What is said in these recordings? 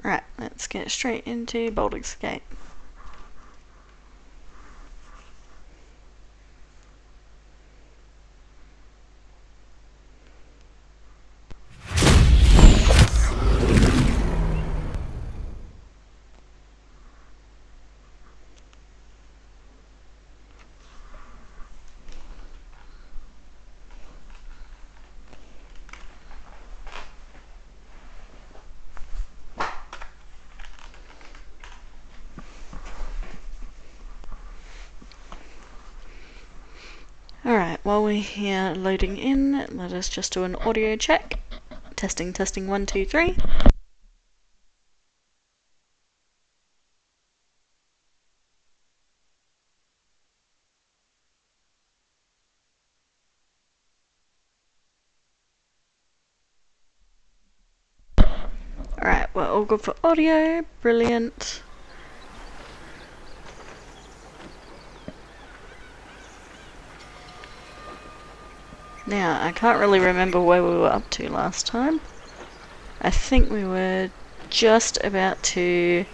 Right, let's get straight into Baldurs Gate. Alright, while we're here loading in, let us just do an audio check. Testing, 1, 2, 3. Alright, we're all good for audio. Brilliant. Now, I can't really remember where we were up to last time. I think we were just about to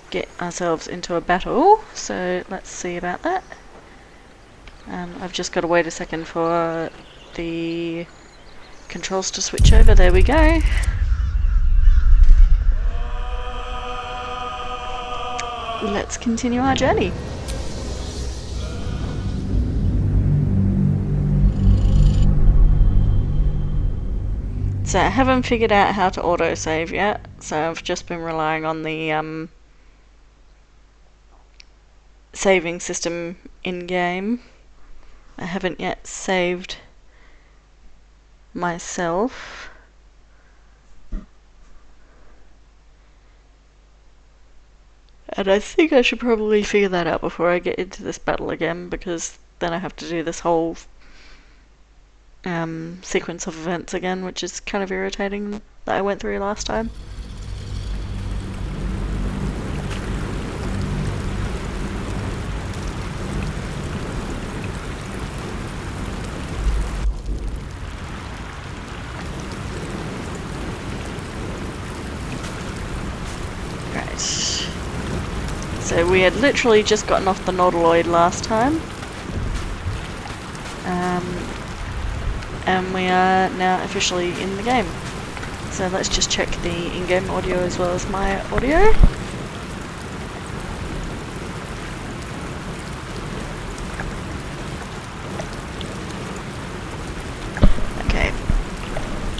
get ourselves into a battle, so let's see about that. I've just got to wait a second for the controls to switch over. There we go. Let's continue our journey. So I haven't figured out how to autosave yet, so I've just been relying on the saving system in-game. I haven't yet saved myself. And I think I should probably figure that out before I get into this battle again, because then I have to do this whole sequence of events again, which is kind of irritating that I went through last time. Right. So we had literally just gotten off the Nautiloid last time. And we are now officially in the game. So let's just check the in-game audio as well as my audio. Okay.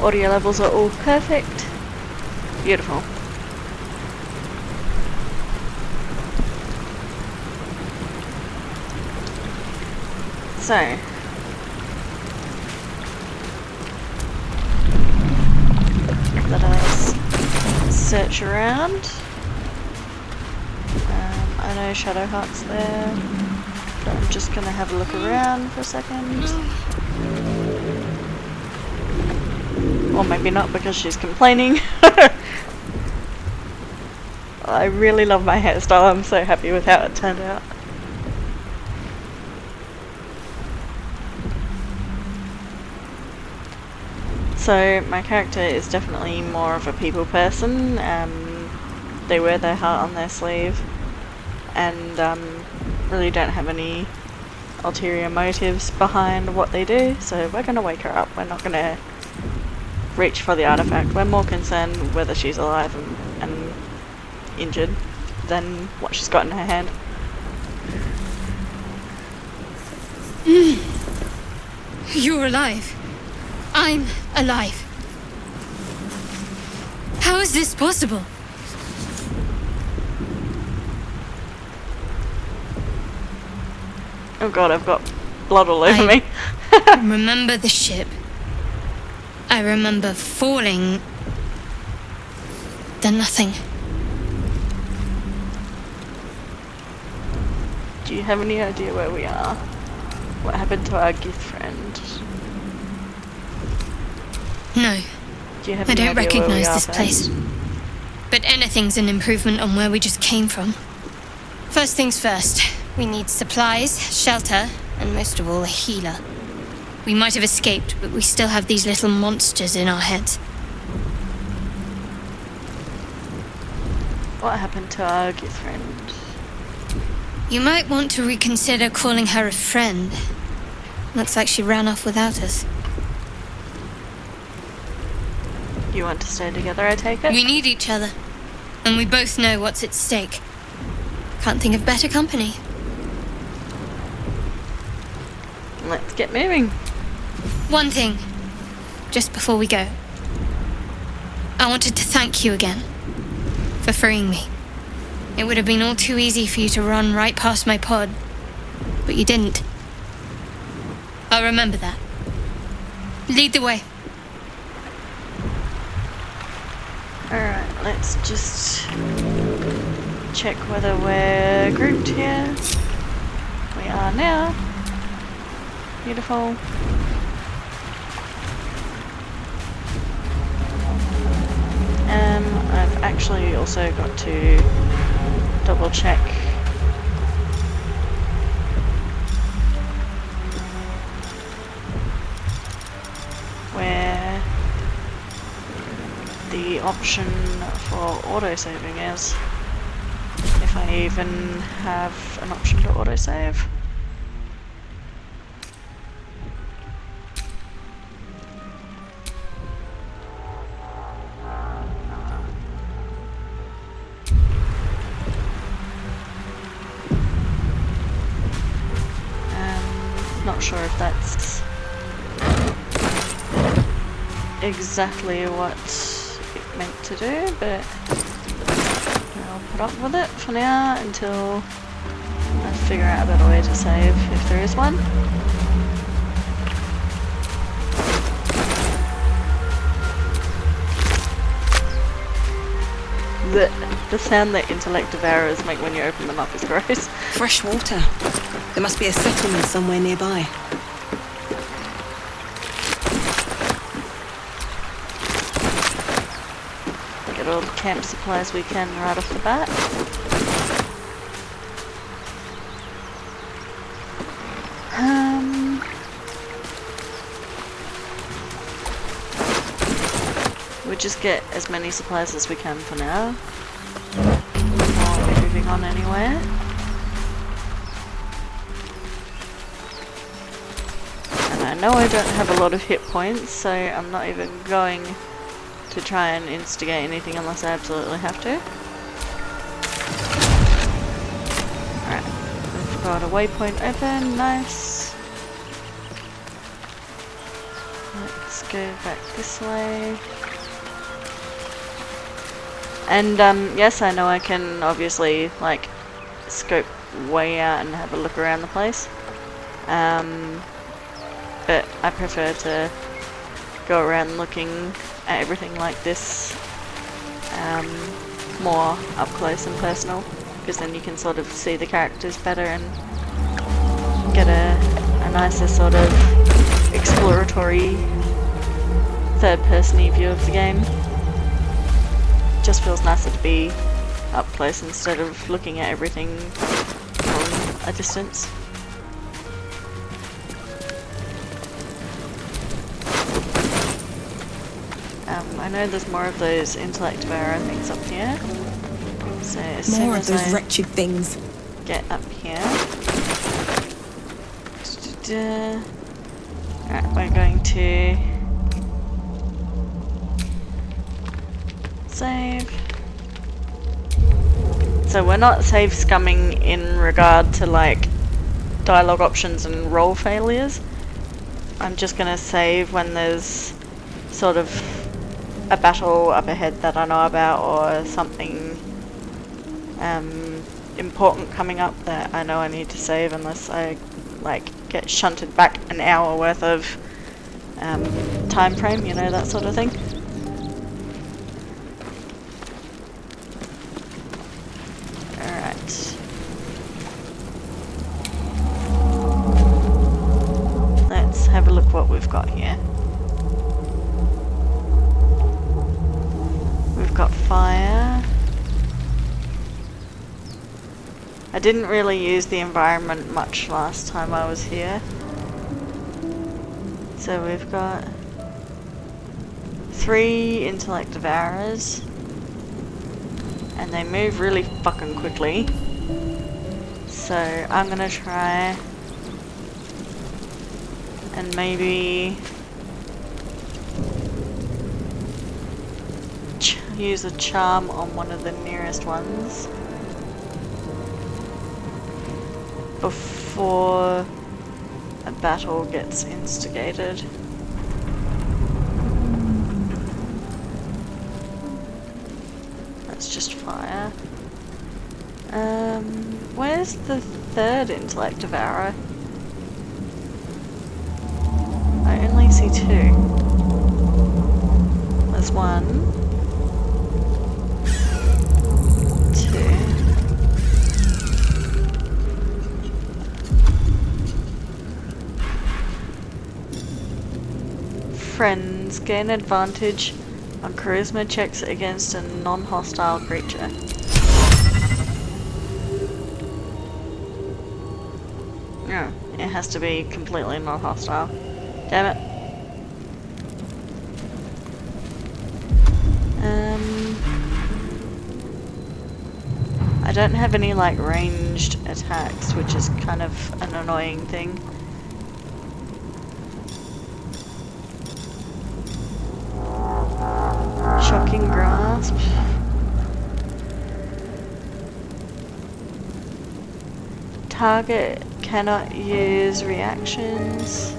Audio levels are all perfect. Beautiful. So, let us search around. I know Shadowheart's there, but I'm just going to have a look around for a second. Or maybe not, because she's complaining. I really love my hairstyle, I'm so happy with how it turned out. So my character is definitely more of a people person. They wear their heart on their sleeve and really don't have any ulterior motives behind what they do, so we're going to wake her up. We're not going to reach for the artifact. We're more concerned whether she's alive and injured than what she's got in her hand. You're alive. I'm alive. How is this possible? Oh god, I've got blood all over me. Remember the ship. I remember falling. Then nothing. Do you have any idea where we are? What happened to our gift friend? No. Do you have I any don't idea where we recognize are, this then? place. But anything's an improvement on where we just came from. First things first, we need supplies, shelter, and most of all, a healer. We might have escaped, but we still have these little monsters in our heads. What happened to our good friend? You might want to reconsider calling her a friend. Looks like she ran off without us. You want to stay together, I take it? We need each other. And we both know what's at stake. Can't think of better company. Let's get moving. One thing, just before we go. I wanted to thank you again for freeing me. It would have been all too easy for you to run right past my pod, but you didn't. I'll remember that. Lead the way. Alright, let's just check whether we're grouped here. We are now. Beautiful. I've actually also got to double check where the option for autosaving is. If I even have an option to autosave. Not sure if that's exactly what it meant to do, but I'll put up with it for now until I figure out a better way to save, if there is one. The sound that intellect devourers make when you open them up is gross. Fresh water. There must be a settlement somewhere nearby. Get all the camp supplies we can right off the bat. We'll just get as many supplies as we can for now. Before we're moving on anywhere. And I know I don't have a lot of hit points, so I'm not even going to try and instigate anything unless I absolutely have to. Alright, we've got a waypoint open, nice. Let's go back this way. And yes, I know I can obviously like scope way out and have a look around the place. But I prefer to go around looking at everything like this more up close and personal, because then you can sort of see the characters better and get a nicer sort of exploratory third-person-y view of the game. Just feels nicer to be up close instead of looking at everything from a distance. I know there's more of those intellect devourer things up here. So as soon More of as those I wretched things. get up here. Alright, we're going to save. So we're not save scumming in regard to like dialogue options and role failures. I'm just gonna save when there's sort of a battle up ahead that I know about, or something important coming up that I know I need to save, unless I like get shunted back an hour worth of time frame, you know, that sort of thing. Alright. Let's have a look what we've got here. We've got fire. I didn't really use the environment much last time I was here. So we've got 3 intellect devourers and they move really fucking quickly. So I'm gonna try and maybe use a charm on one of the nearest ones before a battle gets instigated. That's just fire. Where's the third intellect devourer? I only see two. There's one. Two. Friends gain advantage on charisma checks against a non-hostile creature. No, it has to be completely non-hostile. Damn it. I don't have any like ranged attacks, which is kind of an annoying thing. Shocking grasp. Target cannot use reactions.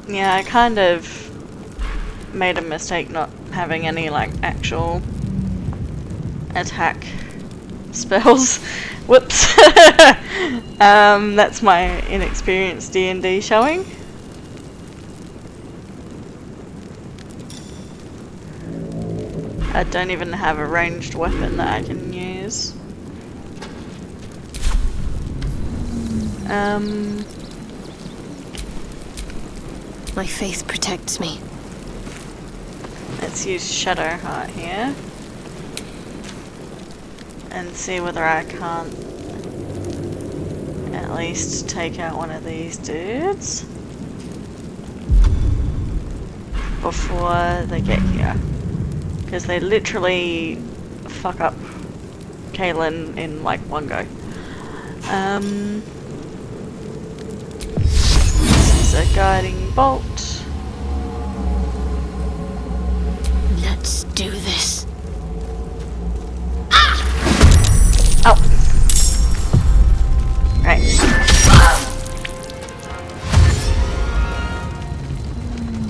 Yeah, I kind of made a mistake not having any like actual attack spells. Whoops. That's my inexperienced D&D showing. I don't even have a ranged weapon that I can use. My faith protects me. Let's use Shadow Heart here. And see whether I can't at least take out one of these dudes before they get here. Because they literally fuck up Kaylin in like one go. This is a guiding bolt. Let's do this. Oh. Right.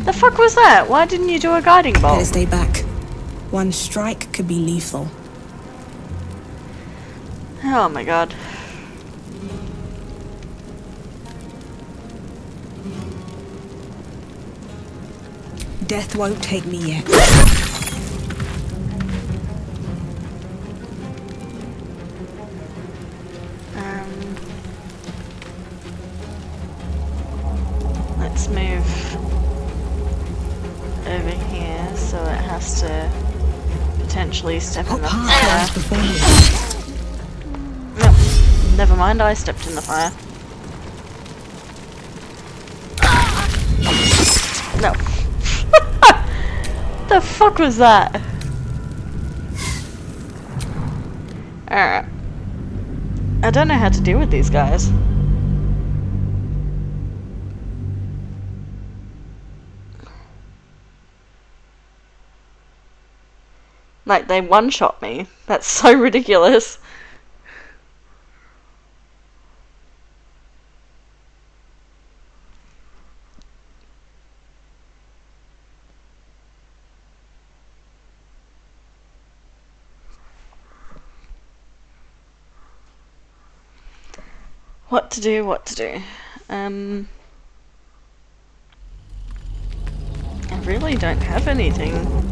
The fuck was that? Why didn't you do a guiding bolt? Better stay back. One strike could be lethal. Oh my god. Death won't take me yet. Let's move over here so it has to potentially step in the fire. No, never mind, I stepped in the fire. No. The fuck was that? Alright. I don't know how to deal with these guys. Like, they one-shot me. That's so ridiculous. What to do, what to do. I really don't have anything.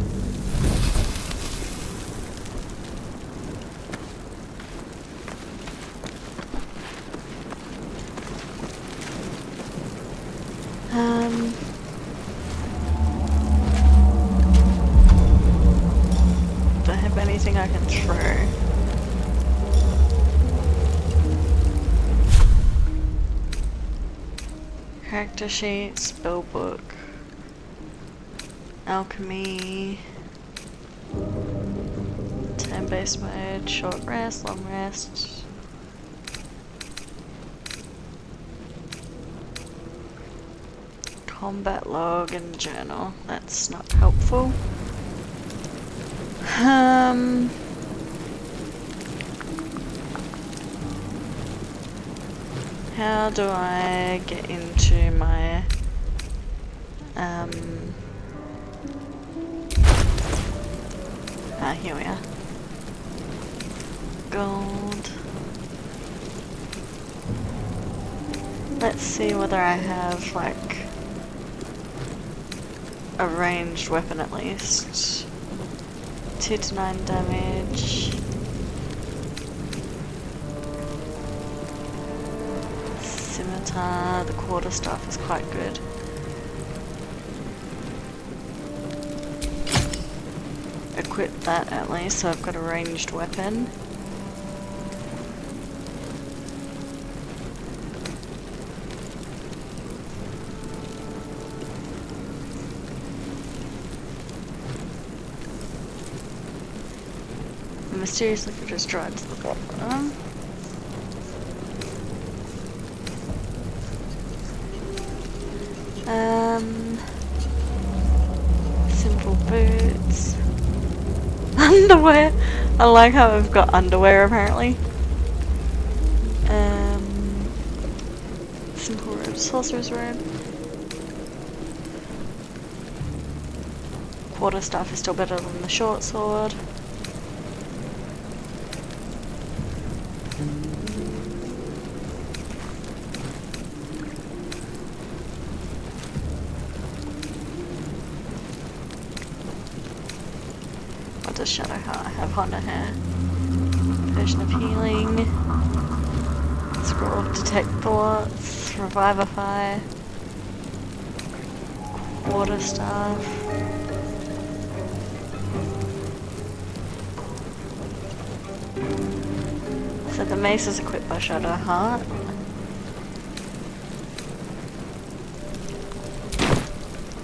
Do I have anything I can throw? Character sheet, spell book, alchemy, turn-based mode, short rest, long rest. Combat log and journal. That's not helpful. How do I get into my here we are. Gold. Let's see whether I have like a ranged weapon at least. 2 to 9 damage. Scimitar, the quarterstaff is quite good. Equip that at least, so I've got a ranged weapon. Mysterious liquor just dried to the bottom. Simple boots. Underwear! I like how I've got underwear apparently. Simple robe, sorcerer's robe. Quarterstaff is still better than the short sword. What does Shadow Heart have on her? Potion of Healing. Scroll of Detect Thoughts. Revivify. Quarterstaff. So the mace is equipped by Shadow Heart.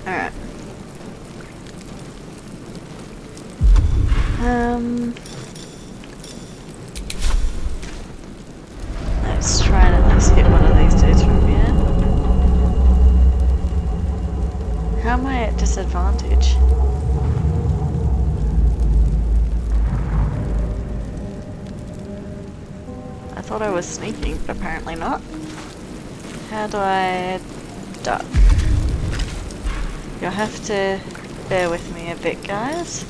Alright. Let's try and at least hit one of these dudes from here. How am I at disadvantage? I thought I was sneaking, but apparently not. How do I duck? You'll have to bear with me a bit, guys.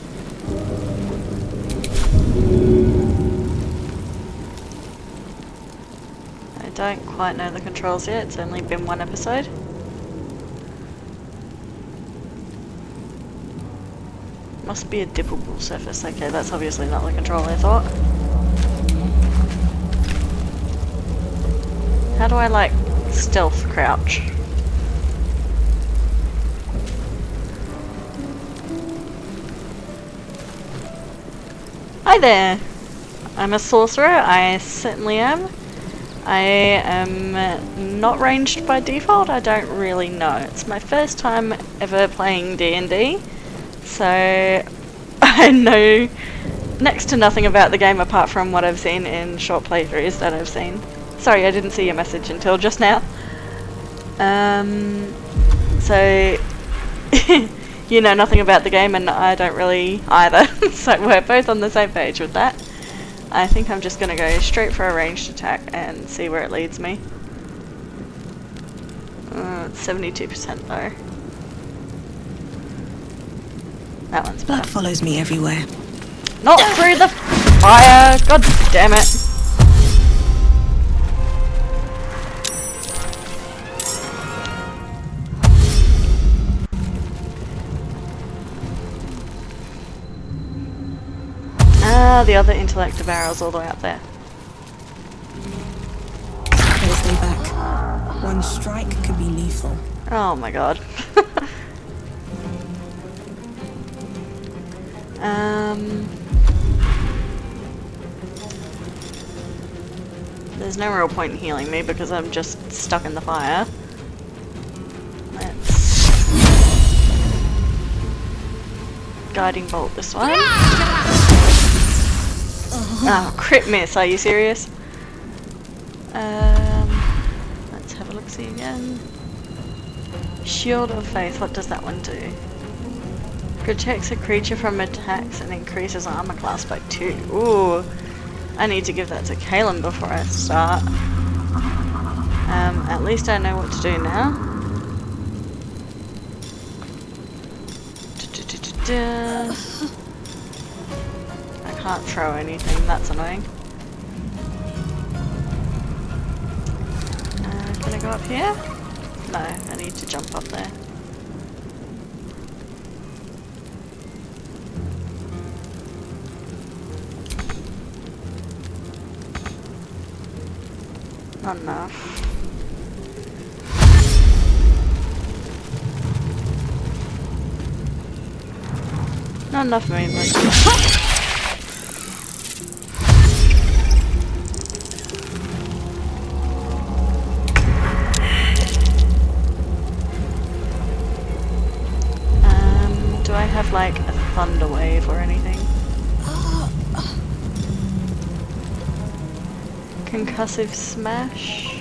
I don't quite know the controls yet, it's only been one episode. Must be a dippable surface, okay, that's obviously not the control I thought. How do I like stealth crouch? Hi there! I'm a sorcerer, I certainly am. I am not ranged by default, I don't really know. It's my first time ever playing D&D, so I know next to nothing about the game apart from what I've seen in short playthroughs that I've seen. Sorry, I didn't see your message until just now. So you know nothing about the game and I don't really either, so we're both on the same page with that. I think I'm just going to go straight for a ranged attack and see where it leads me. It's 72% though. That one's better. Blood follows me everywhere. Not through the fire! God damn it! The other intellect barrel's all the way up there. Better stay back. One strike could be lethal. Oh my god. There's no real point in healing me because I'm just stuck in the fire. guiding bolt this one. Oh, crit miss, are you serious? Let's have a look-see again. Shield of Faith, what does that one do? Protects a creature from attacks and increases armor class by 2. Ooh, I need to give that to Kaylin before I start. At least I know what to do now. I can't throw anything, that's annoying. Can I go up here? No, I need to jump up there. Not enough. Not enough movement. Do I have like a thunder wave or anything? Concussive smash?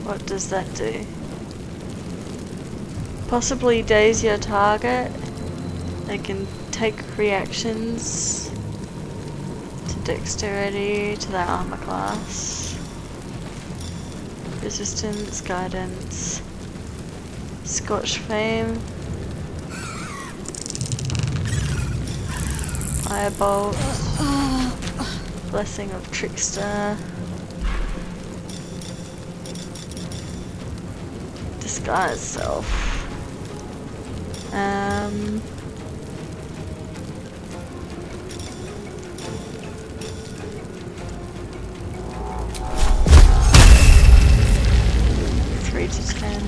What does that do? Possibly daze your target. They can take reactions to dexterity, to their armor class. Resistance, guidance, scorched flame, firebolt, blessing of trickster, disguise self. 3 to 10.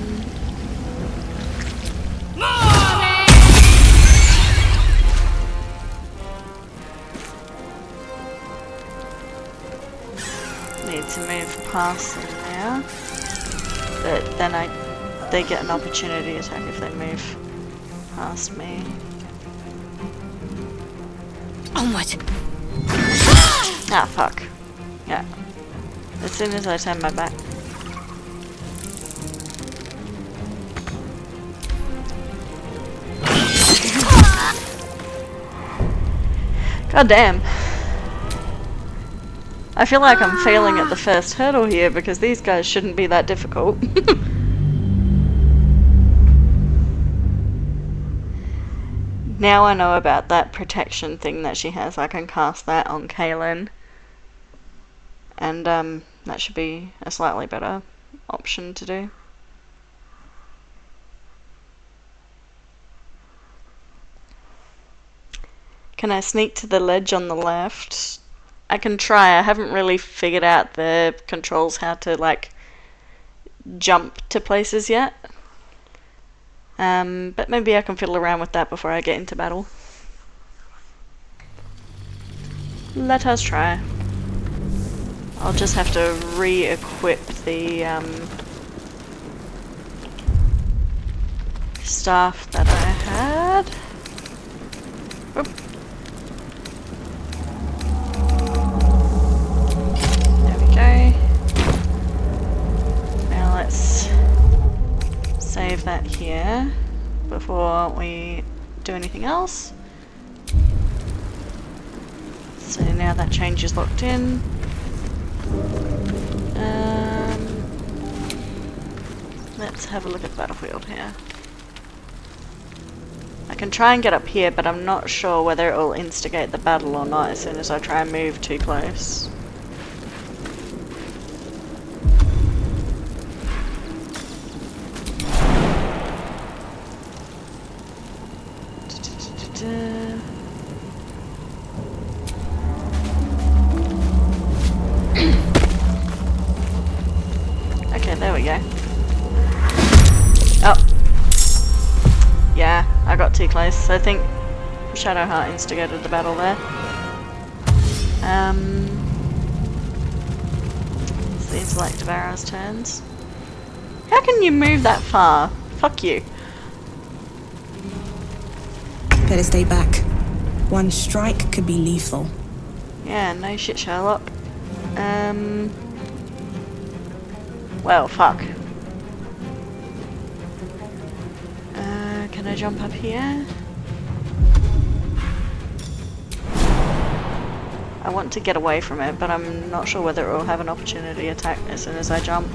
Need to move past them now, but then they get an opportunity attack if they move past me. Onward. Ah, fuck. Yeah. As soon as I turn my back. God damn. I feel like I'm failing at the first hurdle here because these guys shouldn't be that difficult. Now I know about that protection thing that she has. I can cast that on Kaylin. And that should be a slightly better option to do. Can I sneak to the ledge on the left? I can try. I haven't really figured out the controls how to like jump to places yet. But maybe I can fiddle around with that before I get into battle. Let us try. I'll just have to re-equip the staff that I had. Oop. There we go. Now let's save that here before we do anything else. So now that change is locked in. Let's have a look at the battlefield here. I can try and get up here, but I'm not sure whether it will instigate the battle or not as soon as I try and move too close. Okay, there we go. Oh. Yeah, I got too close. I think Shadowheart instigated the battle there. It's the intellect of arrows turns. How can you move that far? Fuck you. Better stay back. One strike could be lethal. Yeah, no shit, Sherlock. Well, fuck. Can I jump up here? I want to get away from it, but I'm not sure whether it will have an opportunity attack as soon as I jump.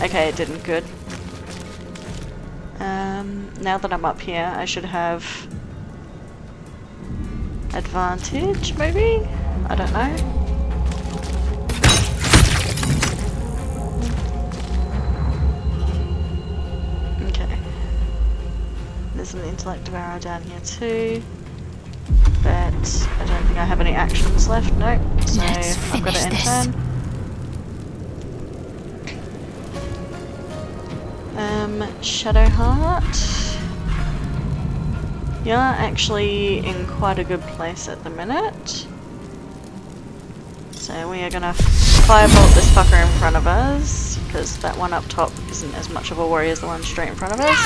Okay, it didn't. Good. Now that I'm up here, I should have advantage, maybe? I don't know. Okay. There's an intellect arrow down here too. But I don't think I have any actions left. Nope. So I've got to end turn. Shadowheart. You're actually in quite a good place at the minute. So we are gonna firebolt this fucker in front of us, because that one up top isn't as much of a worry as the one straight in front of us.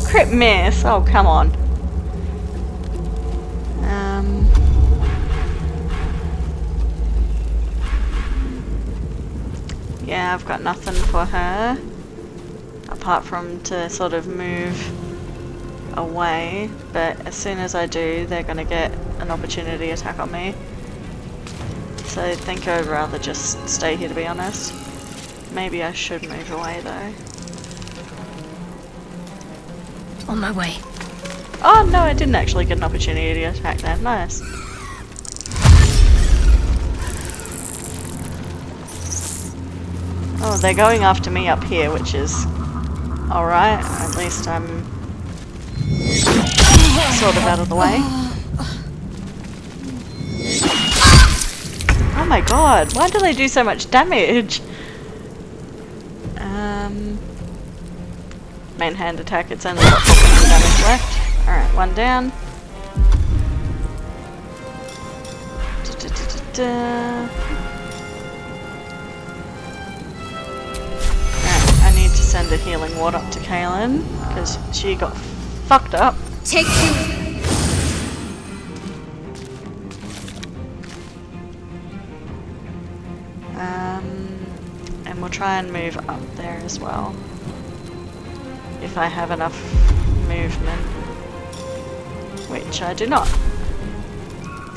Crit miss! Oh, come on. Yeah, I've got nothing for her, apart from to sort of move away, but as soon as I do, they're going to get an opportunity attack on me. So I think I'd rather just stay here, to be honest. Maybe I should move away though. On my way. Oh no, I didn't actually get an opportunity to attack that. Nice. Oh, they're going after me up here, which is alright. At least I'm sort of out of the way. Oh my god, why do they do so much damage? Main hand attack, it's only got 4 points of damage left. Alright, one down. Send a healing ward up to Kaylin, because she got fucked up. Take two. And we'll try and move up there as well, if I have enough movement, which I do not.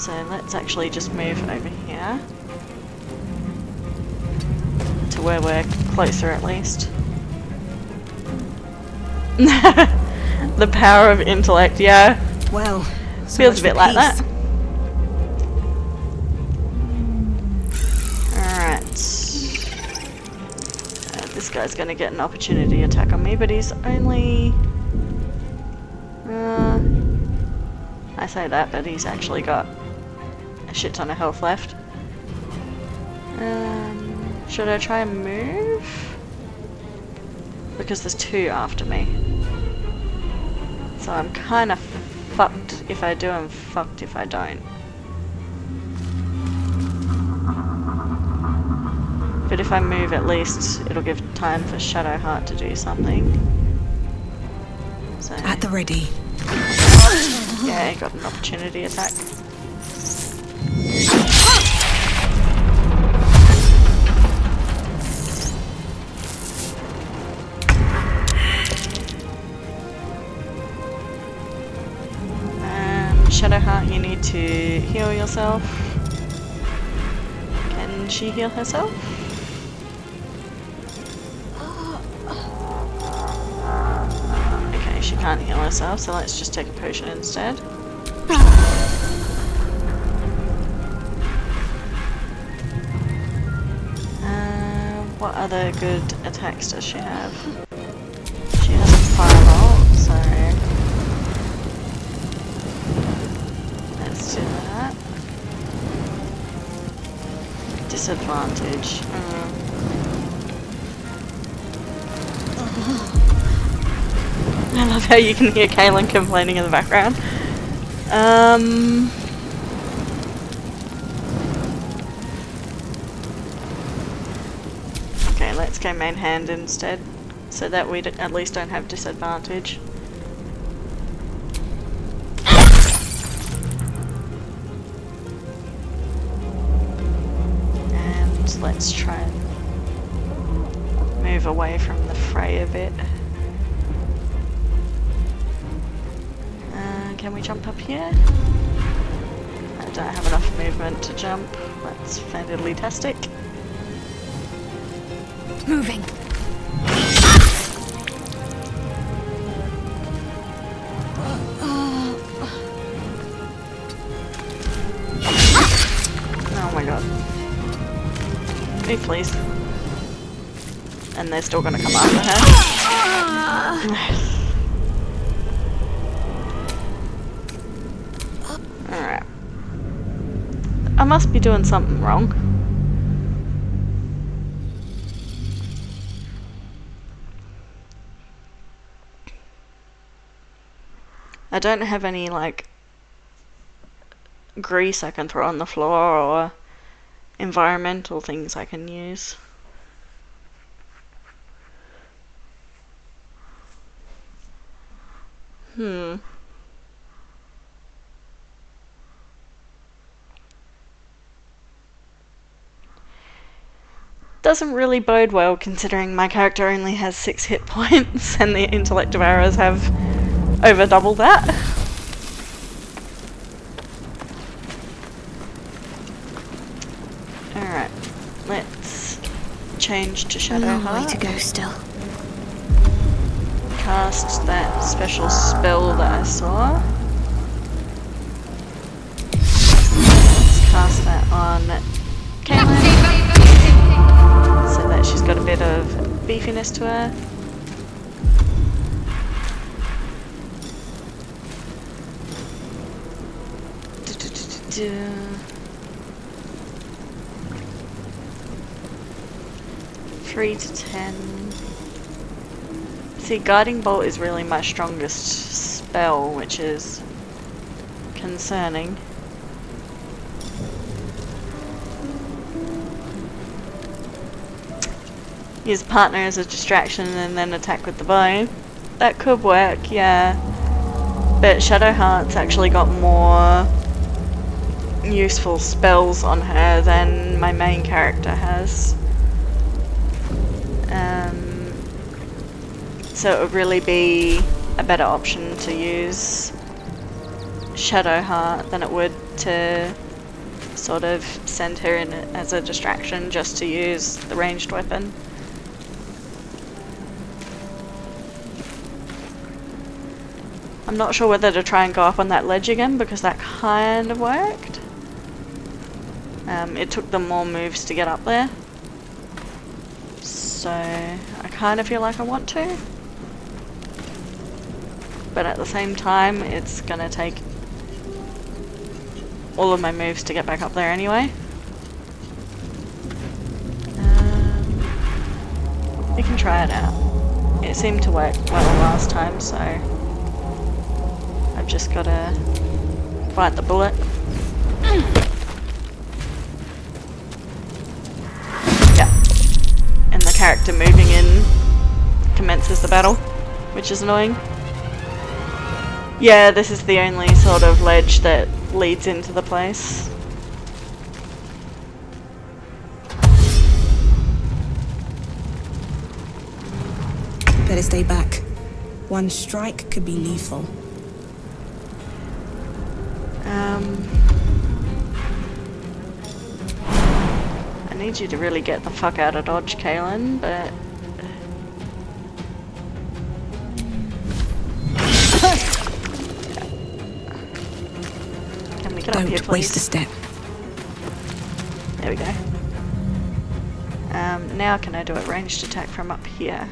So let's actually just move over here to where we're closer at least. The power of intellect, yeah. Well, feels a bit like that. Alright. This guy's gonna get an opportunity attack on me, but he's only... I say that, but he's actually got a shit ton of health left. Should I try and move? Because there's two after me. So I'm kind of fucked if I do and fucked if I don't. But if I move, at least it'll give time for Shadowheart to do something. So at the ready. yeah, he got an opportunity attack. Shadowheart, you need to heal yourself. Can she heal herself? Okay, she can't heal herself, so let's just take a potion instead. What other good attacks does she have? She has a firebolt, so... let's do that. Disadvantage. I love how you can hear Kaylin complaining in the background. Okay, let's go main hand instead, so that we at least don't have disadvantage. let's try and move away from the fray a bit. Can we jump up here? I don't have enough movement to jump. That's fantastic. Moving. Oh my god. Move, please. And they're still gonna come after her. Alright. I must be doing something wrong. I don't have any, like, grease I can throw on the floor or environmental things I can use. Doesn't really bode well considering my character only has 6 hit points and the intellect of arrows have over double that. Alright, let's change to Shadow Heart. Way to go still. Cast that special spell that I saw. Let's cast that on Caitlin so that she's got a bit of beefiness to her. Three to 10. See, Guiding Bolt is really my strongest spell, which is concerning. Use partner as a distraction and then attack with the bow. That could work, yeah. But Shadow Heart's actually got more useful spells on her than my main character has. So it would really be a better option to use Shadow Heart than it would to sort of send her in as a distraction just to use the ranged weapon. I'm not sure whether to try and go up on that ledge again because that kind of worked. It took them more moves to get up there. So I kind of feel like I want to. But at the same time, it's gonna take all of my moves to get back up there anyway. We can try it out. It seemed to work well last time, so I've just gotta bite the bullet. Yeah. And the character moving in commences the battle, which is annoying. Yeah, this is the only sort of ledge that leads into the place. Better stay back. One strike could be lethal. I need you to really get the fuck out of dodge, Kaylin, but... Can we get up here, Don't please? waste a step. There we go. Now can I do a ranged attack from up here?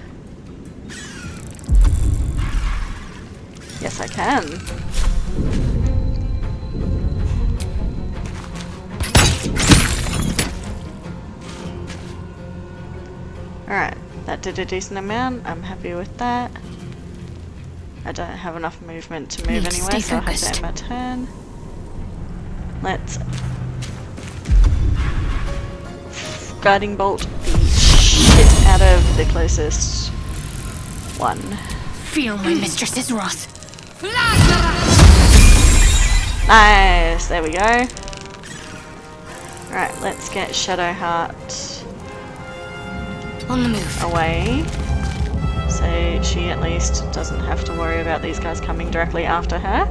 Yes, I can. Alright, that did a decent amount. I'm happy with that. I don't have enough movement to move anyway, so I'll have to end my turn. Let's Guiding Bolt the shit out of the closest one. Feel my mistress's wrath. Nice, there we go. Alright, let's get Shadow Heart On the move. away. So she at least doesn't have to worry about these guys coming directly after her.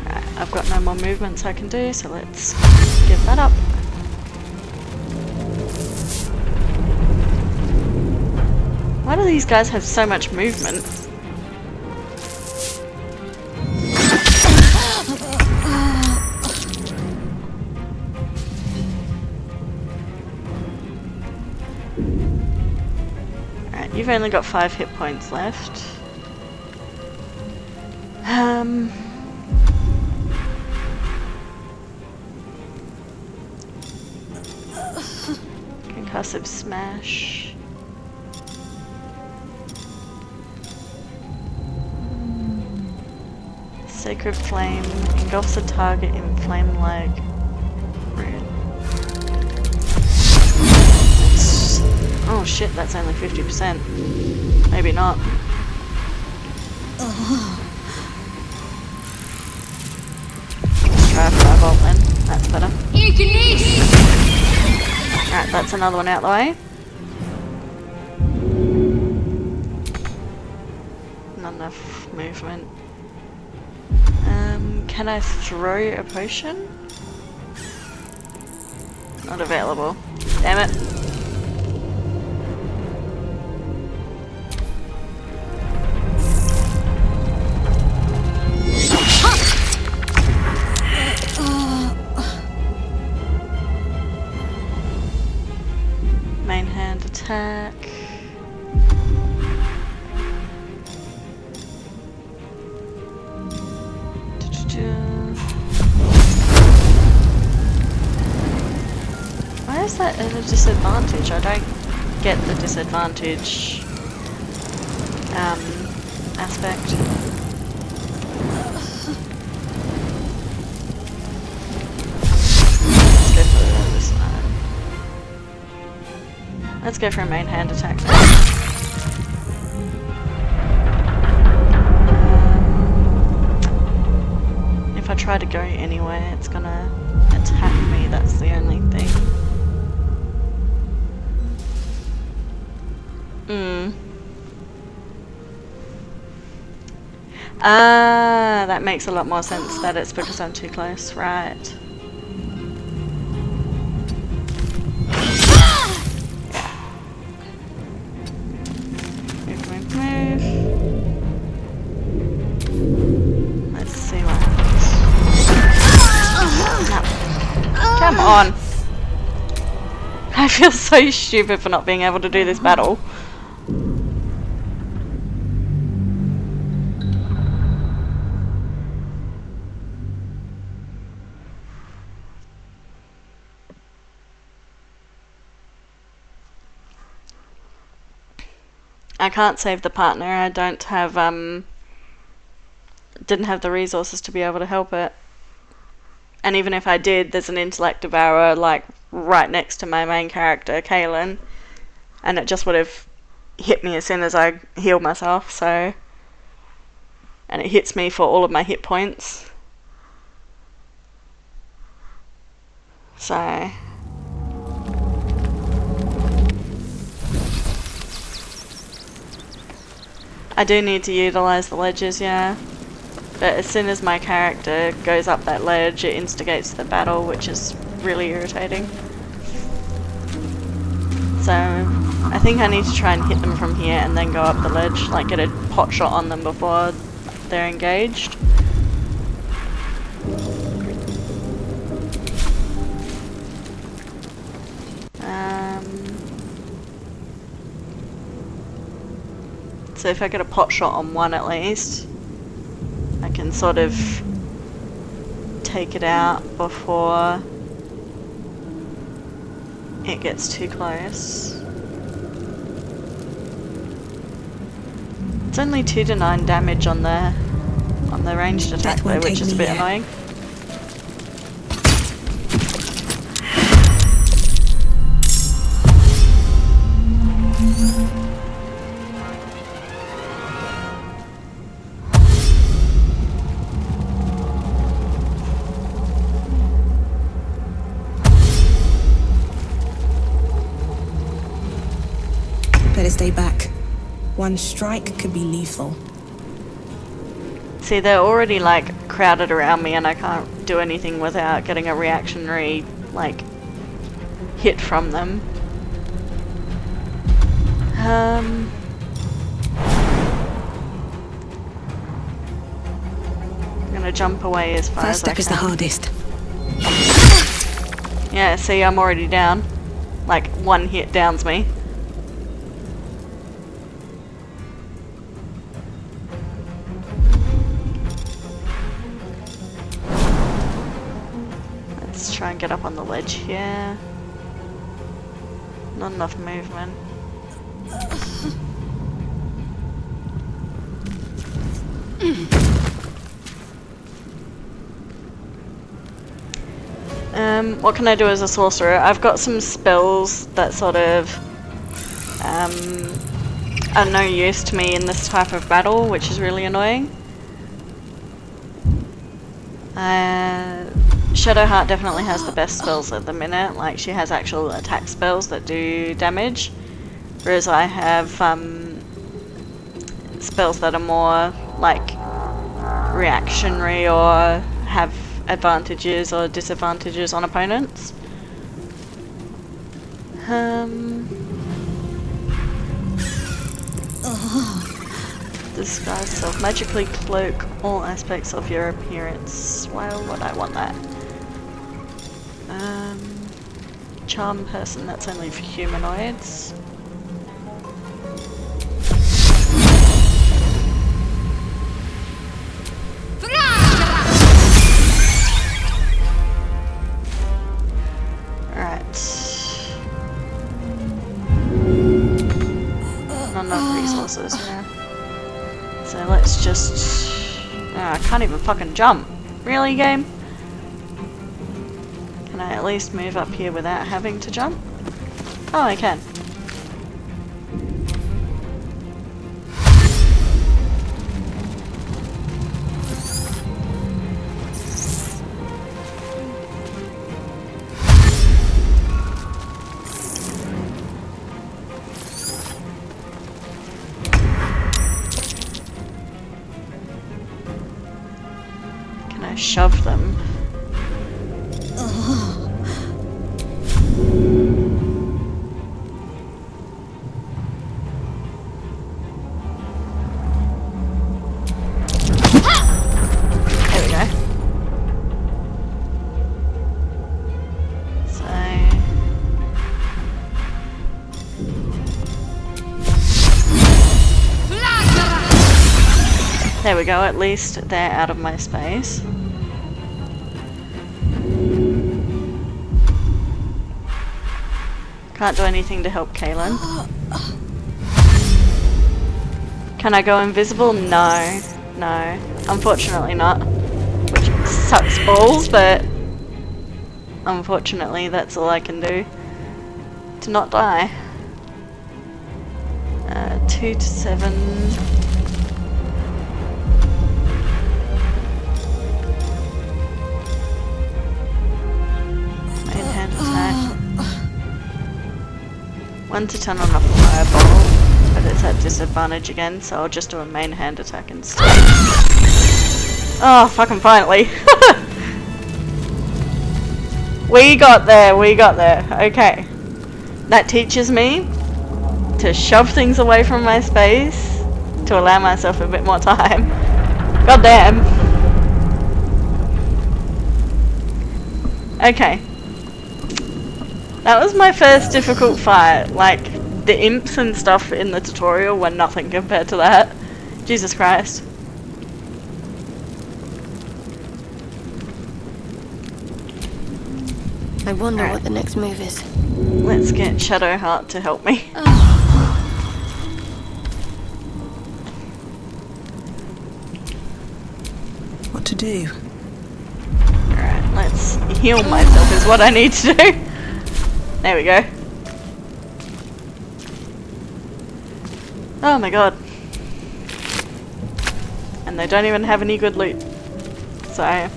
Right, I've got no more movements I can do, so let's give that up. Why do these guys have so much movement? Alright, you've only got 5 hit points left. Concussive smash. Sacred Flame engulfs a target in flame like red. Oh shit, that's only 50%. Maybe not. Let's try a firebolt then. That's better. Alright, that's another one out the way. Not enough movement. Can I throw a potion? Not available. Damn it. Main hand attack. Why is that at a disadvantage? I don't get the disadvantage aspect. Let's go for this one. Let's go for a main hand attack then. If I try to go anywhere, it's gonna attack me, that's the only thing. Ah, that makes a lot more sense that it's because I'm too close, right. Move, move, move. Let's see what happens. No. Come on! I feel so stupid for not being able to do this battle. I can't save the partner. I don't have didn't have the resources to be able to help it. And even if I did, there's an intellect devourer like right next to my main character, Kaylin, and it just would have hit me as soon as I heal myself, so, and it hits me for all of my hit points. So I do need to utilise the ledges, yeah. But as soon as my character goes up that ledge, it instigates the battle, which is really irritating. So I think I need to try and hit them from here and then go up the ledge, like get a pot shot on them before they're engaged. So if I get a pot shot on one at least, I can sort of take it out before it gets too close. It's only 2 to 9 damage on the ranged attack though, which is a bit annoying. One strike could be lethal. See, they're already like crowded around me and I can't do anything without getting a reactionary like hit from them. I'm gonna jump away as far as I can. First step is the hardest. Yeah, see, I'm already down. Like, one hit downs me. Let's try and get up on the ledge here. Not enough movement. What can I do as a sorcerer? I've got some spells that sort of are no use to me in this type of battle, which is really annoying. Shadowheart definitely has the best spells at the minute. Like, she has actual attack spells that do damage, whereas I have spells that are more like reactionary or have advantages or disadvantages on opponents. Disguise self. Magically cloak all aspects of your appearance. Why would I want that? Charm person, that's only for humanoids. Not enough resources, yeah. So let's just... I can't even fucking jump. Really, game? Can I at least move up here without having to jump? Oh, I can. Shove them. There we go. So there we go, at least they're out of my space. Can't do anything to help Kaylin. Can I go invisible? No. No. Unfortunately not. Which sucks balls, but unfortunately that's all I can do to not die. 2 to 7. Main hand attack. 1 to 10 on a fireball, but it's at disadvantage again, so I'll just do a main hand attack instead. Oh, fucking finally! We got there, we got there. Okay. That teaches me to shove things away from my space to allow myself a bit more time. God damn. Okay. That was my first difficult fight. Like, the imps and stuff in the tutorial were nothing compared to that. Jesus Christ. I wonder what the next move is. Let's get Shadowheart to help me. What to do? Alright, let's heal myself is what I need to do. There we go. Oh my god. And they don't even have any good loot. So...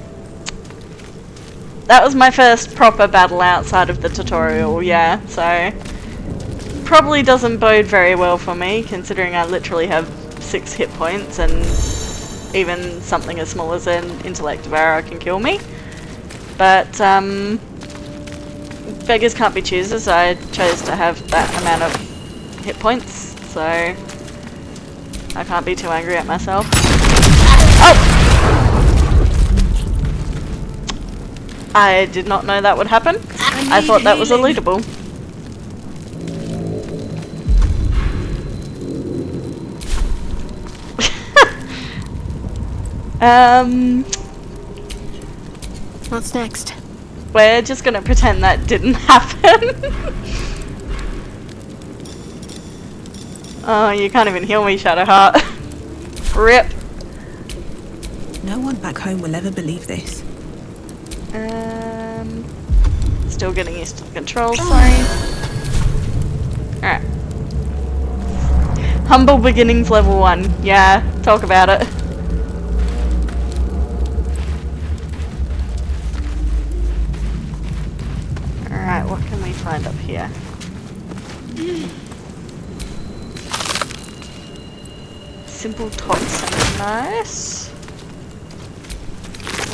that was my first proper battle outside of the tutorial, yeah, so... probably doesn't bode very well for me, considering I literally have 6 hit points, and even something as small as an intellect devourer can kill me. But beggars can't be choosers. I chose to have that amount of hit points, so I can't be too angry at myself. Oh! I did not know that would happen. I thought that was eludable. What's next? We're just gonna pretend that didn't happen. Oh, you can't even heal me, Shadowheart. Rip. No one back home will ever believe this. Still getting used to the controls, sorry. Alright. Humble beginnings level 1. Yeah, talk about it. Alright, what can we find up here? Simple toxin, nice.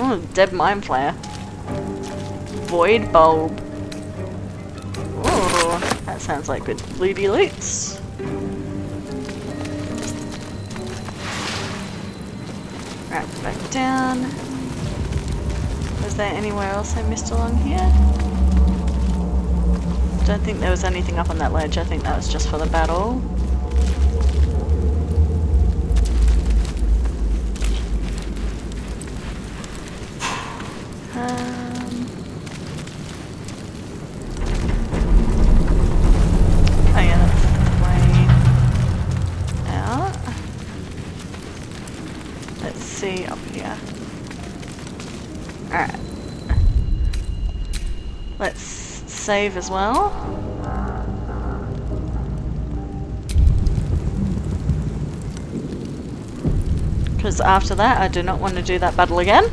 Oh, dead mind flare. Void bulb. Oh, that sounds like good looty loots. Right, back down. Was there anywhere else I missed along here? Don't think there was anything up on that ledge. I think that was just for the battle. Oh yeah, that's the way out. Let's see up here. Alright. Let's save as well. Because after that, I do not want to do that battle again.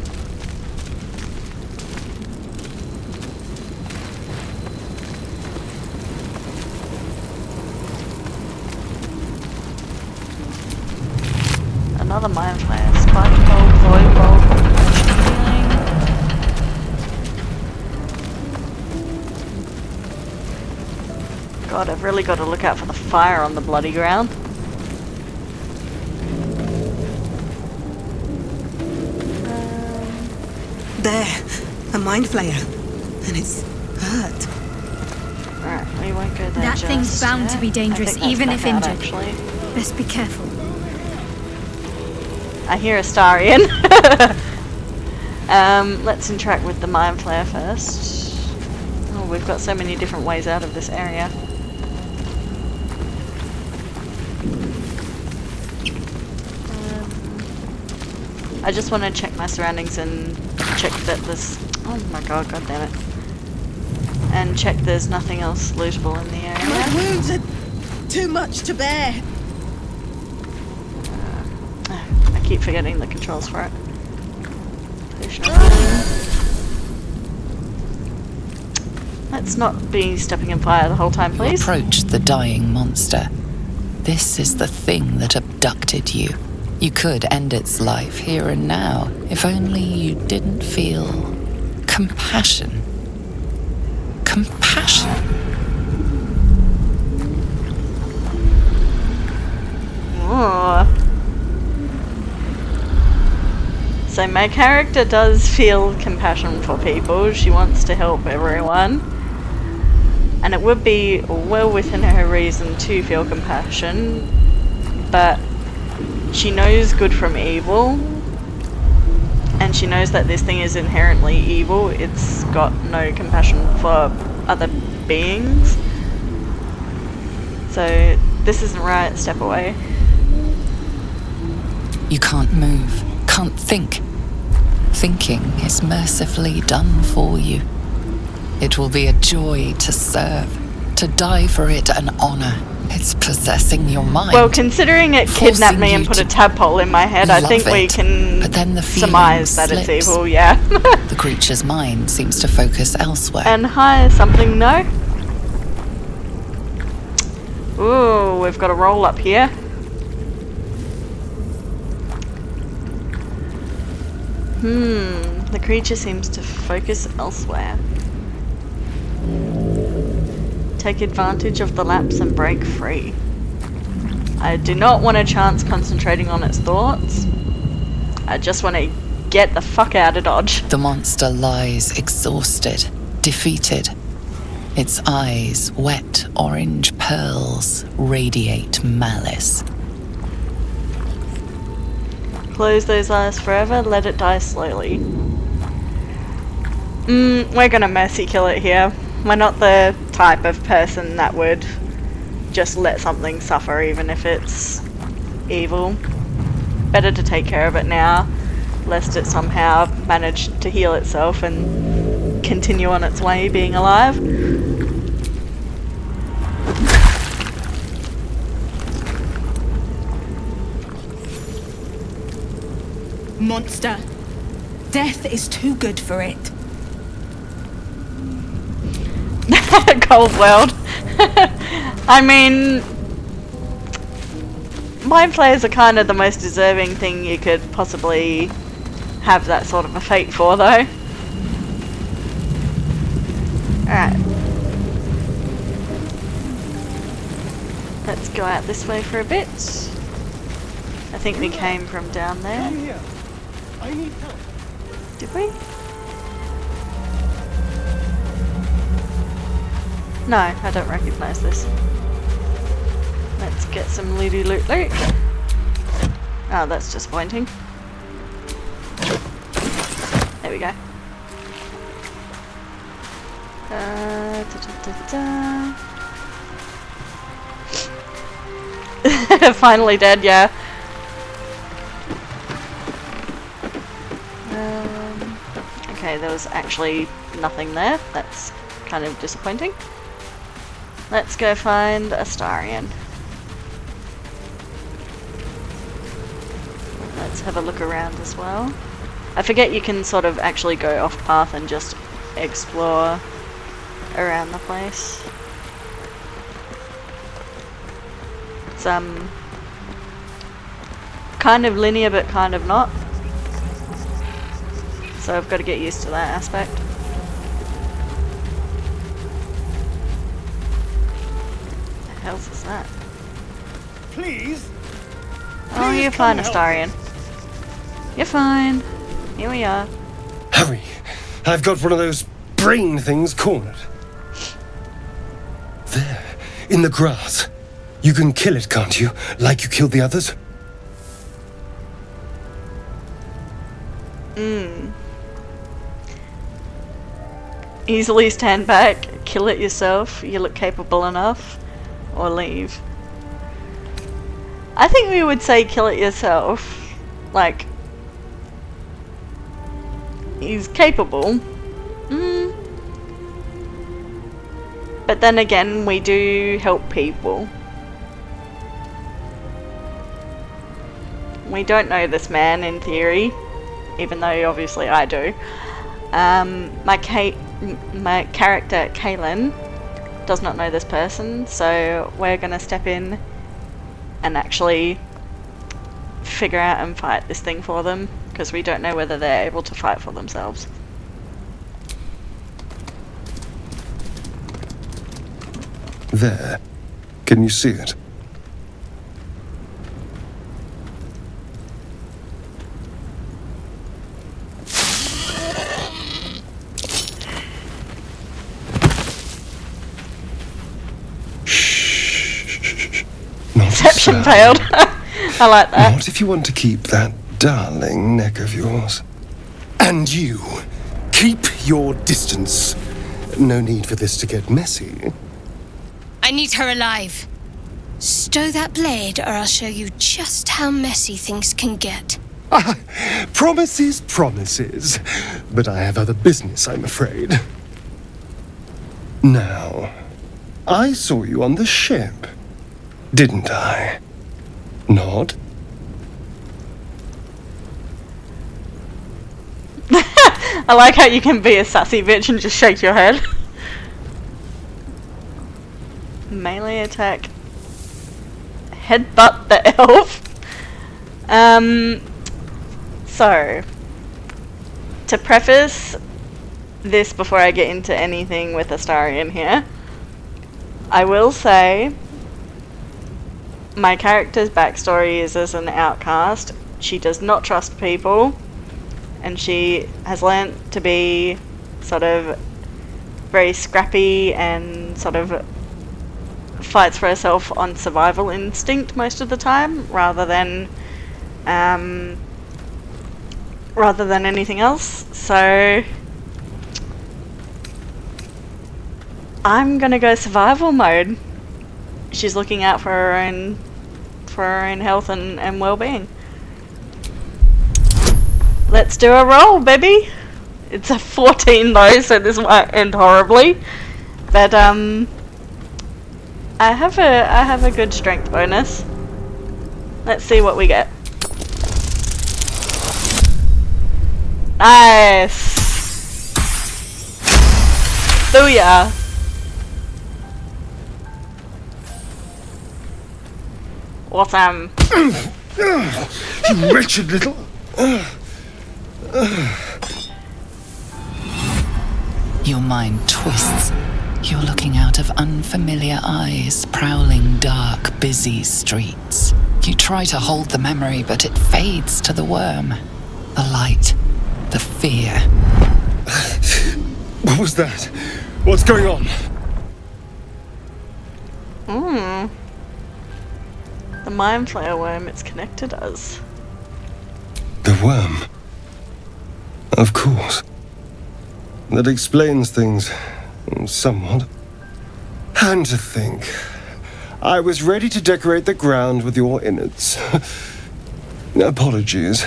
Another mind flare, spike bulb, void bulb, potion healing. God, I've really got to look out for the fire on the bloody ground. There, a mind flayer, and it's hurt. Alright, we won't go there. That thing's bound to be dangerous, even if injured. Actually. Best be careful. I hear a Starian. Let's interact with the mind flare first. Oh, we've got so many different ways out of this area. I just want to check my surroundings and check that there's... Oh my god, god damn it. And check there's nothing else lootable in the area. My wounds are too much to bear. I keep forgetting the controls for it. Potion of healing. Let's not be stepping in fire the whole time, please. You approached the dying monster. This is the thing that abducted you. You could end its life here and now, if only you didn't feel compassion. Compassion. Ooh. So my character does feel compassion for people. She wants to help everyone. And it would be well within her reason to feel compassion, but she knows good from evil, and she knows that this thing is inherently evil. It's got no compassion for other beings. So this isn't right, step away. You can't move, can't think. Thinking is mercifully done for you. It will be a joy to serve, to die for it an honor. It's possessing your mind. Well, considering it kidnapped me and put a tadpole in my head, I think we can surmise that it's evil, yeah. The creature's mind seems to focus elsewhere. And hi, something no? Ooh, we've got a roll up here. The creature seems to focus elsewhere. Take advantage of the lapse and break free. I do not want a chance concentrating on its thoughts. I just want to get the fuck out of Dodge. The monster lies exhausted, defeated. Its eyes, wet orange pearls, radiate malice. Close those eyes forever, let it die slowly. We're gonna mercy kill it here. We're not the type of person that would just let something suffer even if it's evil. Better to take care of it now, lest it somehow manage to heal itself and continue on its way being alive. Monster. Death is too good for it. Cold world. I mean, mind players are kind of the most deserving thing you could possibly have that sort of a fate for, though. Alright. Let's go out this way for a bit. I think we came from down there. Come here. I need help. Did we? No, I don't recognise this. Let's get some looty loot loot. Oh, that's disappointing. There we go. Finally dead, yeah. Okay, there was actually nothing there. That's kind of disappointing. Let's go find Astarion. Let's have a look around as well. I forget you can sort of actually go off path and just explore around the place. It's kind of linear but kind of not. So I've got to get used to that aspect. What the hell is that? Please? Oh, you're fine, Astarion. You're fine. Here we are. Hurry. I've got one of those brain things cornered. There, in the grass. You can kill it, can't you? Like you killed the others? Easily stand back, kill it yourself, you look capable enough, or leave. I think we would say kill it yourself. Like, he's capable. But then again, we do help people. We don't know this man in theory, even though obviously I do. My character, Kaylin, does not know this person, so we're gonna step in and actually figure out and fight this thing for them, because we don't know whether they're able to fight for themselves. There. Can you see it? Deception failed. I like that. What if you want to keep that darling neck of yours? And you, keep your distance. No need for this to get messy. I need her alive. Stow that blade, or I'll show you just how messy things can get. Promises, promises. But I have other business, I'm afraid. Now, I saw you on the ship, didn't I? Nod? I like how you can be a sassy bitch and just shake your head. Melee attack headbutt the elf. So, to preface this before I get into anything with Astarion here, I will say my character's backstory is as an outcast. She does not trust people, and she has learnt to be sort of very scrappy and sort of fights for herself on survival instinct most of the time, rather than anything else. So I'm gonna go survival mode. She's looking out for her own health and well-being. Let's do a roll, baby. It's a 14 though, so this might end horribly. But I have a good strength bonus. Let's see what we get. Nice. Booyah. Awesome. You wretched little... Your mind twists. You're looking out of unfamiliar eyes, prowling dark, busy streets. You try to hold the memory, but it fades to the worm. The light, the fear. What was that? What's going on? The Mind Flayer worm it's connected us. The worm? Of course. That explains things somewhat. And to think, I was ready to decorate the ground with your innards. Apologies.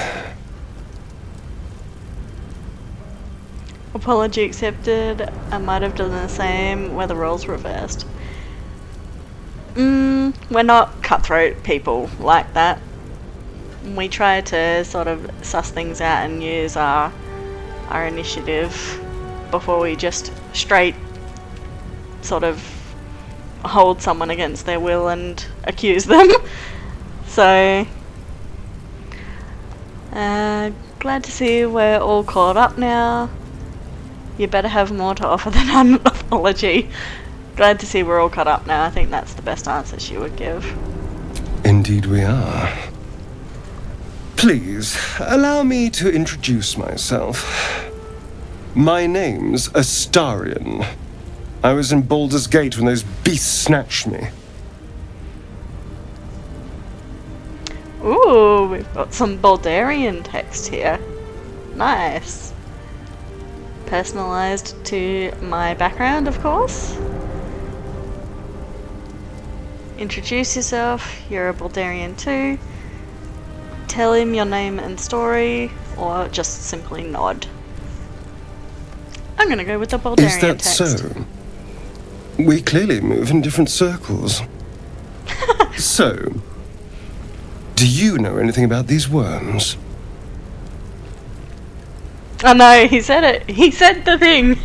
Apology accepted. I might have done the same where the roles reversed. We're not cutthroat people like that. We try to sort of suss things out and use our initiative before we just straight sort of hold someone against their will and accuse them. So, glad to see we're all caught up now. You better have more to offer than an apology. Glad to see we're all caught up now. I think that's the best answer she would give. Indeed we are. Please, allow me to introduce myself. My name's Astarion. I was in Baldurs Gate when those beasts snatched me. Ooh, we've got some Baldurian text here. Nice. Personalized to my background, of course. Introduce yourself, you're a Baldurian too. Tell him your name and story, or just simply nod. I'm gonna go with the Baldurian Is that text. so? We clearly move in different circles. So, do you know anything about these worms? I know, he said it. He said the thing.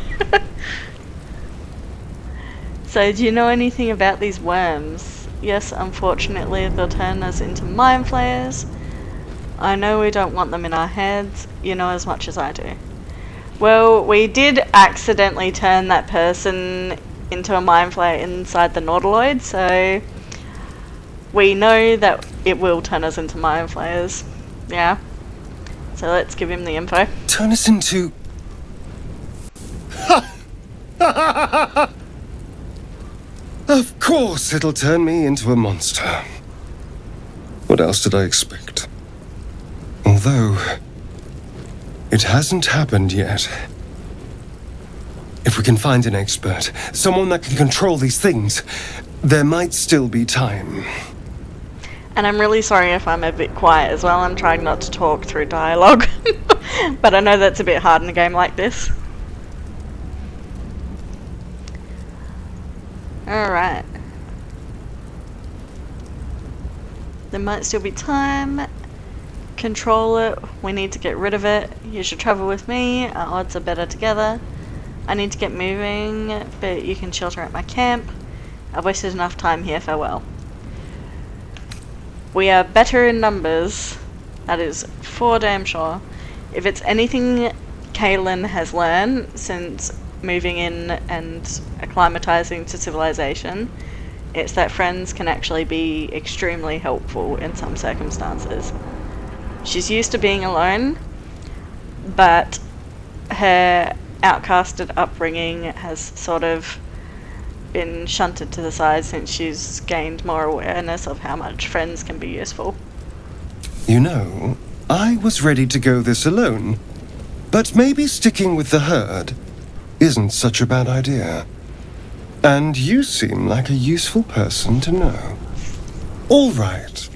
So, do you know anything about these worms? Yes, unfortunately, they'll turn us into mind flayers. I know we don't want them in our heads. You know as much as I do. Well, we did accidentally turn that person into a mind flayer inside the Nautiloid, so we know that it will turn us into mind flayers. Yeah. So let's give him the info. Turn us into... Of course it'll turn me into a monster. What else did I expect? Although, it hasn't happened yet. If we can find an expert, someone that can control these things, there might still be time. And I'm really sorry if I'm a bit quiet as well. I'm trying not to talk through dialogue. But I know that's a bit hard in a game like this. Alright. There might still be time. Control it. We need to get rid of it. You should travel with me. Our odds are better together. I need to get moving, but you can shelter at my camp. I've wasted enough time here. Farewell. We are better in numbers. That is for damn sure. If it's anything Kaylin has learned since moving in and acclimatizing to civilization, it's that friends can actually be extremely helpful in some circumstances. She's used to being alone, but her outcasted upbringing has sort of been shunted to the side since she's gained more awareness of how much friends can be useful. You know, I was ready to go this alone, but maybe sticking with the herd isn't such a bad idea. And you seem like a useful person to know. All right.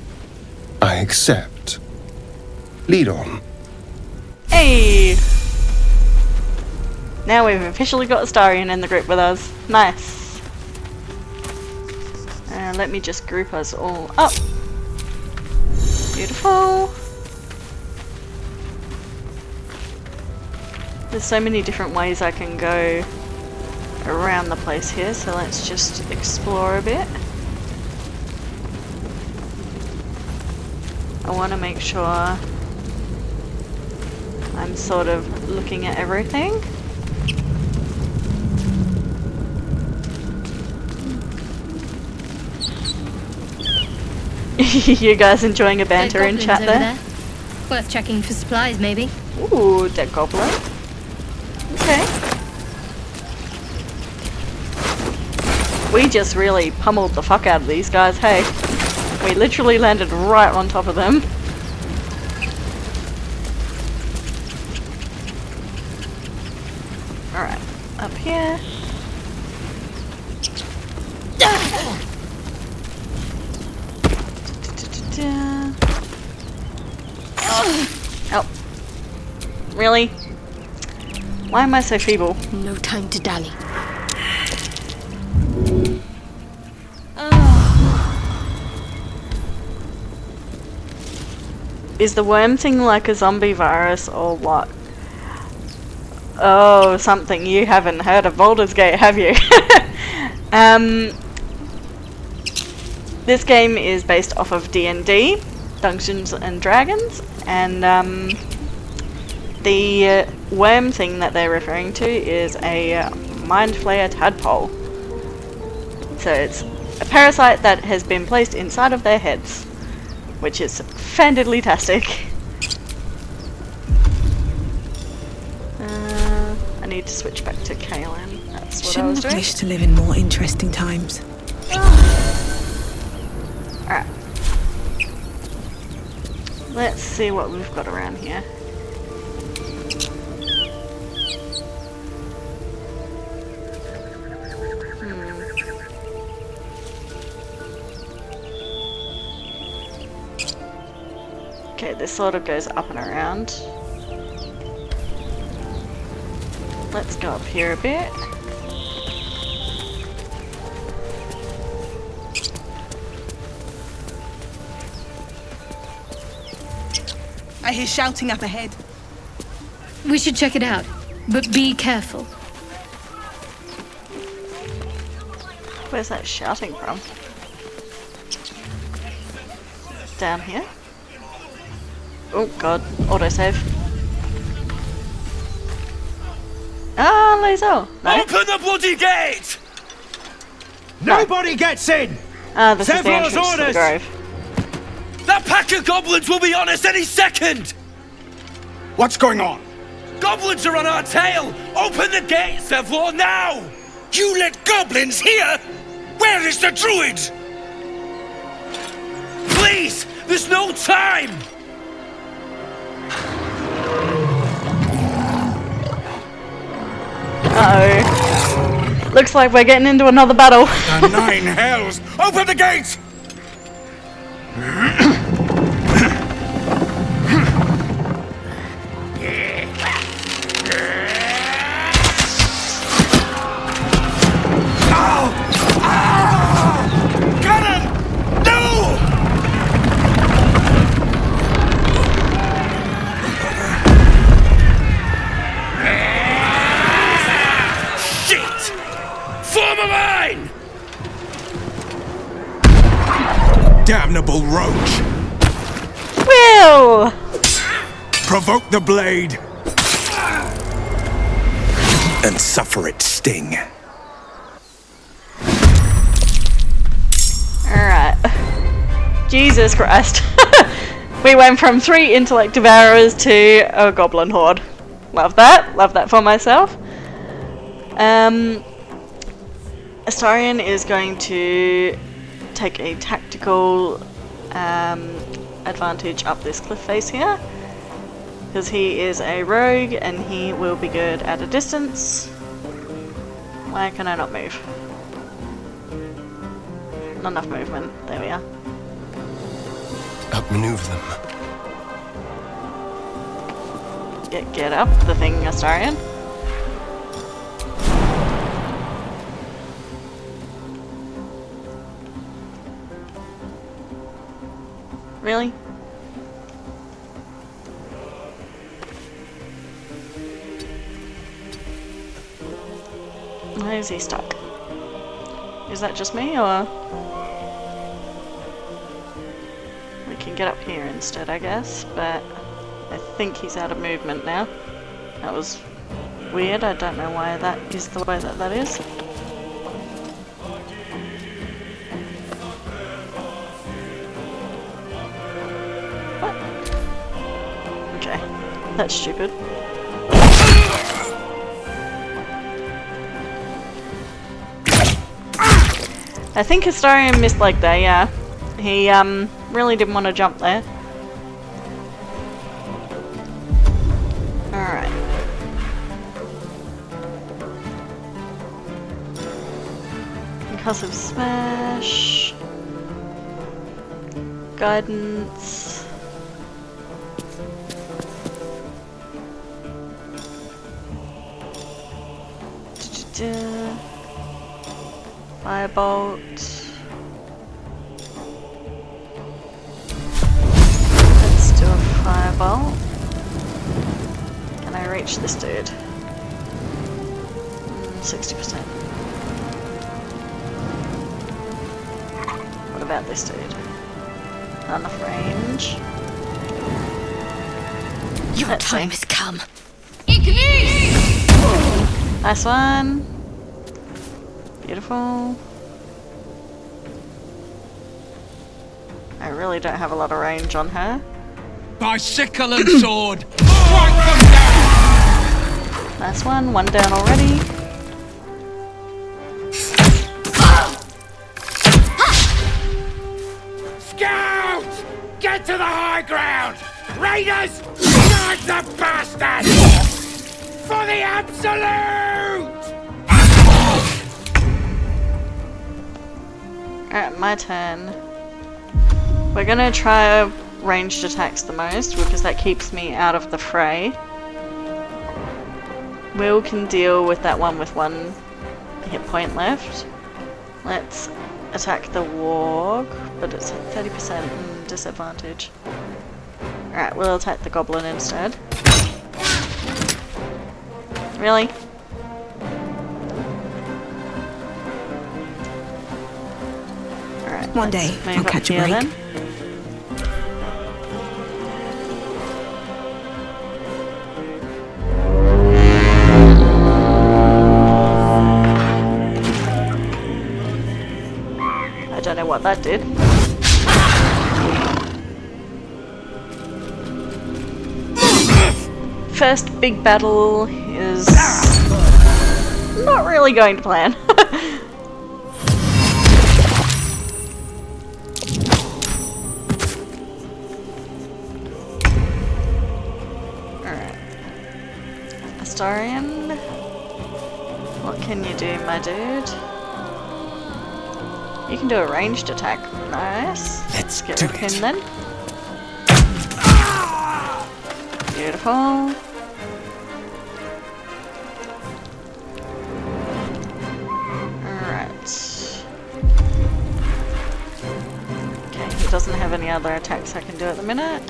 I accept. Lead on. Hey! Now we've officially got Astarion in the group with us. Nice. Let me just group us all up. Beautiful. There's so many different ways I can go around the place here, so let's just explore a bit. I want to make sure I'm sort of looking at everything. You guys enjoying a banter in chat there? Worth checking for supplies, maybe. Ooh, dead goblin. Okay. We just really pummeled the fuck out of these guys, hey. We literally landed right on top of them. Alright, up here. Oh. Really? Why am I so feeble? No time to dally. Is the worm thing like a zombie virus or what? Oh, something you haven't heard of Baldurs Gate, have you? This game is based off of D&D, Dungeons and Dragons, and the worm thing that they're referring to is a mind flayer tadpole. So it's a parasite that has been placed inside of their heads, which is fandiddly-tastic. I need to switch back to Kaylin. That's what I was Shouldn't have doing. wished to live in more interesting times. Alright. Let's see what we've got around here. Okay, this sort of goes up and around. Let's go up here a bit. I hear shouting up ahead. We should check it out, but be careful. Where's that shouting from? Down here? Oh god, autosave. Ah, laser! No? Open the bloody gate! Nobody gets in! Ah, this is the Several entrance to the orders! grove. That pack of goblins will be on us any second! What's going on? Goblins are on our tail! Open the gate, Sevlor, now! You let goblins here? Where is the druid? Please! There's no time! Uh-oh. Looks like we're getting into another battle. The nine hells! Open the gate! Cannon! No! Shit! Form a line! damnable roach! Will! Provoke the blade! And suffer its sting. Alright. Jesus Christ. We went from 3 intellect devourers to a goblin horde. Love that. Love that for myself. Astarion is going to take a tactical advantage up this cliff face here. Because he is a rogue and he will be good at a distance. Why can I not move? Not enough movement. There we are. Outmaneuver them. Get up the thing, Astarion. Really? Why is he stuck? Is that just me, or...? We can get up here instead, I guess, but I think he's out of movement now. That was weird, I don't know why that is the way that is. What? Okay, that's stupid. I think Astarion missed like that, yeah. He really didn't want to jump there. Alright. Concussive smash. Guidance. Firebolt. Let's do a firebolt. Can I reach this dude? 60%. What about this dude? Not enough range. Your time has come. Nice one. Beautiful. I really don't have a lot of range on her. By sickle and sword, strike them down! Nice one down already. Scouts! Get to the high ground! Raiders! Snipe the bastard! For the absolute! Alright, my turn. We're gonna try ranged attacks the most because that keeps me out of the fray. Will can deal with that one with 1 hit point left. Let's attack the warg, but it's at 30% disadvantage. Alright, we'll attack the goblin instead. Really? Alright, One day, move I'll up catch a here break. then. I don't know what that did. First big battle is not really going to plan. Alright. Astarion, what can you do, my dude? You can do a ranged attack. Nice. Let's get do rid of him it. then. Beautiful. Alright. Okay, he doesn't have any other attacks I can do at the minute.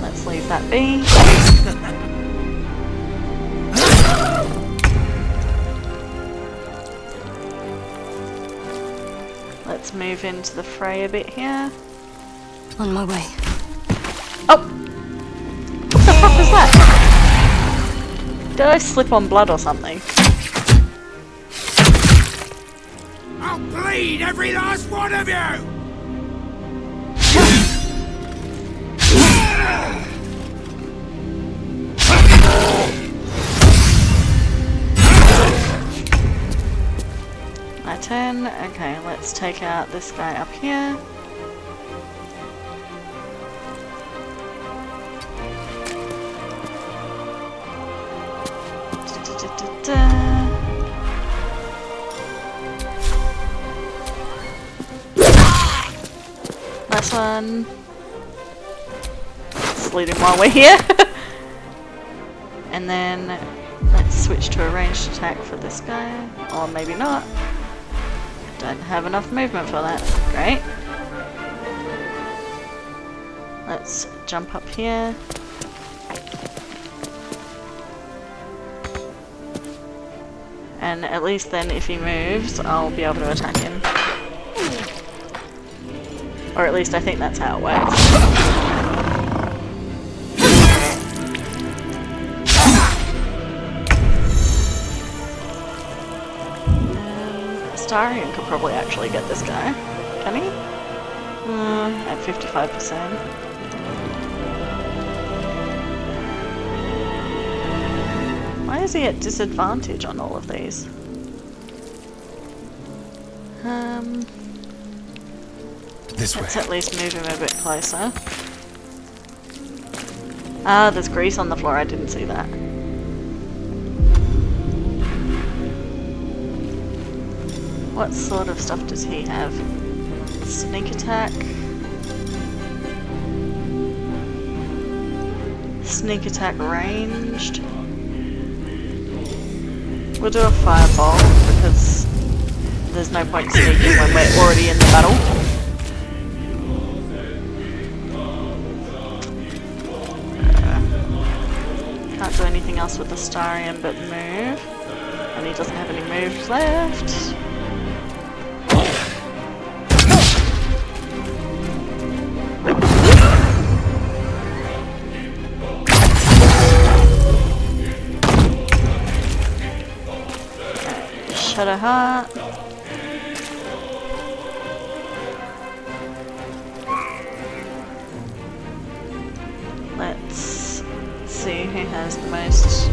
Let's leave that be. Let's move into the fray a bit here. On my way. Oh! What the fuck was that? Did I slip on blood or something? I'll bleed every last one of you! My turn. Okay, let's take out this guy up here. Last one. Let's lead him while we're here. And then let's switch to a ranged attack for this guy. Or maybe not. Don't have enough movement for that. Great. Let's jump up here. And at least then if he moves, I'll be able to attack him. Or at least I think that's how it works. Starion could probably actually get this guy. Can he? At 55%. Why is he at disadvantage on all of these? This way. Let's at least move him a bit closer. Ah, there's grease on the floor, I didn't see that. What sort of stuff does he have? Sneak attack. Sneak attack ranged. We'll do a fireball because there's no point sneaking when we're already in the battle. Can't do anything else with the Starion but move. And he doesn't have any moves left. Shadow Heart. Let's see who has the most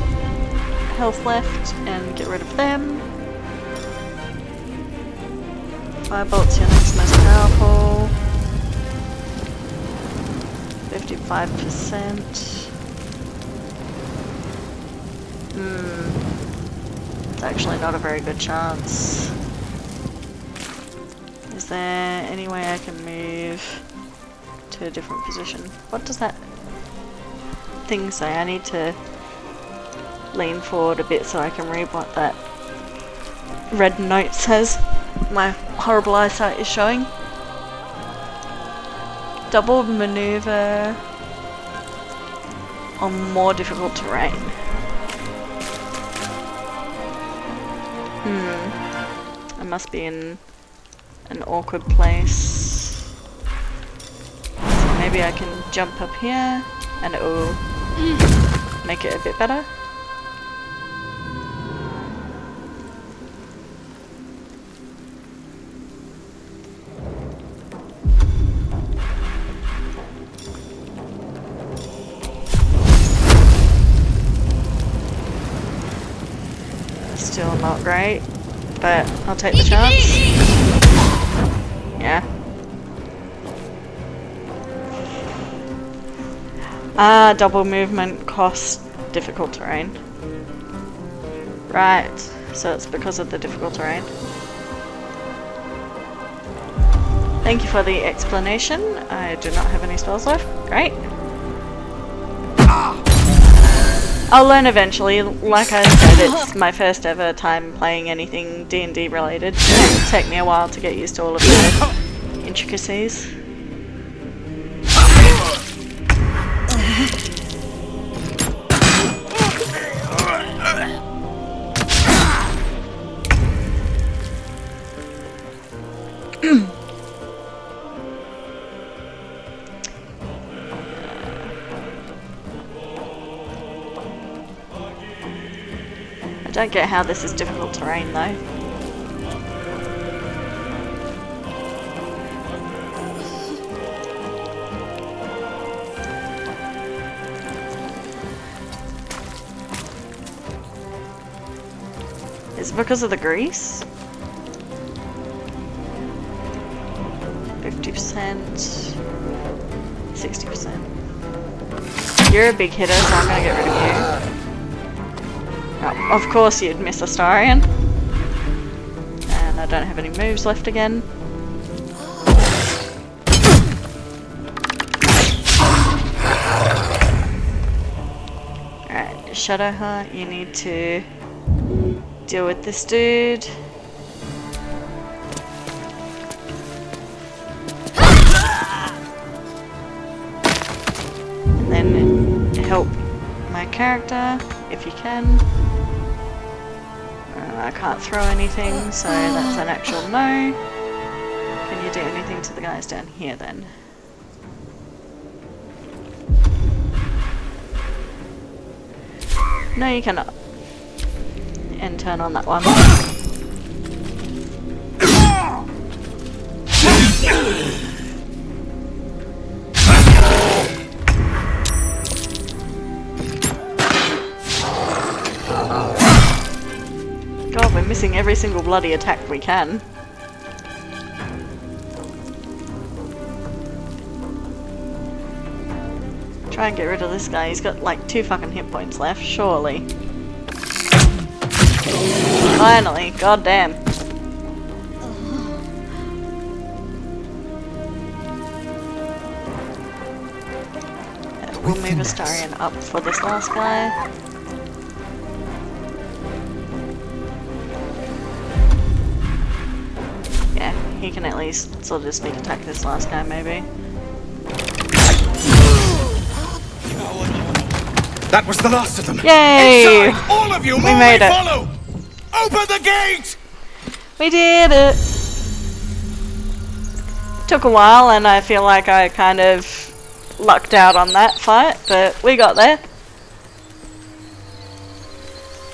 health left and get rid of them. Firebolt's your next most powerful. 55%. It's actually not a very good chance. Is there any way I can move to a different position? What does that thing say? I need to lean forward a bit so I can read what that red note says. My horrible eyesight is showing. Double maneuver on more difficult terrain. I must be in an awkward place. So maybe I can jump up here and it will make it a bit better. Still not great, but I'll take the chance. Yeah. Ah, double movement costs difficult terrain. Right, so it's because of the difficult terrain. Thank you for the explanation. I do not have any spells left. Great. I'll learn eventually. Like I said, it's my first ever time playing anything D&D related. It'll take me a while to get used to all of the intricacies. Don't get how this is difficult terrain though. Is it because of the grease? 50%, 60%. You're a big hitter, so I'm gonna get rid of you. Oh, of course you'd miss Astarion. And I don't have any moves left again. Alright, Shadowheart, you need to deal with this dude. And then help my character if you can. I can't throw anything, so that's an actual no. Can you do anything to the guys down here then? No, you cannot. And turn on that one. God, we're missing every single bloody attack we can. Try and get rid of this guy. He's got like 2 fucking hit points left, surely. Finally, goddamn. We'll move Astarion up for this last guy. Yeah, he can at least sort of sneak attack this last guy, maybe. That was the last of them. Yay! Inside, all of you, We made it. follow. Open the gate. We did it! Took a while, and I feel like I kind of lucked out on that fight, but we got there.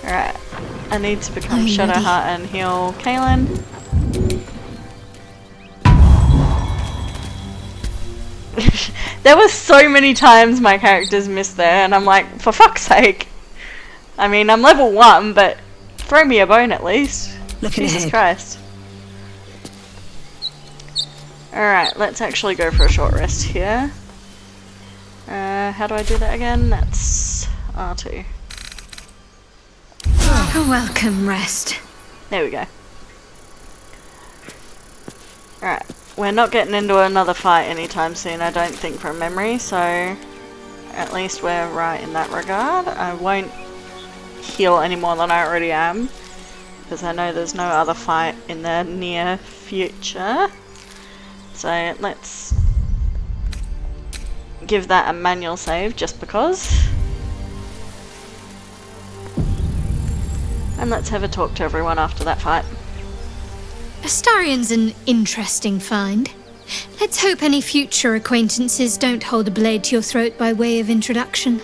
Alright, I need to become Shadowheart and heal Kaylin. There were so many times my characters missed there, and I'm like, for fuck's sake. I mean, I'm level 1, but throw me a bone at least. Looking Jesus ahead. Christ. Alright, let's actually go for a short rest here. How do I do that again? That's R2. A welcome rest. There we go. Alright, we're not getting into another fight anytime soon, I don't think, from memory, so at least we're right in that regard. I won't heal any more than I already am, because I know there's no other fight in the near future. So let's give that a manual save just because. And let's have a talk to everyone after that fight. Astarion's an interesting find. Let's hope any future acquaintances don't hold a blade to your throat by way of introduction.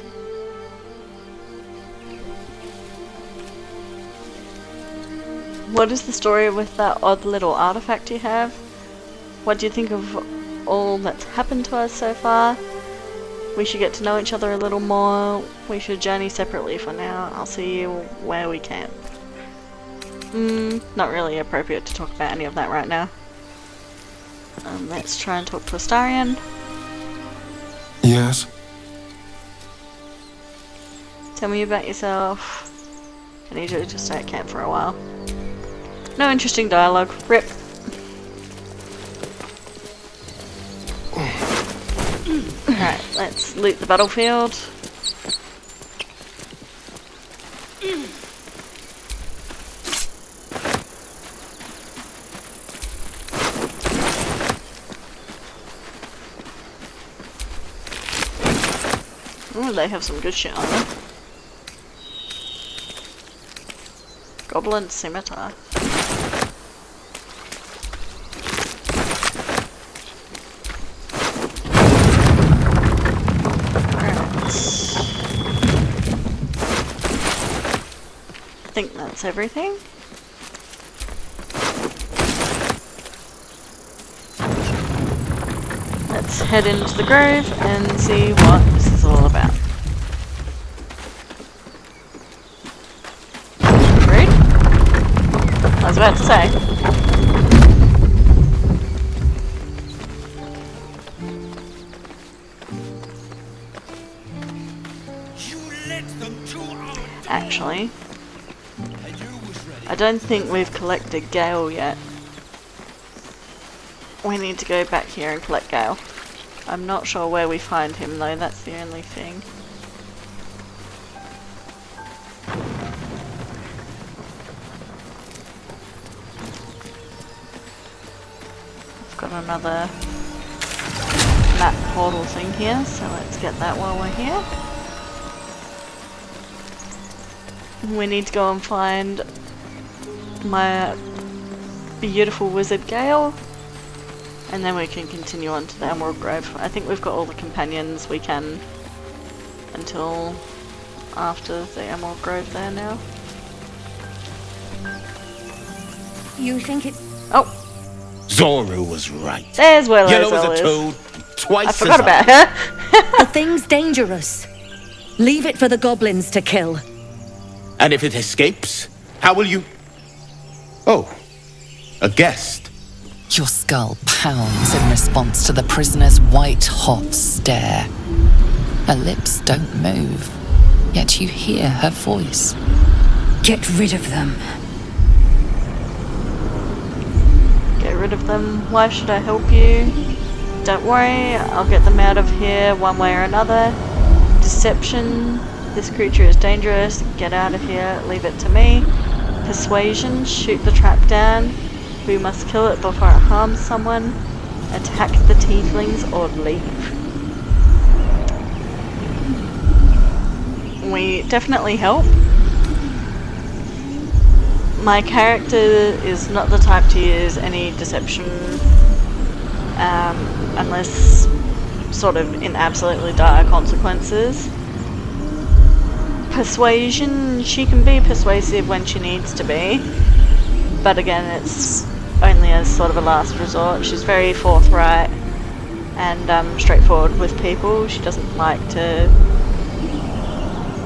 What is the story with that odd little artifact you have? What do you think of all that's happened to us so far? We should get to know each other a little more. We should journey separately for now. I'll see you where we camp. Not really appropriate to talk about any of that right now. Let's try and talk to Astarion. Yes? Tell me about yourself. I need you to just stay at camp for a while. No interesting dialogue. Rip. Alright, let's loot the battlefield. Ooh, they have some good shit on them. Goblin Scimitar. I think that's everything. Let's head into the grove and see what this is all about. Rude? I was about to say. Actually, I don't think we've collected Gale yet. We need to go back here and collect Gale. I'm not sure where we find him though, that's the only thing. I've got another map portal thing here, so let's get that while we're here. We need to go and find my beautiful wizard Gale, and then we can continue on to the Emerald Grove. I think we've got all the companions we can until after the Emerald Grove there now. You think it's... Oh! Zora was right. There's where Yellow Lae'zel as a is. toad, twice I forgot as about I. her. the thing's dangerous. Leave it for the goblins to kill. And if it escapes, how will you... Oh, a guest. Your skull pounds in response to the prisoner's white-hot stare. Her lips don't move, yet you hear her voice. Get rid of them. Get rid of them. Why should I help you? Don't worry, I'll get them out of here one way or another. Deception. This creature is dangerous. Get out of here. Leave it to me. Persuasion. Shoot the trap down. We must kill it before it harms someone. Attack the tieflings or leave. We definitely help. My character is not the type to use any deception unless sort of in absolutely dire consequences. Persuasion, she can be persuasive when she needs to be, but again it's only as sort of a last resort. She's very forthright and straightforward with people. She doesn't like to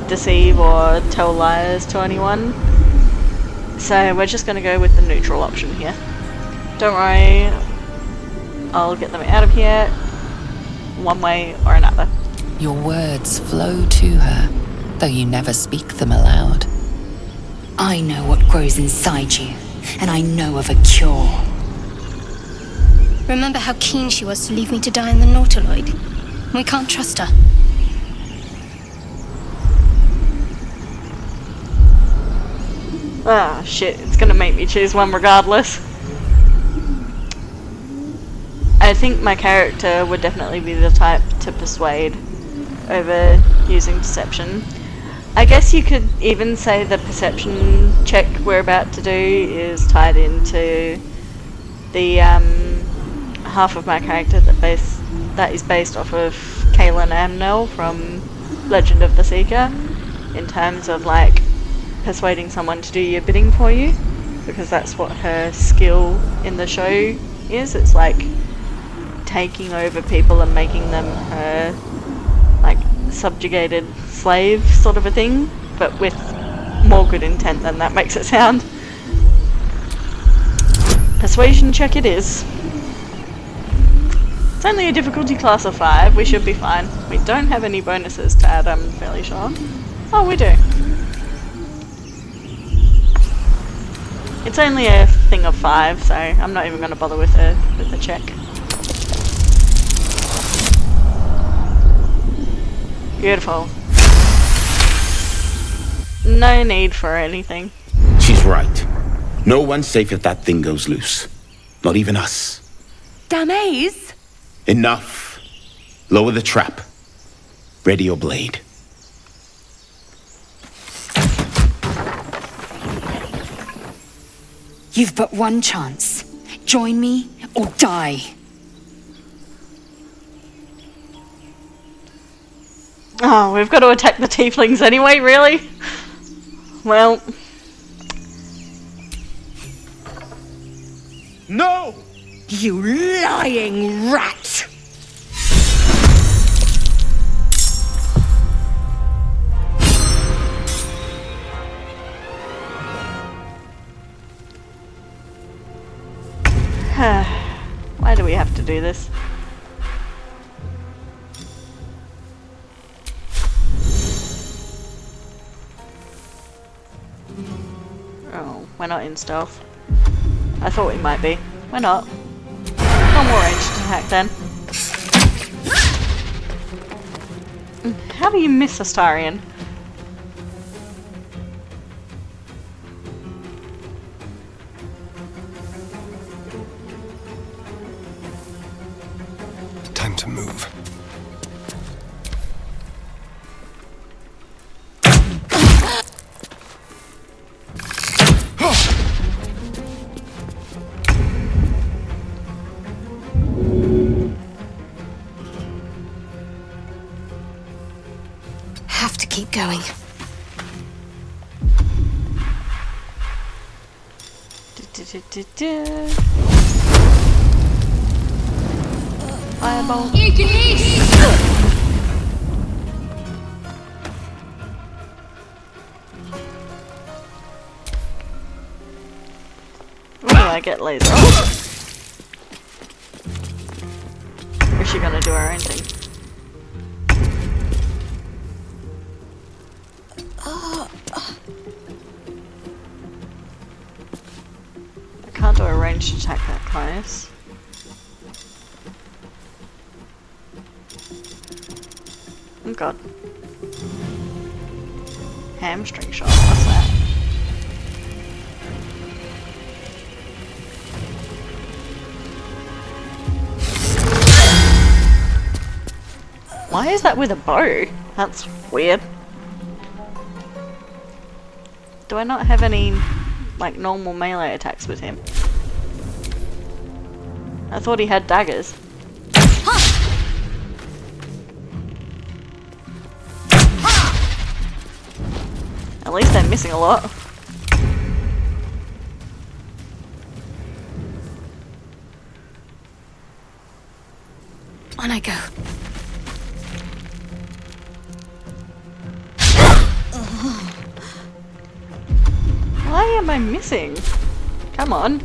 deceive or tell lies to anyone. So we're just going to go with the neutral option here. Don't worry, I'll get them out of here one way or another. Your words flow to her, though you never speak them aloud. I know what grows inside you, and I know of a cure. Remember how keen she was to leave me to die in the Nautiloid? We can't trust her. Ah, shit, it's gonna make me choose one regardless. I think my character would definitely be the type to persuade over using deception. I guess you could even say the perception check we're about to do is tied into the half of my character that is based off of Kaylin Amnell from Legend of the Seeker, in terms of like persuading someone to do your bidding for you, because that's what her skill in the show is. It's like taking over people and making them her like subjugated slave sort of a thing, but with more good intent than that makes it sound. Persuasion check it is. It's only a difficulty class of 5, we should be fine. We don't have any bonuses to add, I'm fairly sure. Oh, we do. It's only a thing of 5, so I'm not even going to bother with the check. Beautiful. No need for anything. She's right. No one's safe if that thing goes loose. Not even us. Damaze? Enough. Lower the trap. Ready your blade. You've but one chance. Join me or die. Oh, we've got to attack the tieflings anyway, really? Well, No! You lying rat! Why do we have to do this? Oh, we're not in stealth. I thought we might be. We're not. No more ranged attack then. How do you miss Astarion? Time to move. Have to keep going. Fireball. Will I get laser? Or is she gonna do her own thing? I can't do a ranged attack that close. Oh god. Hamstring shot, what's that? Why is that with a bow? That's weird. Do I not have any, like, normal melee attacks with him? I thought he had daggers. At least I'm missing a lot. On I go. Why am I missing? Come on.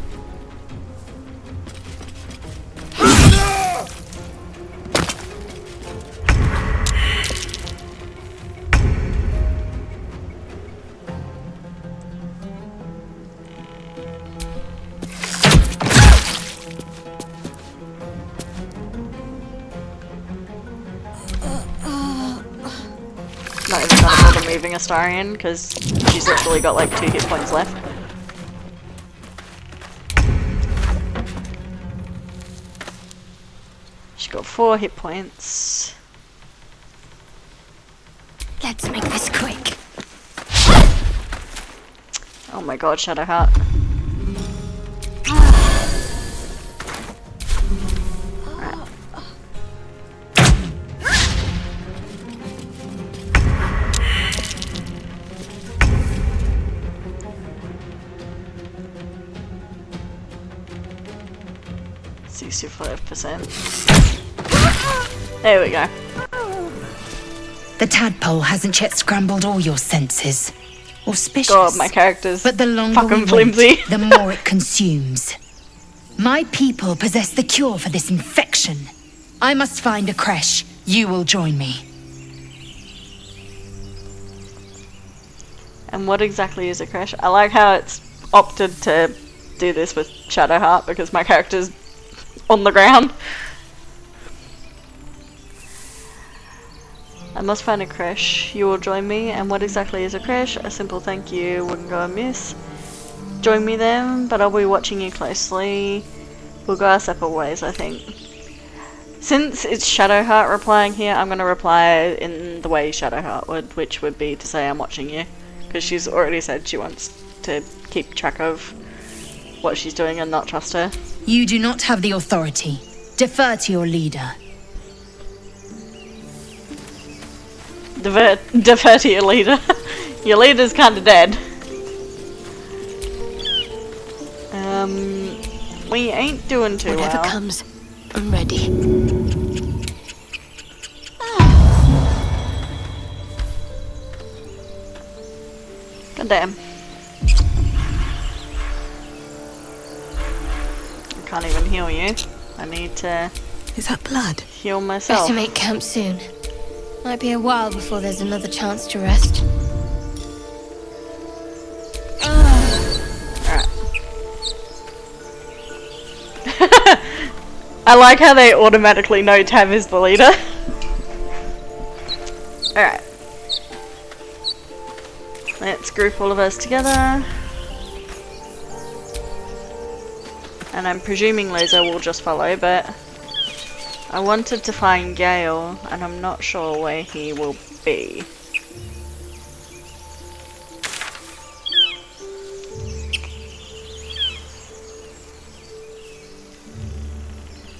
Not even gonna bother moving Astarion because she's literally got like 2 hit points left. She's got 4 hit points. Let's make this quick. Oh my god, Shadowheart. Right. 65%. There we go. The tadpole hasn't yet scrambled all your senses. Auspicious. God, my character's But the longer fucking we flimsy. wait, the more it consumes. My people possess the cure for this infection. I must find a creche. You will join me. And what exactly is a crash? I like how it's opted to do this with Shadowheart because my character's on the ground. I must find a creche. You will join me. And what exactly is a creche? A simple thank you wouldn't go amiss. Join me then, but I'll be watching you closely. We'll go our separate ways, I think. Since it's Shadowheart replying here, I'm going to reply in the way Shadowheart would, which would be to say I'm watching you. Because she's already said she wants to keep track of what she's doing and not trust her. You do not have the authority. Defer to your leader. Defer to your leader. Your leader's kinda dead. We ain't doing too Whatever well. comes, I'm ready. God damn. I can't even heal you. I need to Is that blood? heal myself. Better make camp soon. Might be a while before there's another chance to rest. Alright. I like how they automatically know Tav is the leader. Alright. Let's group all of us together. And I'm presuming Laser will just follow, but I wanted to find Gale, and I'm not sure where he will be.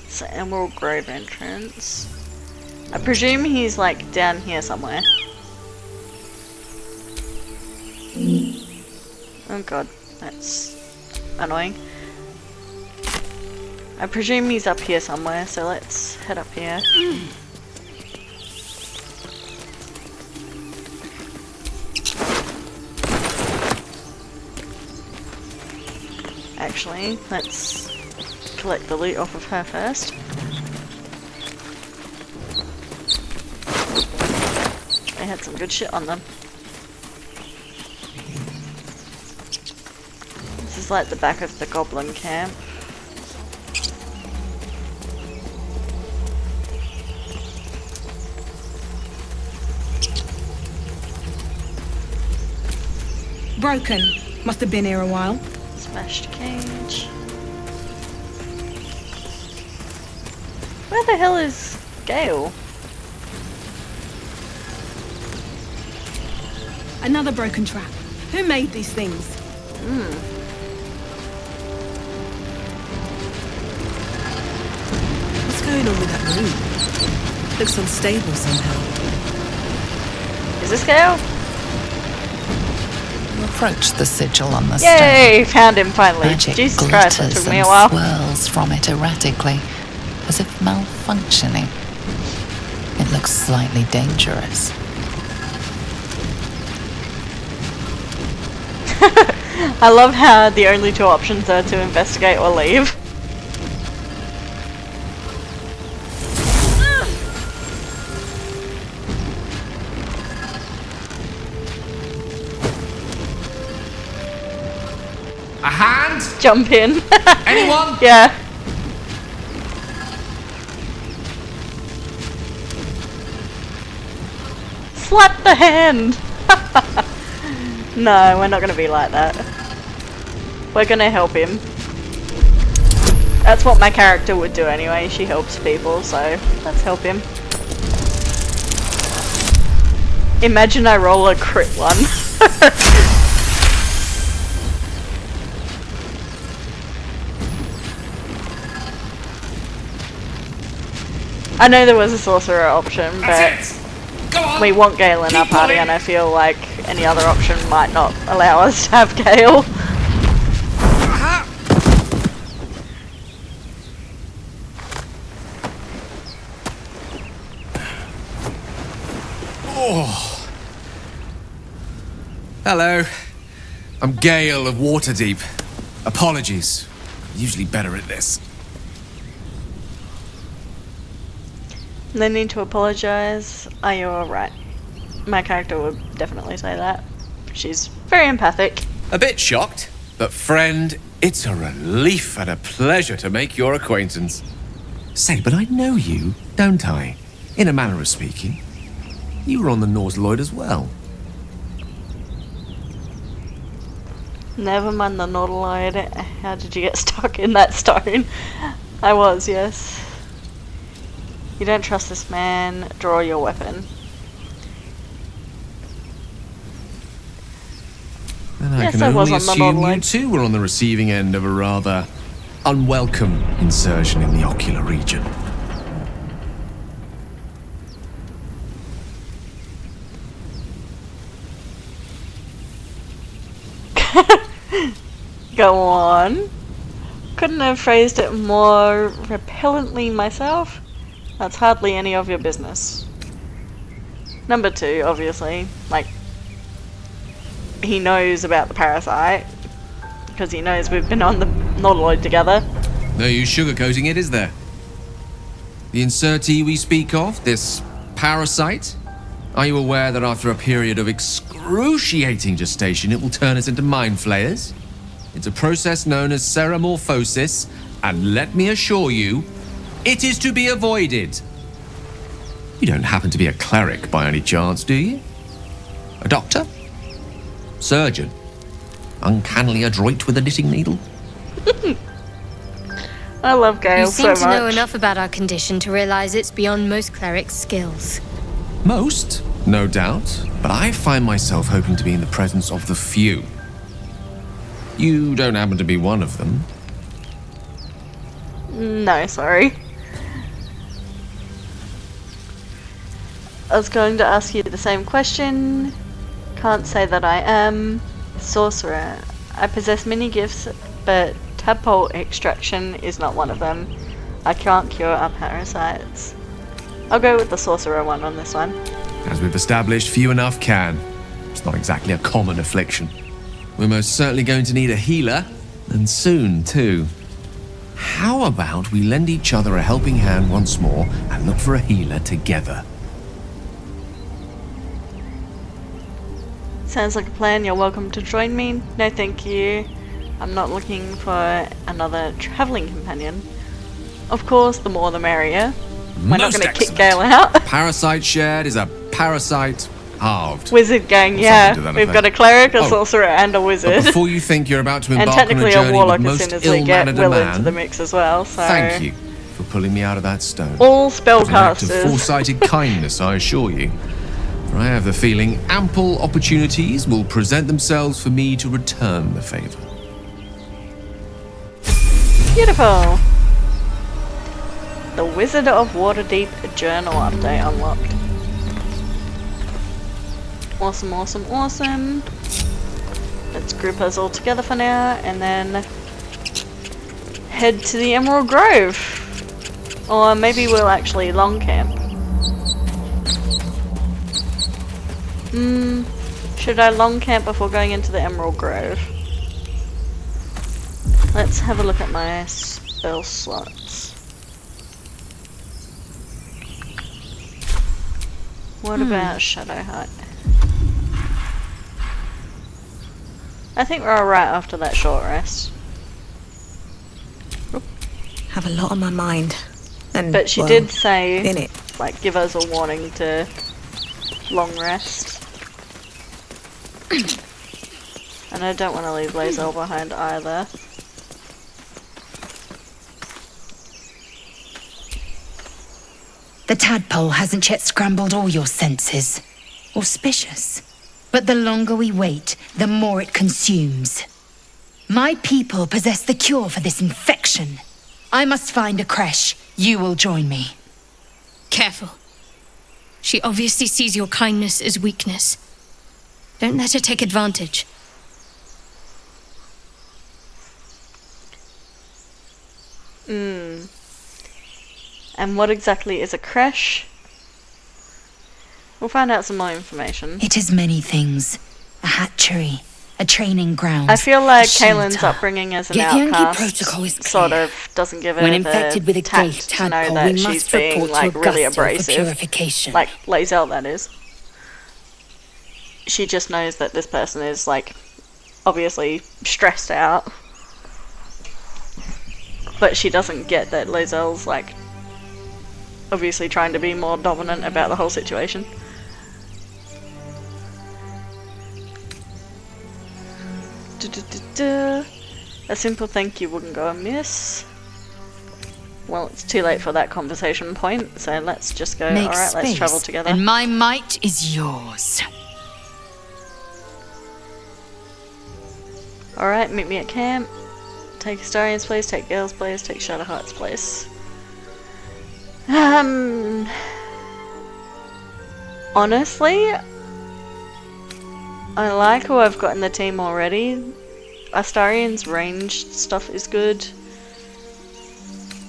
So Emerald Grove entrance. I presume he's like down here somewhere. Oh god, that's annoying. I presume he's up here somewhere, so let's head up here. Actually, let's collect the loot off of her first. They had some good shit on them. This is like the back of the goblin camp. Broken. Must have been here a while. Smashed cage. Where the hell is Gale? Another broken trap. Who made these things? What's going on with that room? Looks unstable somehow. Is this Gale? You approach the sigil on the Yay! Found him finally. Magic Jesus Christ, that glitters took me a and while. swirls from it erratically, as if malfunctioning. It looks slightly dangerous. I love how the only two options are to investigate or leave. A hand? Jump in. Anyone? Yeah. Slap the hand! No, we're not gonna be like that. We're gonna help him. That's what my character would do anyway, she helps people, so let's help him. Imagine I roll a crit one. I know there was a sorcerer option, but That's it! Go on! we want Gale in our Keep party, pulling. and I feel like any other option might not allow us to have Gale. Aha! Oh. Hello. I'm Gale of Waterdeep. Apologies. I'm usually better at this. No need to apologise. Are you alright? My character would definitely say that. She's very empathic. A bit shocked, but friend, it's a relief and a pleasure to make your acquaintance. Say, but I know you, don't I? In a manner of speaking. You were on the Nautiloid as well. Never mind the Nautiloid. How did you get stuck in that stone? I was, yes. You don't trust this man, draw your weapon. And I Yes, can I was only on the assume you Nautiloid. too were on the receiving end of a rather unwelcome insertion in the ocular region. Go on. Couldn't have phrased it more repellently myself. That's hardly any of your business. Number 2, obviously, like, he knows about the parasite, because he knows we've been on the Nautiloid together. No use sugarcoating it, is there? The insertee we speak of, this parasite, are you aware that after a period of excruciating gestation, it will turn us into mind flayers? It's a process known as seromorphosis, and let me assure you, it is to be avoided. You don't happen to be a cleric by any chance, do you? A doctor? Surgeon? Uncannily adroit with a knitting needle? I love Gale You so seem much. to know enough about our condition to realize it's beyond most clerics' skills. Most, no doubt, but I find myself hoping to be in the presence of the few. You don't happen to be one of them. No, sorry. I was going to ask you the same question. Can't say that I am. Sorcerer. I possess many gifts, but tadpole extraction is not one of them. I can't cure our parasites. I'll go with the sorcerer one on this one. As we've established, few enough can. It's not exactly a common affliction. We're most certainly going to need a healer, and soon, too. How about we lend each other a helping hand once more and look for a healer together? Sounds like a plan. You're welcome to join me. No thank you. I'm not looking for another travelling companion. Of course, the more the merrier. We're not Most going to kick excellent. Gale out. Parasite shared is a parasite halved. Wizard gang, Or yeah. something to that We've got a effect. cleric, a Oh, sorcerer, and a But wizard. before you think you're about to And embark on a technically a journey warlock with as most soon as we get ill-mannered a Will man, into the mix as well, so... thank you for pulling me out of that stone. All It's an act of spellcasters. foresighted kindness, I assure you. For I have the feeling ample opportunities will present themselves for me to return the favour. Beautiful. The Wizard of Waterdeep journal update unlocked. Awesome, awesome, awesome. Let's group us all together for now and then head to the Emerald Grove. Or maybe we'll actually long camp. Should I long camp before going into the Emerald Grove? Let's have a look at my spell slots. What about Shadowheart? I think we're alright after that short rest. Have a lot on my mind. And, But she well, did say, in it. like, give us a warning to long rest. And I don't want to leave Lae'zel behind either. The tadpole hasn't yet scrambled all your senses. Auspicious. But the longer we wait, the more it consumes. My people possess the cure for this infection. I must find a creche. You will join me. Careful. She obviously sees your kindness as weakness. Don't let her take advantage. And what exactly is a creche? We'll find out some more information. It is many things. A hatchery, a training ground. I feel like a shelter. Kaylin's upbringing as an Githyanki outcast protocol is sort clear. of doesn't give her When the infected with a tact gate to know tadpole, that we she's must being report like to really Augusta for abrasive. purification. Like Lae'zel, that is. She just knows that this person is like obviously stressed out. But she doesn't get that Lae'zel's like obviously trying to be more dominant about the whole situation. A simple thank you wouldn't go amiss. Well, it's too late for that conversation point, so let's just go, Make alright, let's space, travel together. and my might is yours. Alright, meet me at camp. Take Astarian's place, take Gale's place, take Shadowheart's place. Honestly, I like who I've got in the team already. Astarian's ranged stuff is good.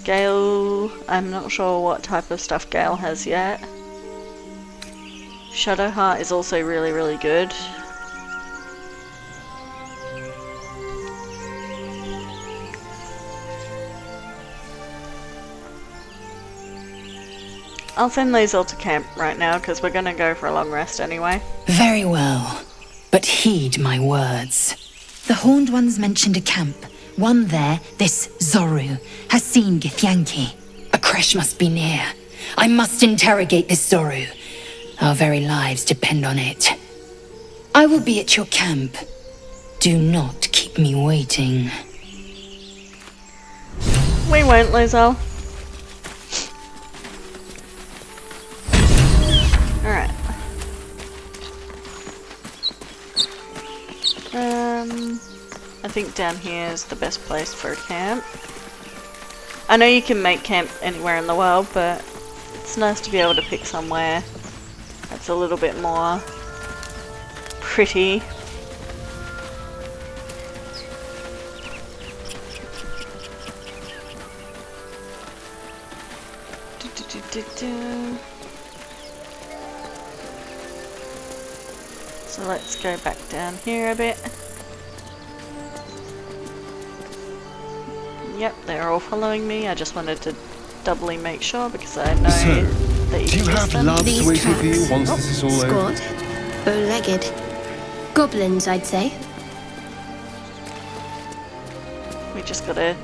Gale, I'm not sure what type of stuff Gale has yet. Shadowheart is also really, really good. I'll send these all to camp right now because we're gonna go for a long rest anyway. Very well. But heed my words. The Horned Ones mentioned a camp. One there, this Zoru, has seen Githyanki. A crash must be near. I must interrogate this Zoru. Our very lives depend on it. I will be at your camp. Do not keep me waiting. We won't, Lizelle. Alright. I think down here is the best place for a camp. I know you can make camp anywhere in the world, but it's nice to be able to pick somewhere that's a little bit more pretty. So let's go back down here a bit. Yep, they're all following me. I just wanted to doubly make sure because I know So, that you do you can have use them. loves These waiting for you tracks. once this is all over? Squat. Bow-legged. Goblins, I'd say. We just got a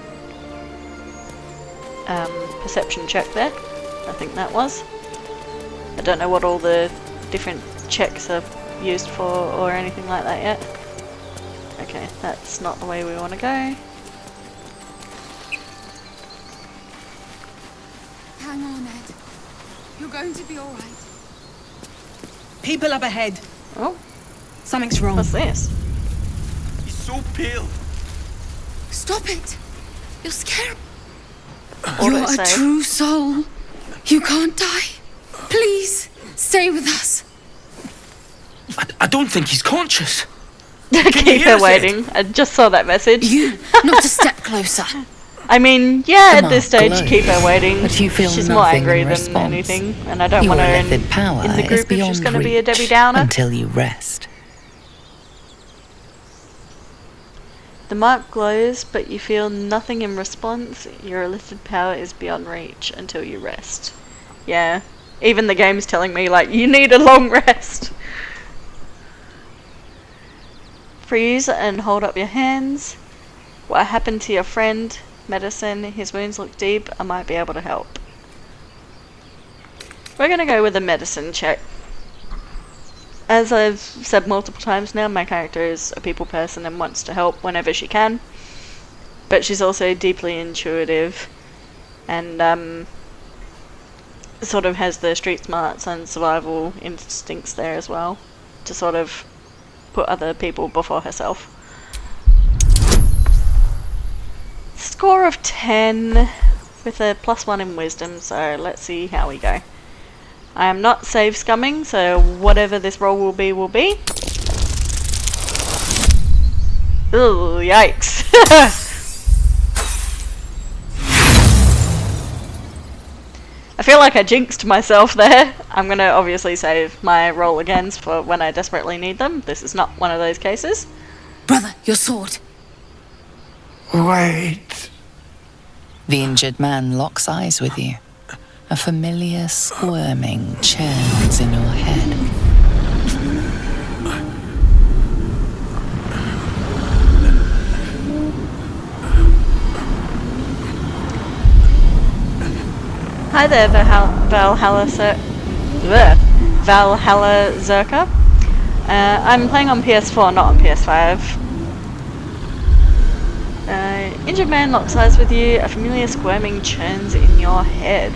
perception check there. I think that was. I don't know what all the different checks are used for or anything like that yet. Okay, that's not the way we want to go. Hang on, Ed. You're going to be all right. People up ahead. Oh, Something's wrong. what's this? He's so pale. Stop it. You're scared. Auto You're a save. true soul. You can't die. Please, stay with us. I don't think he's conscious. Keep hear her us, waiting. I just saw that message. You, not a step closer. I mean, yeah, The at this mark stage, glows, keep her waiting. but you feel She's more nothing angry in than response. anything, and I don't Your want her elithid power in the is group if beyond she's going to be a reach Debbie Downer. until you rest. The mark glows, but you feel nothing in response. Your elithid power is beyond reach until you rest. Yeah, even the game's telling me, like, you need a long rest. Freeze and hold up your hands. What happened to your friend? Medicine, his wounds look deep. I might be able to help. We're gonna go with a medicine check. As I've said multiple times now, my character is a people person and wants to help whenever she can. But she's also deeply intuitive and sort of has the street smarts and survival instincts there as well, to sort of put other people before herself. Score of 10 with a +1 in wisdom, so let's see how we go. I am not save scumming, so whatever this roll will be, will be. Ooh, yikes. I feel like I jinxed myself there. I'm gonna obviously save my roll agains for when I desperately need them. This is not one of those cases. Brother, your sword. Wait. The injured man locks eyes with you. A familiar squirming churns in your head. Hi there, Valhalla Zerka. I'm playing on PS4, not on PS5. Injured man locks eyes with you. A familiar squirming churns in your head.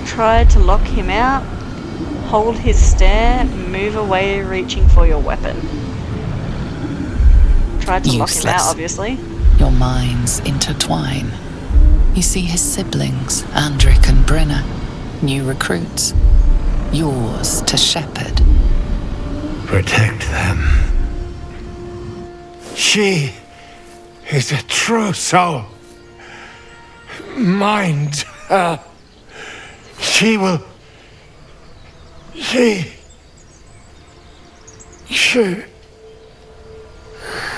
Try to lock him out. Hold his stare. Move away, reaching for your weapon. Try to lock him out, Useless. obviously. Your minds intertwine. You see his siblings, Andric and Brenna, new recruits. Yours to shepherd. Protect them. She is a true soul. Mind her. She will... She...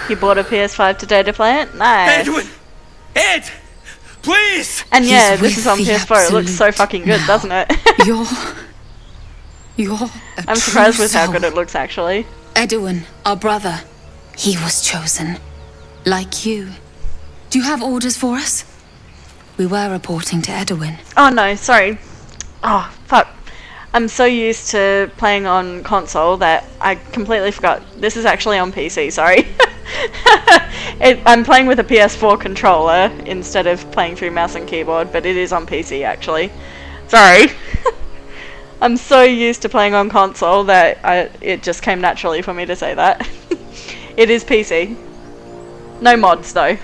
You bought a PS5 today to play it? Nice. Edwin! Ed! Please! And yeah, He's this is on with the PS4. It looks so fucking good, now. doesn't it? You're I'm surprised with how good it looks, actually. Edwin, our brother. He was chosen. Like you. Do you have orders for us? We were reporting to Edwin. Oh no, sorry. Oh, fuck. I'm so used to playing on console that I completely forgot. This is actually on PC, sorry. I'm playing with a PS4 controller instead of playing through mouse and keyboard, but it is on PC actually. Sorry. I'm so used to playing on console that it just came naturally for me to say that. It is PC. No mods though.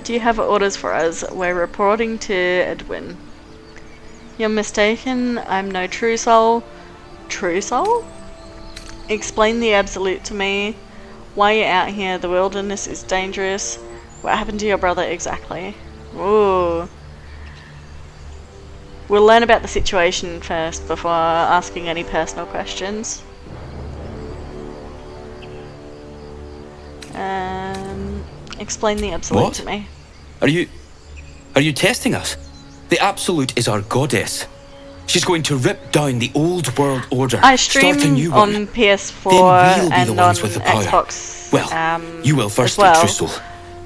Do you have orders for us? We're reporting to Edwin. You're mistaken. I'm no true soul. True soul? Explain the absolute to me. Why you're out here? The wilderness is dangerous. What happened to your brother exactly? Ooh. We'll learn about the situation first before asking any personal questions. Explain the absolute to me. Are you testing us? The Absolute is our goddess. She's going to rip down the old world order. I stream start a new on one. PS4 Then we'll be and the ones on with the power. Xbox. Well, you will first, well. True Soul.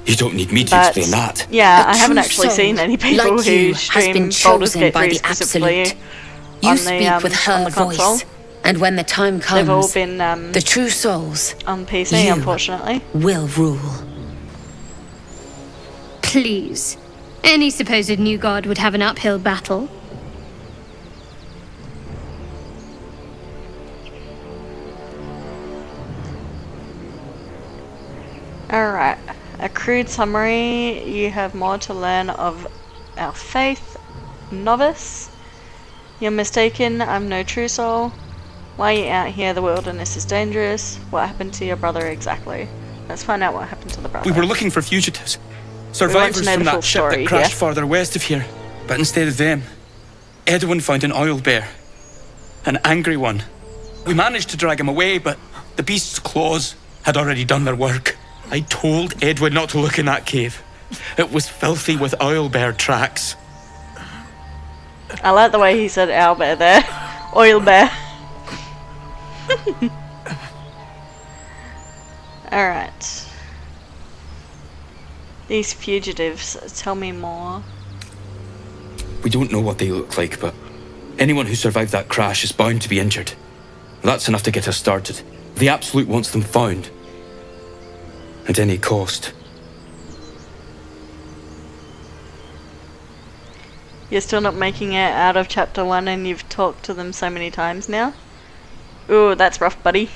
You don't need me to But, explain that. yeah, A I haven't true actually soul, seen any people like who you, has stream been Baldur's chosen Gate by 3 the specifically Absolute. You on speak the, with on her the console. voice, and when the time They've all comes, been the true souls on PC, you unfortunately. will rule. Please. Any supposed new god would have an uphill battle. Alright, a crude summary. You have more to learn of our faith. Novice. You're mistaken, I'm no true soul. Why are you out here? The wilderness is dangerous. What happened to your brother exactly? Let's find out what happened to the brother. We were looking for fugitives. want Survivors to know from the full that ship story, that crashed yeah? farther west of here. But instead of them, Edwin found an oil bear. An angry one. We managed to drag him away, but the beast's claws had already done their work. I told Edwin not to look in that cave. It was filthy with oil bear tracks. I like the way he said owlbear there. Oil bear. Alright. These fugitives, tell me more. We don't know what they look like, but anyone who survived that crash is bound to be injured. That's enough to get us started. The Absolute wants them found. At any cost. You're still not making it out of chapter 1 and you've talked to them so many times now? Ooh, that's rough, buddy.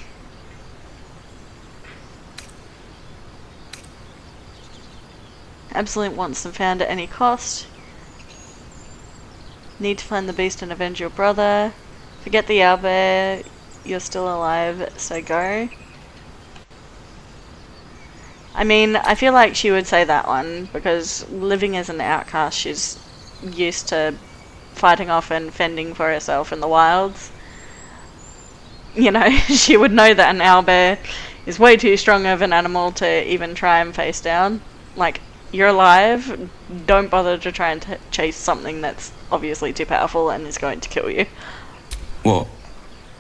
Absolute wants them found at any cost. Need to find the beast and avenge your brother. Forget the owlbear. You're still alive, so go. I mean, I feel like she would say that one, because living as an outcast, she's used to fighting off and fending for herself in the wilds. You know, she would know that an owlbear is way too strong of an animal to even try and face down. Like, you're alive, don't bother to try and chase something that's obviously too powerful and is going to kill you. What?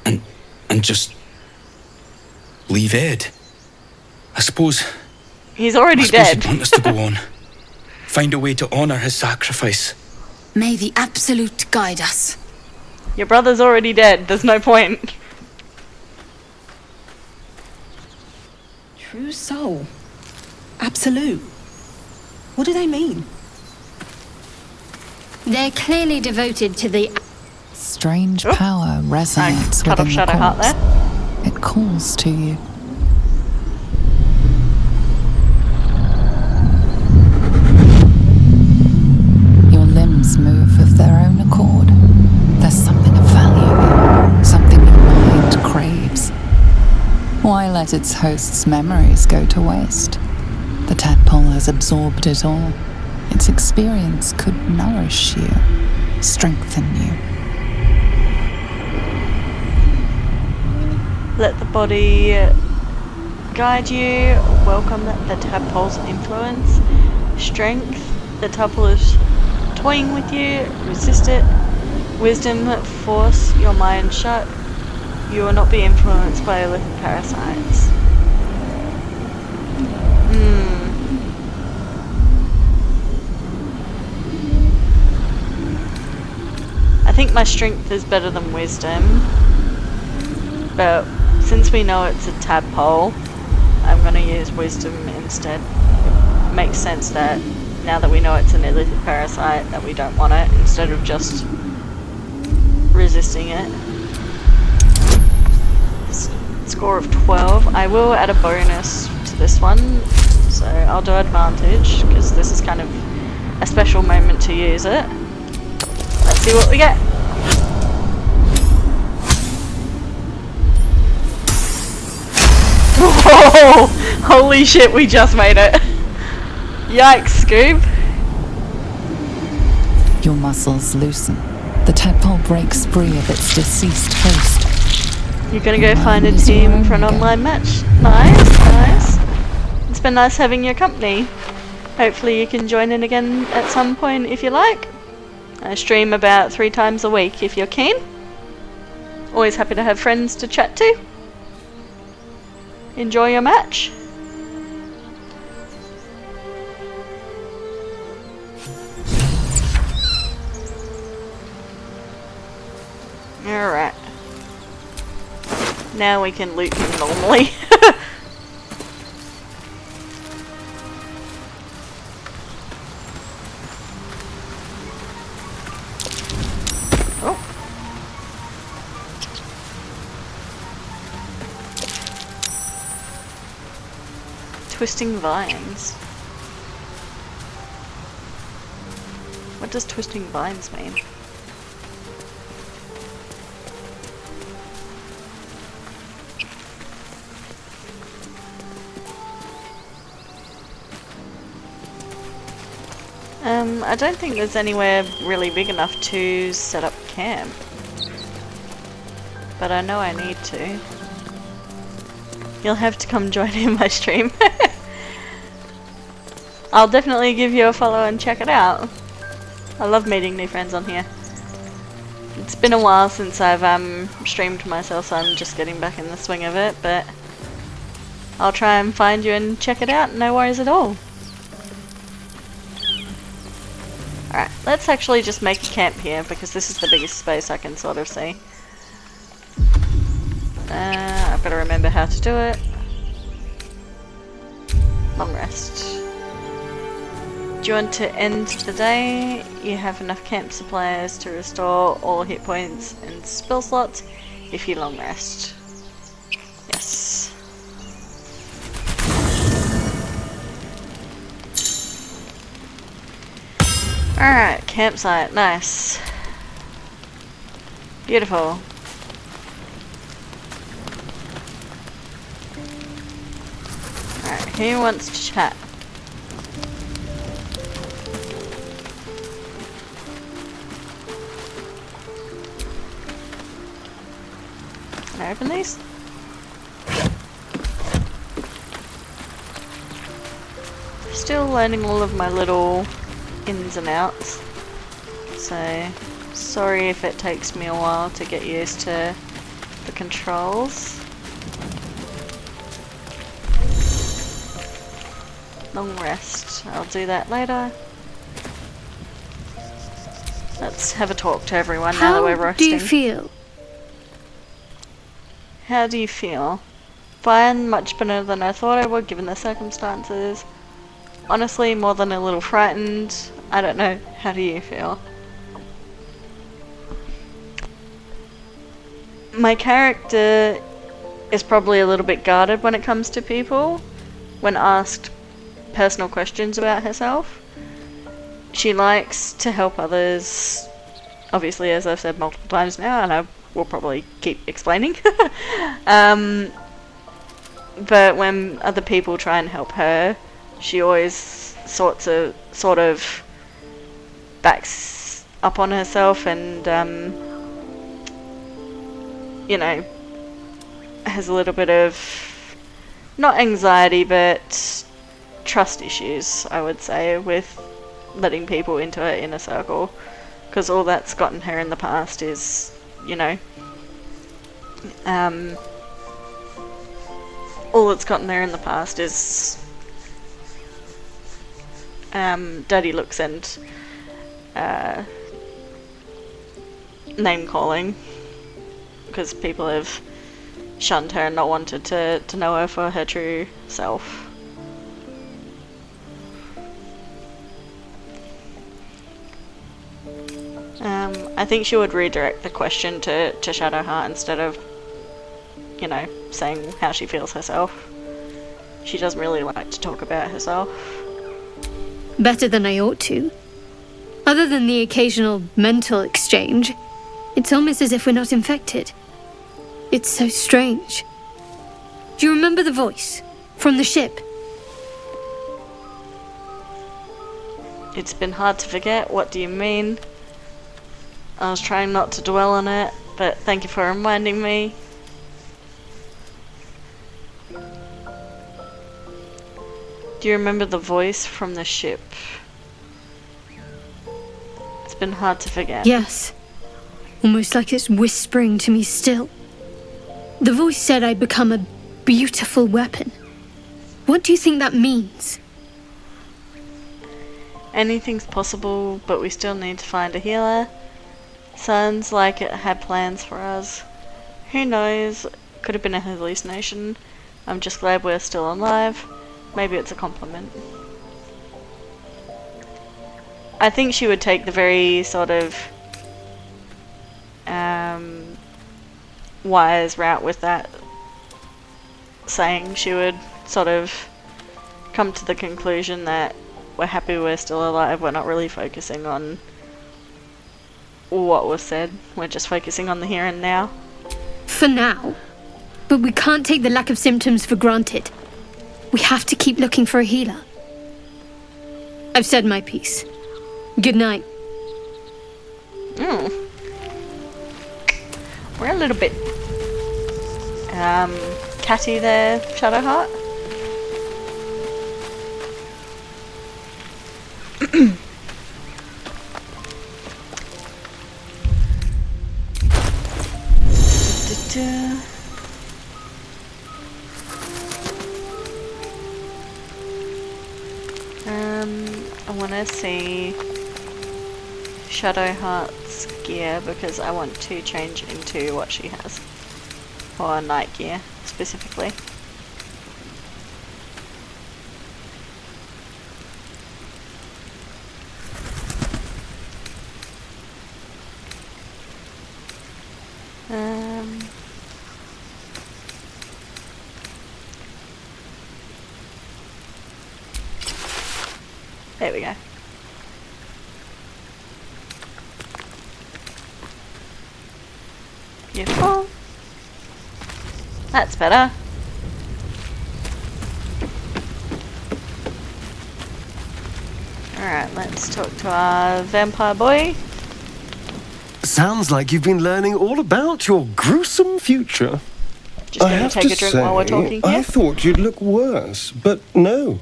And just leave Ed? I suppose... He's already dead. He'd want us to go on. Find a way to honor his sacrifice. May the Absolute guide us. Your brother's already dead, there's no point. True soul. Absolute. What do they mean? They're clearly devoted to the... Strange power resonates cut off within the Shadowheart corpse. there. It calls to you. Your limbs move of their own accord. There's something of value, something your mind craves. let its host's memories go to waste. The tadpole has absorbed it all. Its experience could nourish you, strengthen you. Let the body guide you. Welcome the tadpole's influence. Strength. The tadpole is toying with you. Resist it. Wisdom. Force your mind shut. You will not be influenced by illicit parasites. I think my strength is better than wisdom, but since we know it's a tadpole, I'm going to use wisdom instead. It makes sense that now that we know it's an illicit parasite that we don't want it, instead of just resisting it. Score of 12. I will add a bonus to this one, so I'll do advantage because this is kind of a special moment to use it. Let's see what we get. Whoa! Holy shit, we just made it. Yikes, Scoob. Your muscles loosen. The tadpole breaks free of its deceased host. You're gonna go find a team for an online match. Nice, nice. It's been nice having your company. Hopefully you can join in again at some point if you like. I stream about 3 times a week if you're keen. Always happy to have friends to chat to. Enjoy your match. Alright. Now we can loot him normally. Oh. Twisting vines. What does twisting vines mean? I don't think there's anywhere really big enough to set up camp. But I know I need to. You'll have to come join in my stream. I'll definitely give you a follow and check it out. I love meeting new friends on here. It's been a while since I've streamed myself, so I'm just getting back in the swing of it, but I'll try and find you and check it out, no worries at all. Alright, let's actually just make a camp here because this is the biggest space I can sort of see. I've got to remember how to do it. Long rest. Do you want to end the day? You have enough camp supplies to restore all hit points and spell slots if you long rest. Yes. Alright, campsite, nice. Beautiful. Alright, who wants to chat? Can I open these? Still learning all of my little ins and outs, so sorry if it takes me a while to get used to the controls. Long rest, I'll do that later. Let's have a talk to everyone now that we're resting. How do you feel? How do you feel? Fine, much better than I thought I would given the circumstances. Honestly, more than a little frightened. I don't know. How do you feel? My character is probably a little bit guarded when it comes to people. When asked personal questions about herself, she likes to help others. Obviously, as I've said multiple times now, and I will probably keep explaining. But when other people try and help her, she always sort of backs up on herself and, you know, has a little bit of, not anxiety, but trust issues, I would say, with letting people into her inner circle. Because all that's gotten her in the past is, you know, all that's gotten her in the past is dirty looks and name calling, because people have shunned her and not wanted to know her for her true self. I think she would redirect the question to Shadowheart instead of, you know, saying how she feels herself. She doesn't really like to talk about herself. Better than I ought to. Other than the occasional mental exchange, it's almost as if we're not infected. It's so strange. Do you remember the voice from the ship? It's been hard to forget. What do you mean? I was trying not to dwell on it, but thank you for reminding me. Do you remember the voice from the ship? It's been hard to forget. Yes. Almost like it's whispering to me still. The voice said I'd become a beautiful weapon. What do you think that means? Anything's possible, but we still need to find a healer. Sounds like it had plans for us. Who knows? Could have been a hallucination. I'm just glad we're still alive. Maybe it's a compliment. I think she would take the very sort of wise route with that saying. She would sort of come to the conclusion that we're happy we're still alive, we're not really focusing on what was said, we're just focusing on the here and now. For now. But we can't take the lack of symptoms for granted. We have to keep looking for a healer. I've said my piece. Good night. We're a little bit catty there, Shadowheart. I want to see Shadowheart's gear because I want to change into what she has, or night gear specifically. There we go. Beautiful. That's better. Alright, let's talk to our vampire boy. Sounds like you've been learning all about your gruesome future. Just gonna take a drink while we're talking here. I thought you'd look worse, but no.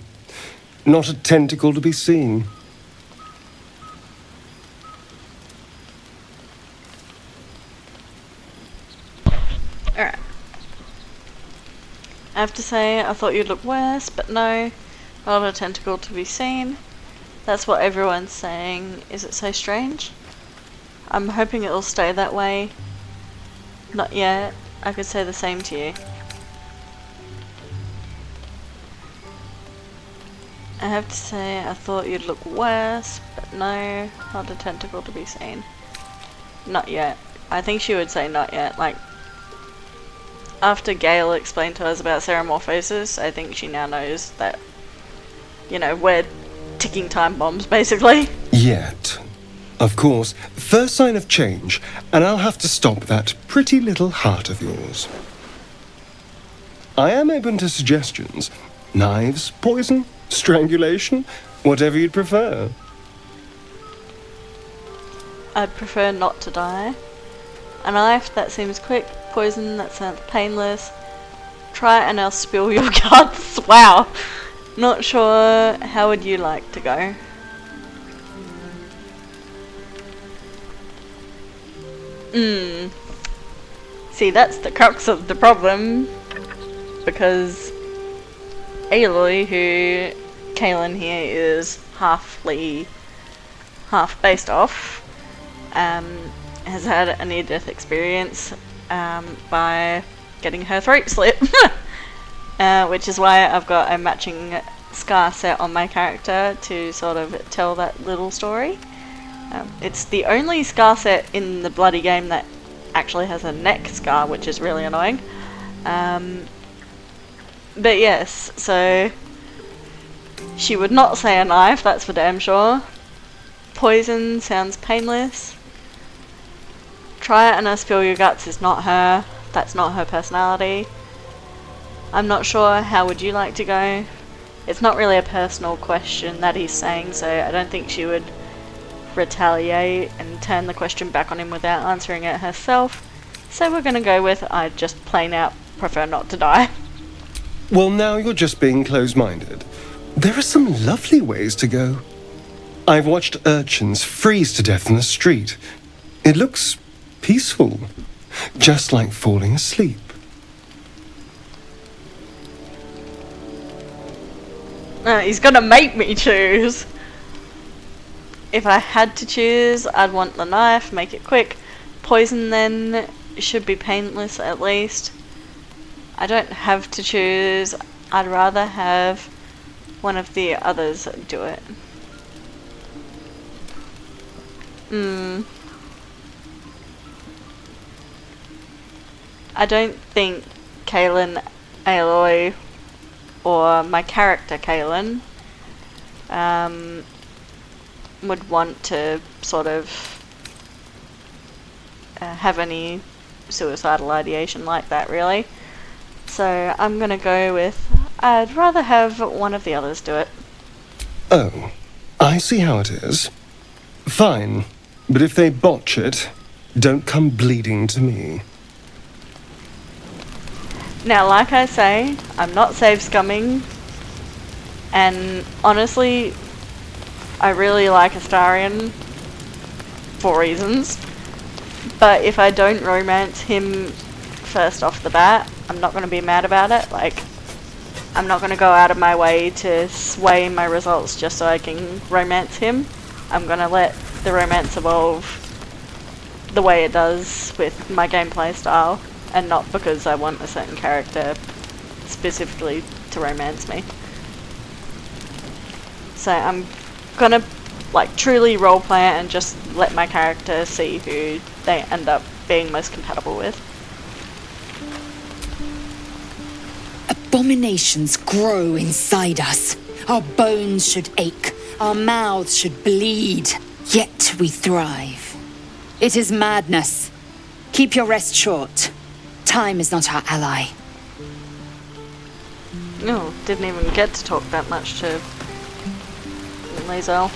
Not a tentacle to be seen. Alright. I have to say, I thought you'd look worse, but no. Not a tentacle to be seen. That's what everyone's saying. Is it so strange? I'm hoping it'll stay that way. Not yet. I could say the same to you. I have to say, I thought you'd look worse, but no, not a tentacle to be seen. Not yet. I think she would say not yet. Like, after Gale explained to us about Ceramorphosis, I think she now knows that, you know, we're ticking time bombs, basically. Yet. Of course, first sign of change, and I'll have to stop that pretty little heart of yours. I am open to suggestions. Knives, poison, strangulation, whatever you'd prefer. I'd prefer not to die. A knife, that seems quick. Poison, that sounds painless. Try and I'll spill your guts. Wow. Not sure. How would you like to go? See, that's the crux of the problem. Because Aloy, who Kaelin here is half based off, has had a near-death experience by getting her throat slit, which is why I've got a matching scar set on my character to sort of tell that little story. It's the only scar set in the bloody game that actually has a neck scar, which is really annoying. But yes, so she would not say a knife, that's for damn sure. Poison sounds painless. Try it and I spill your guts is not her. That's not her personality. I'm not sure. How would you like to go? It's not really a personal question that he's saying, so I don't think she would retaliate and turn the question back on him without answering it herself. So we're gonna go with I just plain out prefer not to die. Well, now you're just being close-minded. There are some lovely ways to go. I've watched urchins freeze to death in the street. It looks peaceful, just like falling asleep. He's gonna make me choose. If I had to choose, I'd want the knife, make it quick. Poison then should be painless at least. I don't have to choose. I'd rather have one of the others do it. I don't think Kaelin, Aloy, or my character Kaelin would want to sort of have any suicidal ideation like that, really. So I'm gonna go with I'd rather have one of the others do it. Oh, I see how it is. Fine, but if they botch it, don't come bleeding to me. Now, like I say, I'm not save scumming, and honestly, I really like Astarion for reasons, but if I don't romance him first off the bat, I'm not going to be mad about it. Like, I'm not going to go out of my way to sway my results just so I can romance him. I'm going to let the romance evolve the way it does with my gameplay style, and not because I want a certain character specifically to romance me. So I'm gonna like truly roleplay it and just let my character see who they end up being most compatible with. Abominations grow inside us. Our bones should ache, our mouths should bleed, yet we thrive. It is madness. Keep your rest short. Time is not our ally. No, didn't even get to talk that much to Lae'zel.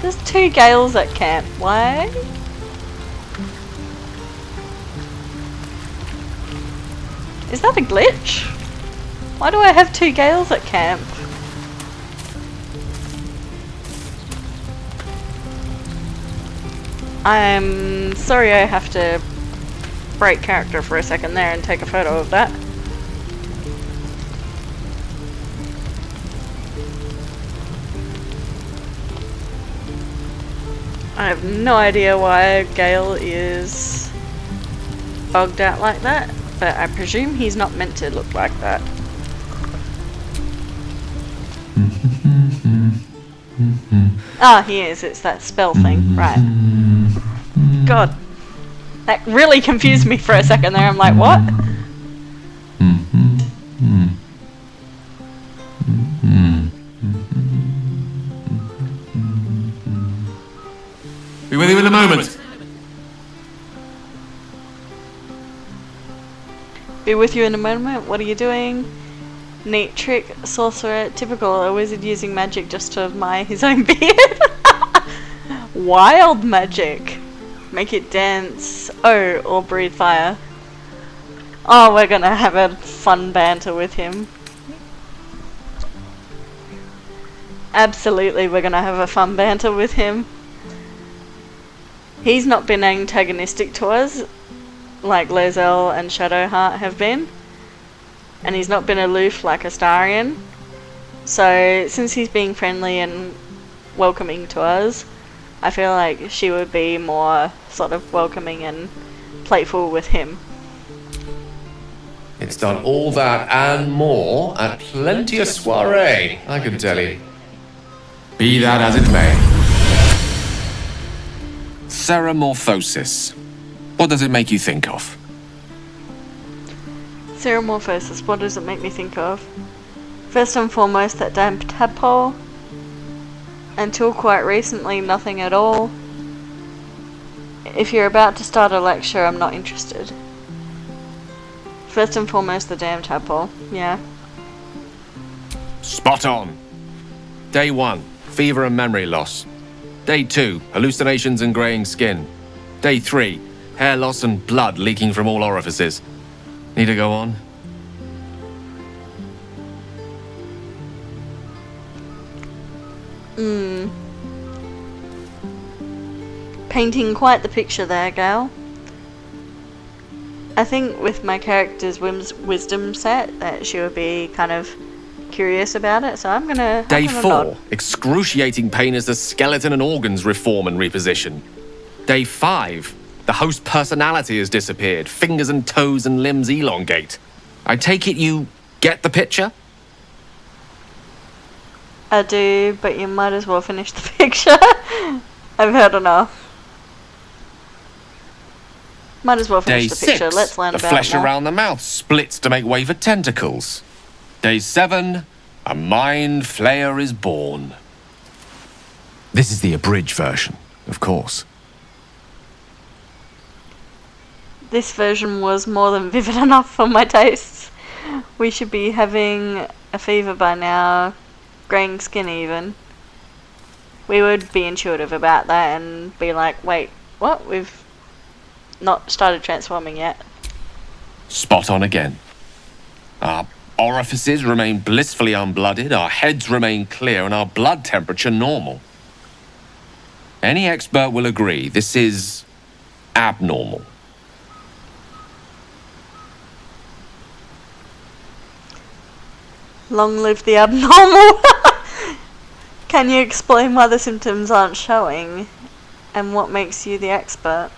There's 2 Gales at camp. Why? Is that a glitch? Why do I have 2 Gales at camp? I'm sorry I have to break character for a second there and take a photo of that. I have no idea why Gale is bugged out like that, but I presume he's not meant to look like that. Ah, he is. It's that spell thing. Right. God. That really confused me for a second there. I'm like, what? Be with you in a moment. Be with you in a moment. What are you doing? Neat trick, sorcerer, typical, a wizard using magic just to admire his own beard. Wild magic. Make it dance. Oh, or breathe fire. Oh, we're gonna have a fun banter with him. Absolutely, we're gonna have a fun banter with him. He's not been antagonistic to us, like Lae'zel and Shadowheart have been. And he's not been aloof like Astarion. So, since he's being friendly and welcoming to us, I feel like she would be more sort of welcoming and playful with him. It's done all that and more at plenty of soiree, I can tell you. Be that as it may. Ceramorphosis. What does it make you think of? Ceramorphosis, what does it make me think of? First and foremost, that damn tadpole. Until quite recently, nothing at all. If you're about to start a lecture, I'm not interested. First and foremost, the damn tadpole, yeah. Spot on. Day 1, fever and memory loss. Day 2, hallucinations and greying skin. Day 3, hair loss and blood leaking from all orifices. Need to go on? Painting quite the picture there, Gail. I think with my character's wisdom set that she would be kind of curious about it, so I'm gonna... Day 4, nod. excruciating pain as the skeleton and organs reform and reposition. Day 5, the host personality has disappeared, fingers and toes and limbs elongate. I take it you get the picture? I do, but you might as well finish the picture. I've heard enough. Might as well finish Day the picture. 6, Let's learn the about flesh it more. around the mouth splits to make way for tentacles. Day 7, a mind flayer is born. This is the abridged version, of course. This version was more than vivid enough for my tastes. We should be having a fever by now, greying skin even. We would be intuitive about that and be like, wait, what? We've not started transforming yet. Spot on again. Our orifices remain blissfully unblooded, our heads remain clear, and our blood temperature normal. Any expert will agree this is abnormal. Long live the abnormal! Can you explain why the symptoms aren't showing? And what makes you the expert?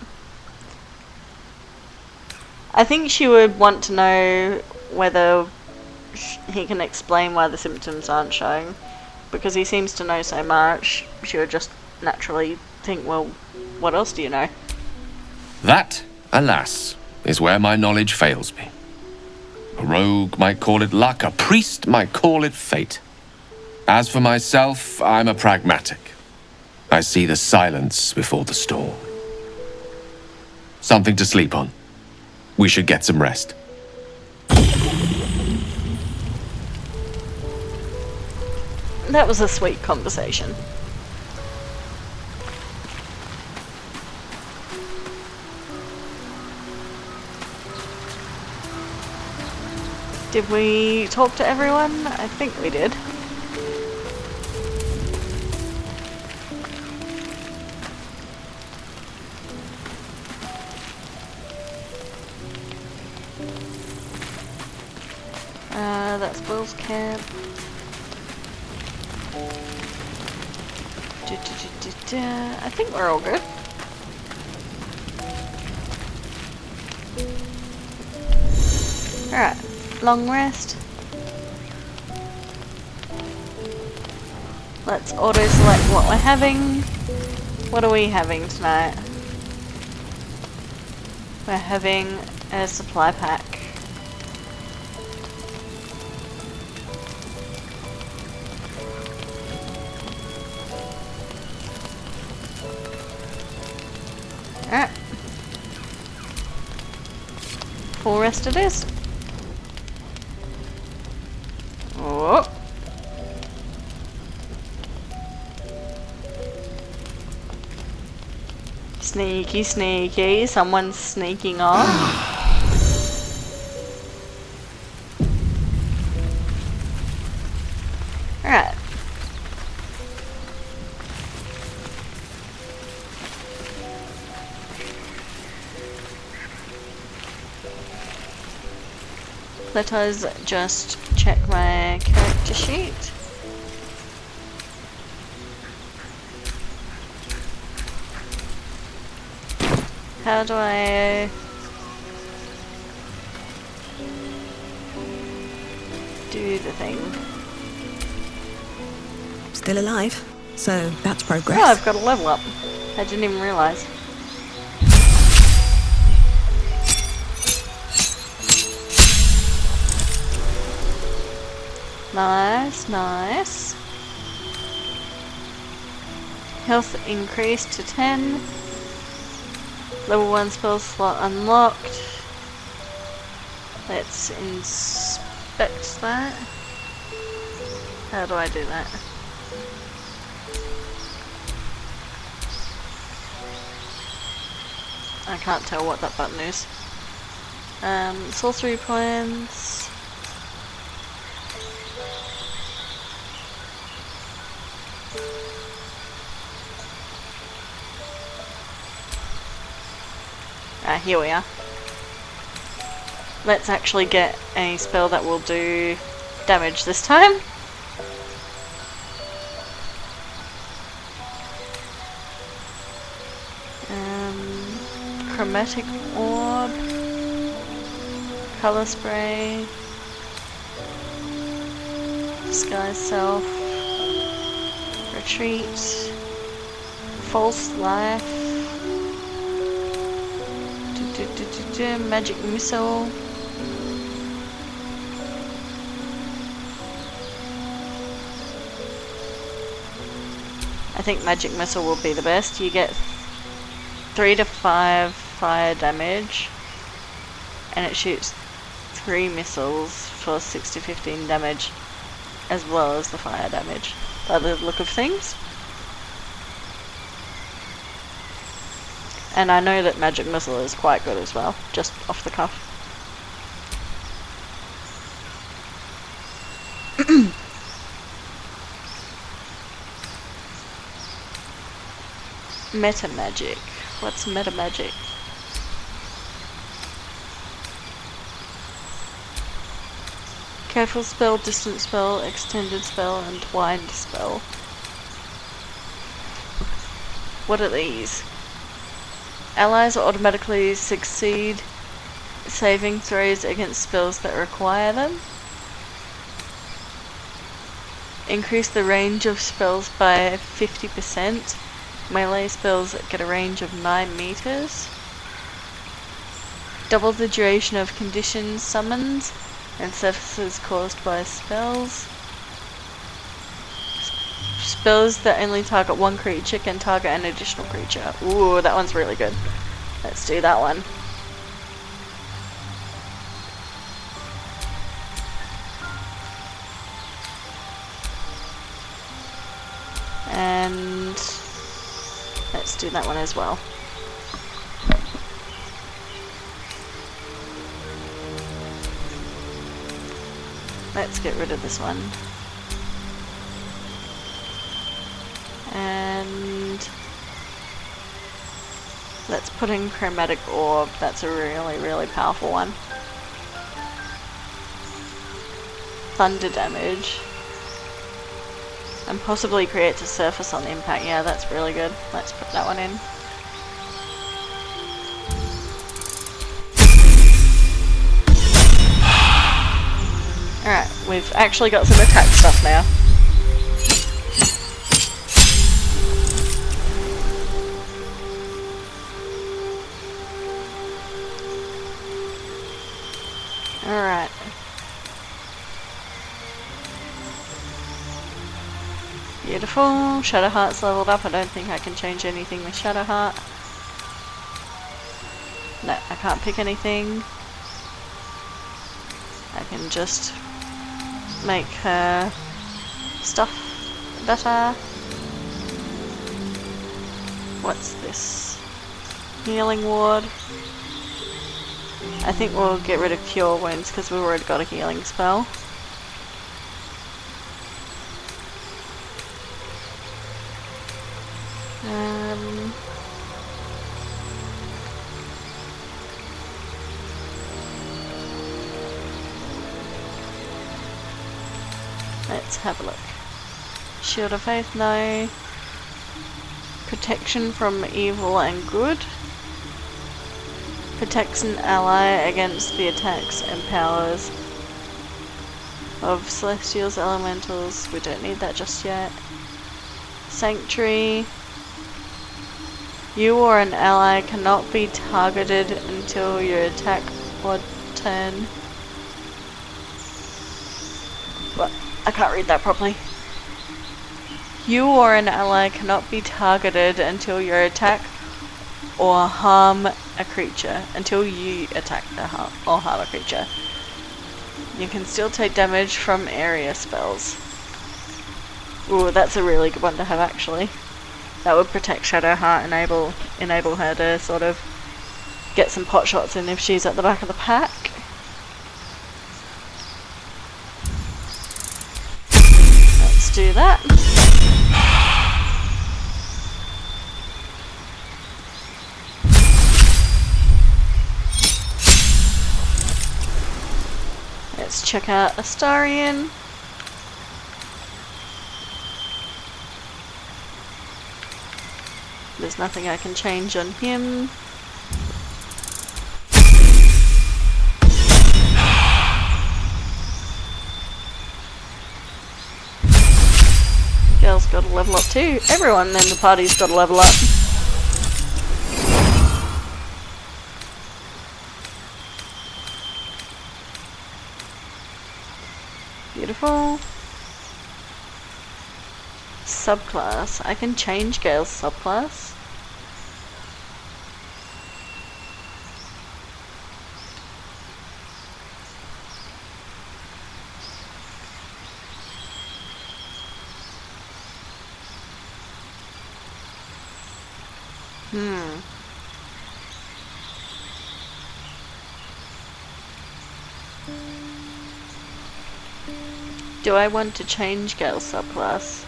I think she would want to know whether he can explain why the symptoms aren't showing. Because he seems to know so much, she would just naturally think, well, what else do you know? That, alas, is where my knowledge fails me. A rogue might call it luck, a priest might call it fate. As for myself, I'm a pragmatic. I see the silence before the storm. Something to sleep on. We should get some rest. That was a sweet conversation. Did we talk to everyone? I think we did. That's Will's camp. I think we're all good. Alright, long rest. Let's auto-select what we're having. What are we having tonight? We're having a supply pack. Alright. Full rest it is. Oh. Sneaky, sneaky. Someone's sneaking off. Alright. Let us just check my character sheet. How do I do the thing? Still alive, so that's progress. Oh, I've got a level up. I didn't even realise. Nice, nice. Health increased to 10. Level 1 spell slot unlocked. Let's inspect that. How do I do that? I can't tell what that button is. Sorcery points. Here we are. Let's actually get a spell that will do damage this time. Chromatic orb, color spray, disguise self, retreat, false life. Magic missile. I think magic missile will be the best. You get 3 to 5 fire damage, and it shoots 3 missiles for 6 to 15 damage, as well as the fire damage, by the look of things. And I know that magic missile is quite good as well, just off the cuff. Meta magic. What's meta magic? Careful spell, distant spell, extended spell, and twined spell. What are these? Allies automatically succeed saving throws against spells that require them. Increase the range of spells by 50%. Melee spells get a range of 9 meters. Double the duration of conditions summoned and surfaces caused by spells. Spells that only target one creature can target an additional creature. Ooh, that one's really good. Let's do that one. And let's do that one as well. Let's get rid of this one. And let's put in chromatic orb. That's a really, really powerful one. Thunder damage. And possibly creates a surface on impact. Yeah, that's really good. Let's put that one in. Alright, we've actually got some attack stuff now. Alright. Beautiful. Shadowheart's leveled up. I don't think I can change anything with Shadowheart. No, I can't pick anything. I can just make her stuff better. What's this? Healing ward. I think we'll get rid of cure wounds because we've already got a healing spell. Let's have a look. Shield of Faith, no. Protection from evil and good. Protects an ally against the attacks and powers of celestials, elementals. We don't need that just yet. Sanctuary. You or an ally cannot be targeted until your attack or turn. What? I can't read that properly. You or an ally cannot be targeted until your attack or harm a creature. Until you attack or harm a creature. You can still take damage from area spells. Ooh, that's a really good one to have actually. That would protect Shadowheart and enable her to sort of get some pot shots in if she's at the back of the pack. Let's do that. Let's check out Astarion. There's nothing I can change on him. Girl's got to level up too. Everyone in the party's got to level up. Beautiful. Subclass. I can change Gale's subclass. Do I want to change Gale's subclass?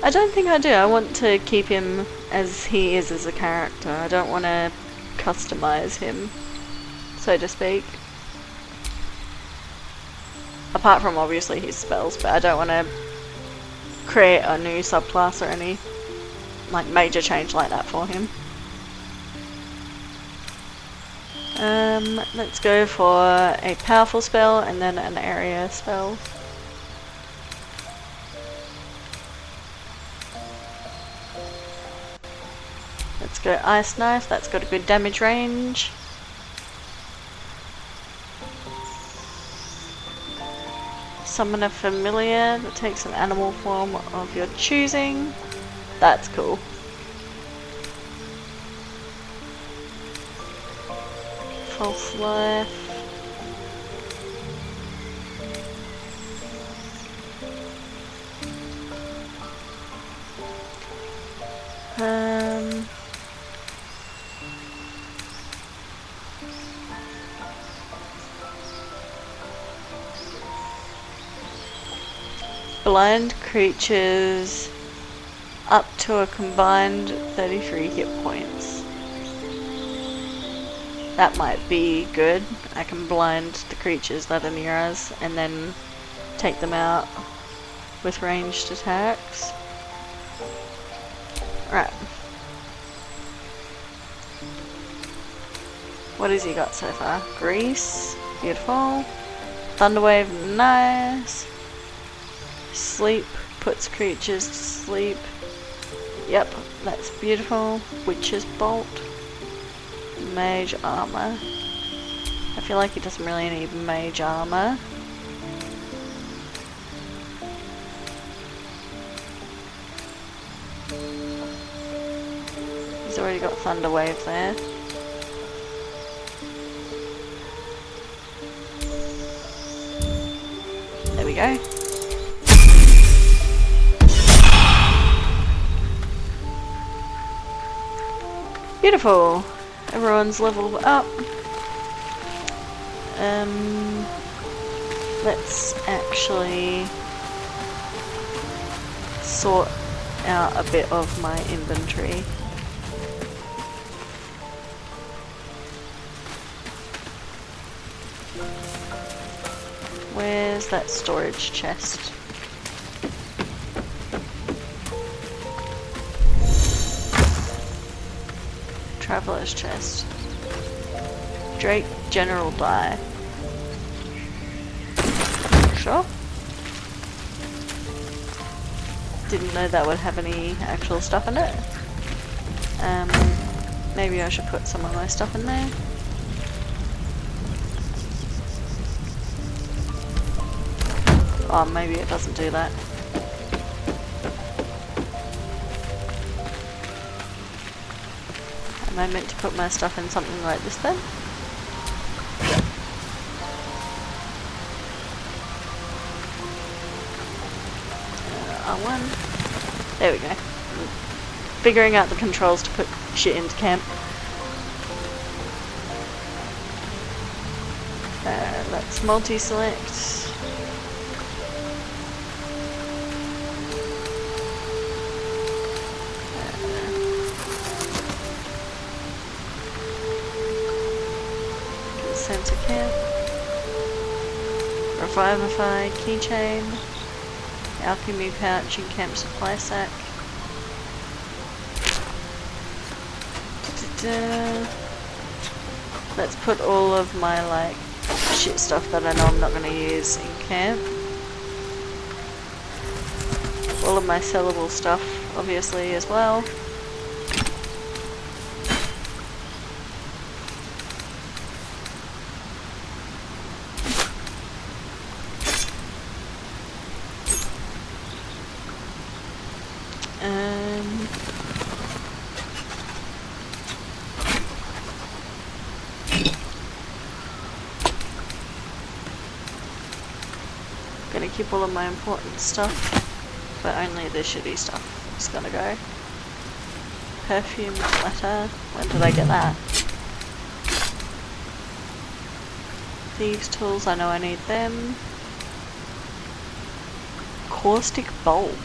I don't think I do. I want to keep him as he is as a character. I don't want to customize him, so to speak. Apart from obviously his spells, but I don't want to create a new subclass or any like major change like that for him. Let's go for a powerful spell and then an area spell. Let's go Ice Knife, that's got a good damage range. Summon a familiar that takes an animal form of your choosing. That's cool. False Life. Blind creatures up to a combined 33 hit points. That might be good. I can blind the creatures that are near us and then take them out with ranged attacks. Right. What has he got so far? Grease. Beautiful. Thunderwave. Nice. Sleep. Puts creatures to sleep. Yep, that's beautiful. Witch's Bolt. Mage Armor. I feel like he doesn't really need mage armor. He's already got Thunder Wave there. There we go. Beautiful. Everyone's leveled up. Let's actually sort out a bit of my inventory. Where's that storage chest? Traveler's chest. Drake General Die. Sure. Didn't know that would have any actual stuff in it. Maybe I should put some of my stuff in there. Oh, maybe it doesn't do that. Am I meant to put my stuff in something like this then? R1. There we go. Figuring out the controls to put shit into camp. Let's multi-select. Center camp. Revivify keychain. Alchemy pouch and camp supply sack. Let's put all of my like shit stuff that I know I'm not going to use in camp. All of my sellable stuff obviously as well. Gonna keep all of my important stuff, but only the shitty stuff is gonna go. Perfume letter. When did I get that? Thieves' tools, I know I need them. Caustic bulb.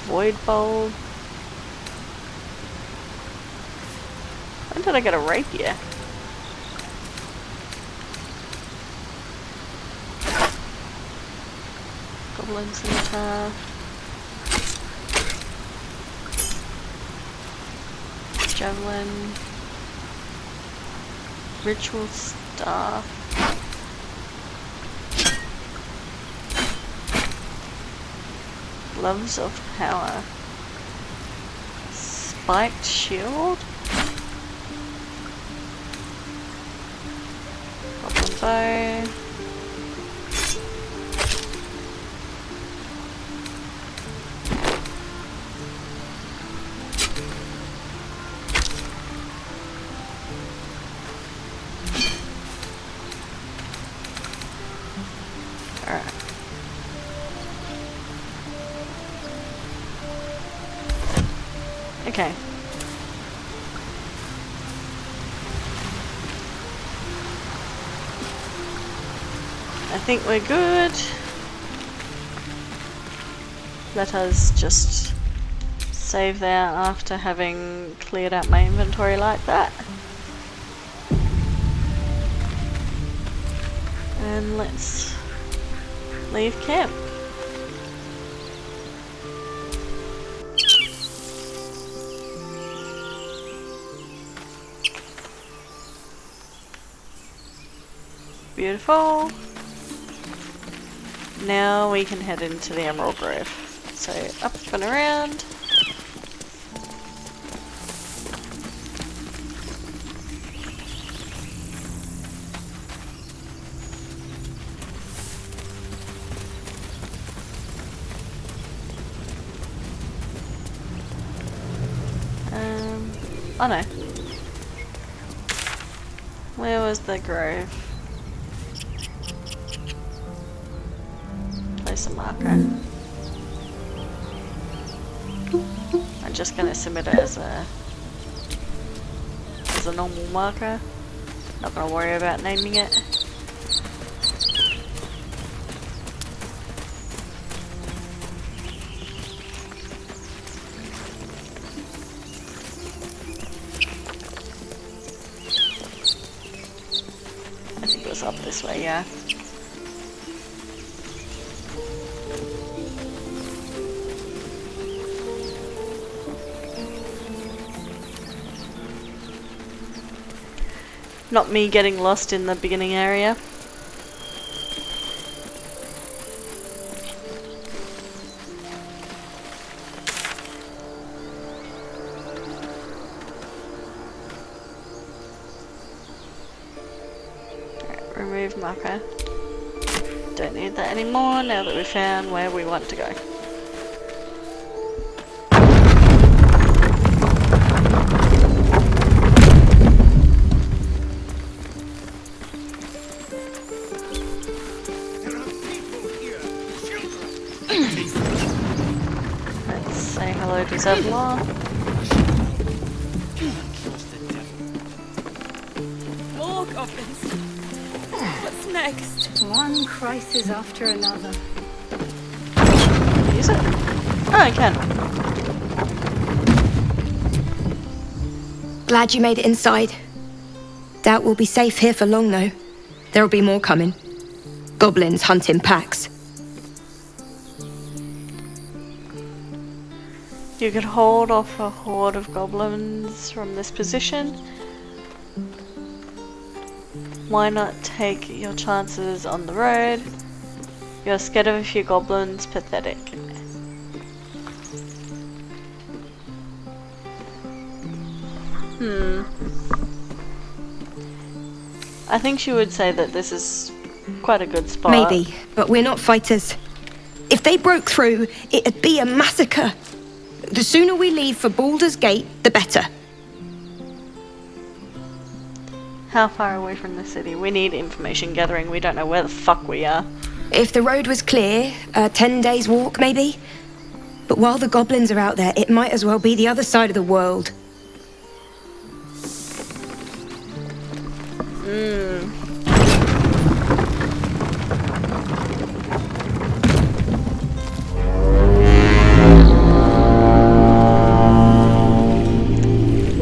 Void bulb. When did I get a rapier? Goblin scimitar. Javelin. Ritual staff. Gloves of power. Spiked shield. Goblin bow. Alright. Okay. I think we're good. Let us just save there after having cleared out my inventory like that. And let's leave camp. Beautiful. Now we can head into the Emerald Grove. So up and around. Oh no. Where was the grove? Place a marker. I'm just gonna submit it as a normal marker. Not gonna worry about naming it. I think it was up this way, yeah. Not me getting lost in the beginning area. Alright, remove marker. Don't need that anymore now that we've found where we want to go. Say hello to Zevlor. More goblins. What's next? One crisis after another. Use it? Oh, I can. Glad you made it inside. Doubt we'll be safe here for long, though. There'll be more coming. Goblins hunt in packs. You could hold off a horde of goblins from this position. Why not take your chances on the road? You're scared of a few goblins, pathetic. I think she would say that this is quite a good spot. Maybe, but we're not fighters. If they broke through, it'd be a massacre. The sooner we leave for Baldurs Gate, the better. How far away from the city? We need information gathering. We don't know where the fuck we are. If the road was clear, 10 days walk maybe. But while the goblins are out there, it might as well be the other side of the world.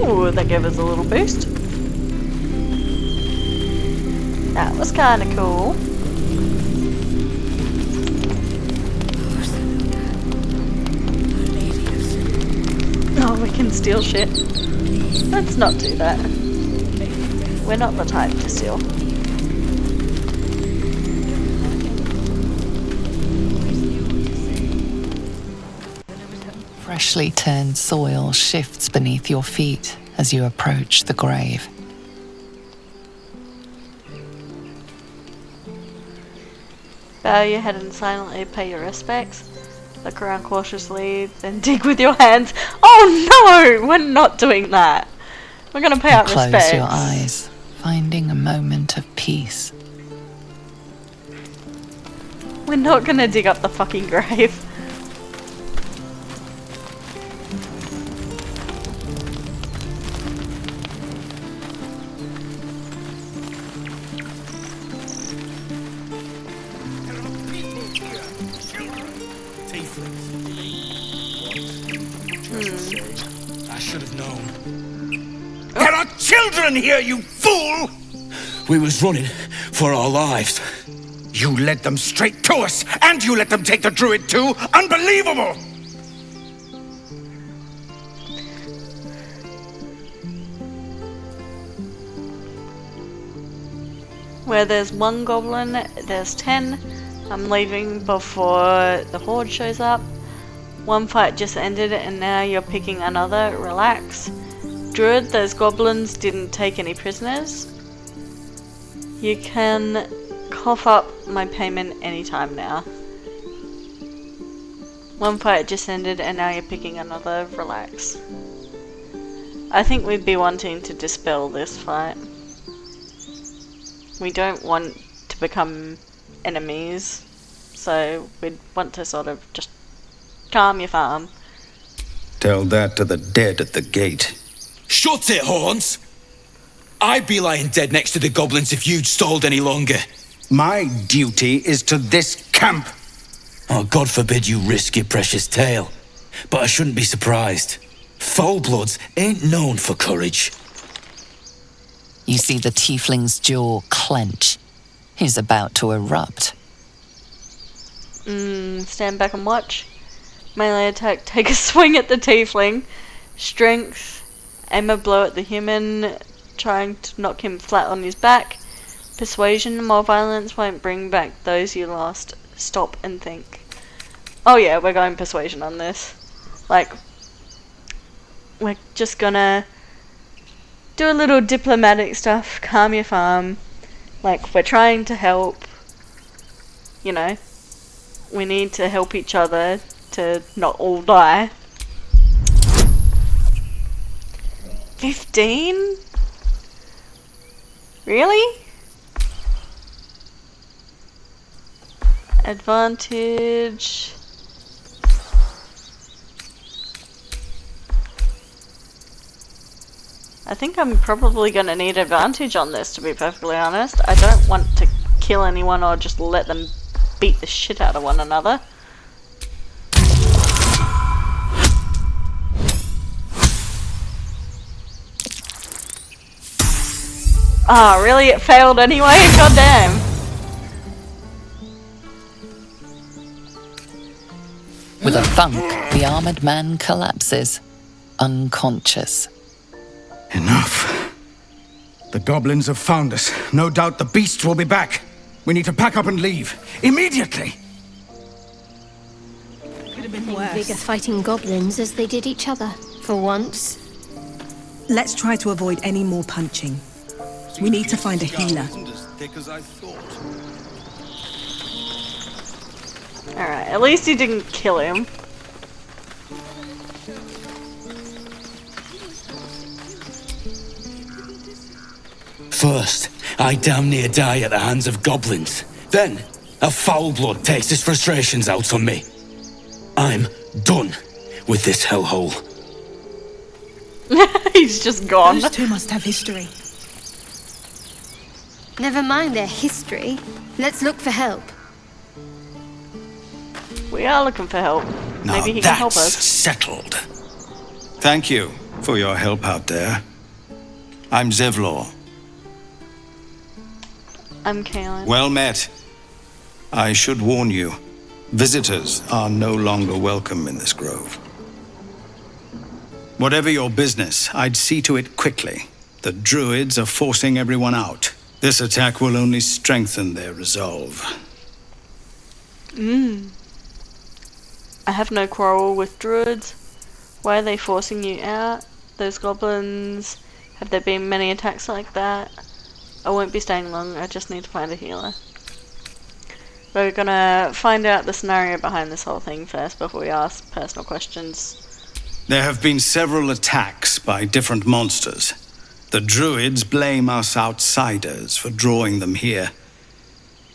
Ooh, that gave us a little boost. That was kind of cool. Oh, we can steal shit. Let's not do that. We're not the type to steal. Freshly turned soil shifts beneath your feet as you approach the grave. Bow your head and silently pay your respects. Look around cautiously, then dig with your hands. Oh no! We're not doing that. We're gonna pay our respects. Close your eyes, finding a moment of peace. We're not gonna dig up the fucking grave. I should have known. There are children here, you fool! We was running for our lives. You led them straight to us, and you let them take the druid too? Unbelievable! Where there's one goblin, there's 10. I'm leaving before the horde shows up. One fight just ended and now you're picking another. Relax. Druid, those goblins didn't take any prisoners. You can cough up my payment anytime now. One fight just ended and now you're picking another. Relax. I think we'd be wanting to dispel this fight. We don't want to become enemies, so we'd want to sort of just calm your farm. Tell that to the dead at the gate. Shut it, Horns! I'd be lying dead next to the goblins if you'd stalled any longer. My duty is to this camp. Oh, God forbid you risk your precious tail. But I shouldn't be surprised. Foulbloods ain't known for courage. You see the tiefling's jaw clench. He's about to erupt. Stand back and watch. Melee attack, take a swing at the tiefling. Strength, aim a blow at the human, trying to knock him flat on his back. Persuasion, more violence won't bring back those you lost. Stop and think. Oh yeah, we're going persuasion on this. Like, we're just gonna do a little diplomatic stuff, calm your farm. Like, we're trying to help. You know, we need to help each other to not all die. 15? Really? Advantage. I think I'm probably gonna need advantage on this, to be perfectly honest. I don't want to kill anyone or just let them beat the shit out of one another. Ah, really? It failed anyway? Goddamn. With a thunk, the armored man collapses, unconscious. Enough. The goblins have found us. No doubt the beasts will be back. We need to pack up and leave. Immediately! Could have been Think worse. bigger fighting goblins as they did each other, for once. Let's try to avoid any more punching. We need to find a healer. Alright, at least you didn't kill him. First, I damn near die at the hands of goblins. Then, a foulblood takes his frustrations out on me. I'm done with this hellhole. He's just gone. Those two must have history. Never mind their history. Let's look for help. We are looking for help. Now Maybe he can help that's us. settled. Thank you for your help out there. I'm Zevlor. I'm Kaelin. Well met. I should warn you, visitors are no longer welcome in this grove. Whatever your business, I'd see to it quickly. The druids are forcing everyone out. This attack will only strengthen their resolve. I have no quarrel with druids. Why are they forcing you out? Those goblins... Have there been many attacks like that? I won't be staying long, I just need to find a healer. We're gonna find out the scenario behind this whole thing first before we ask personal questions. There have been several attacks by different monsters. The druids blame us outsiders for drawing them here.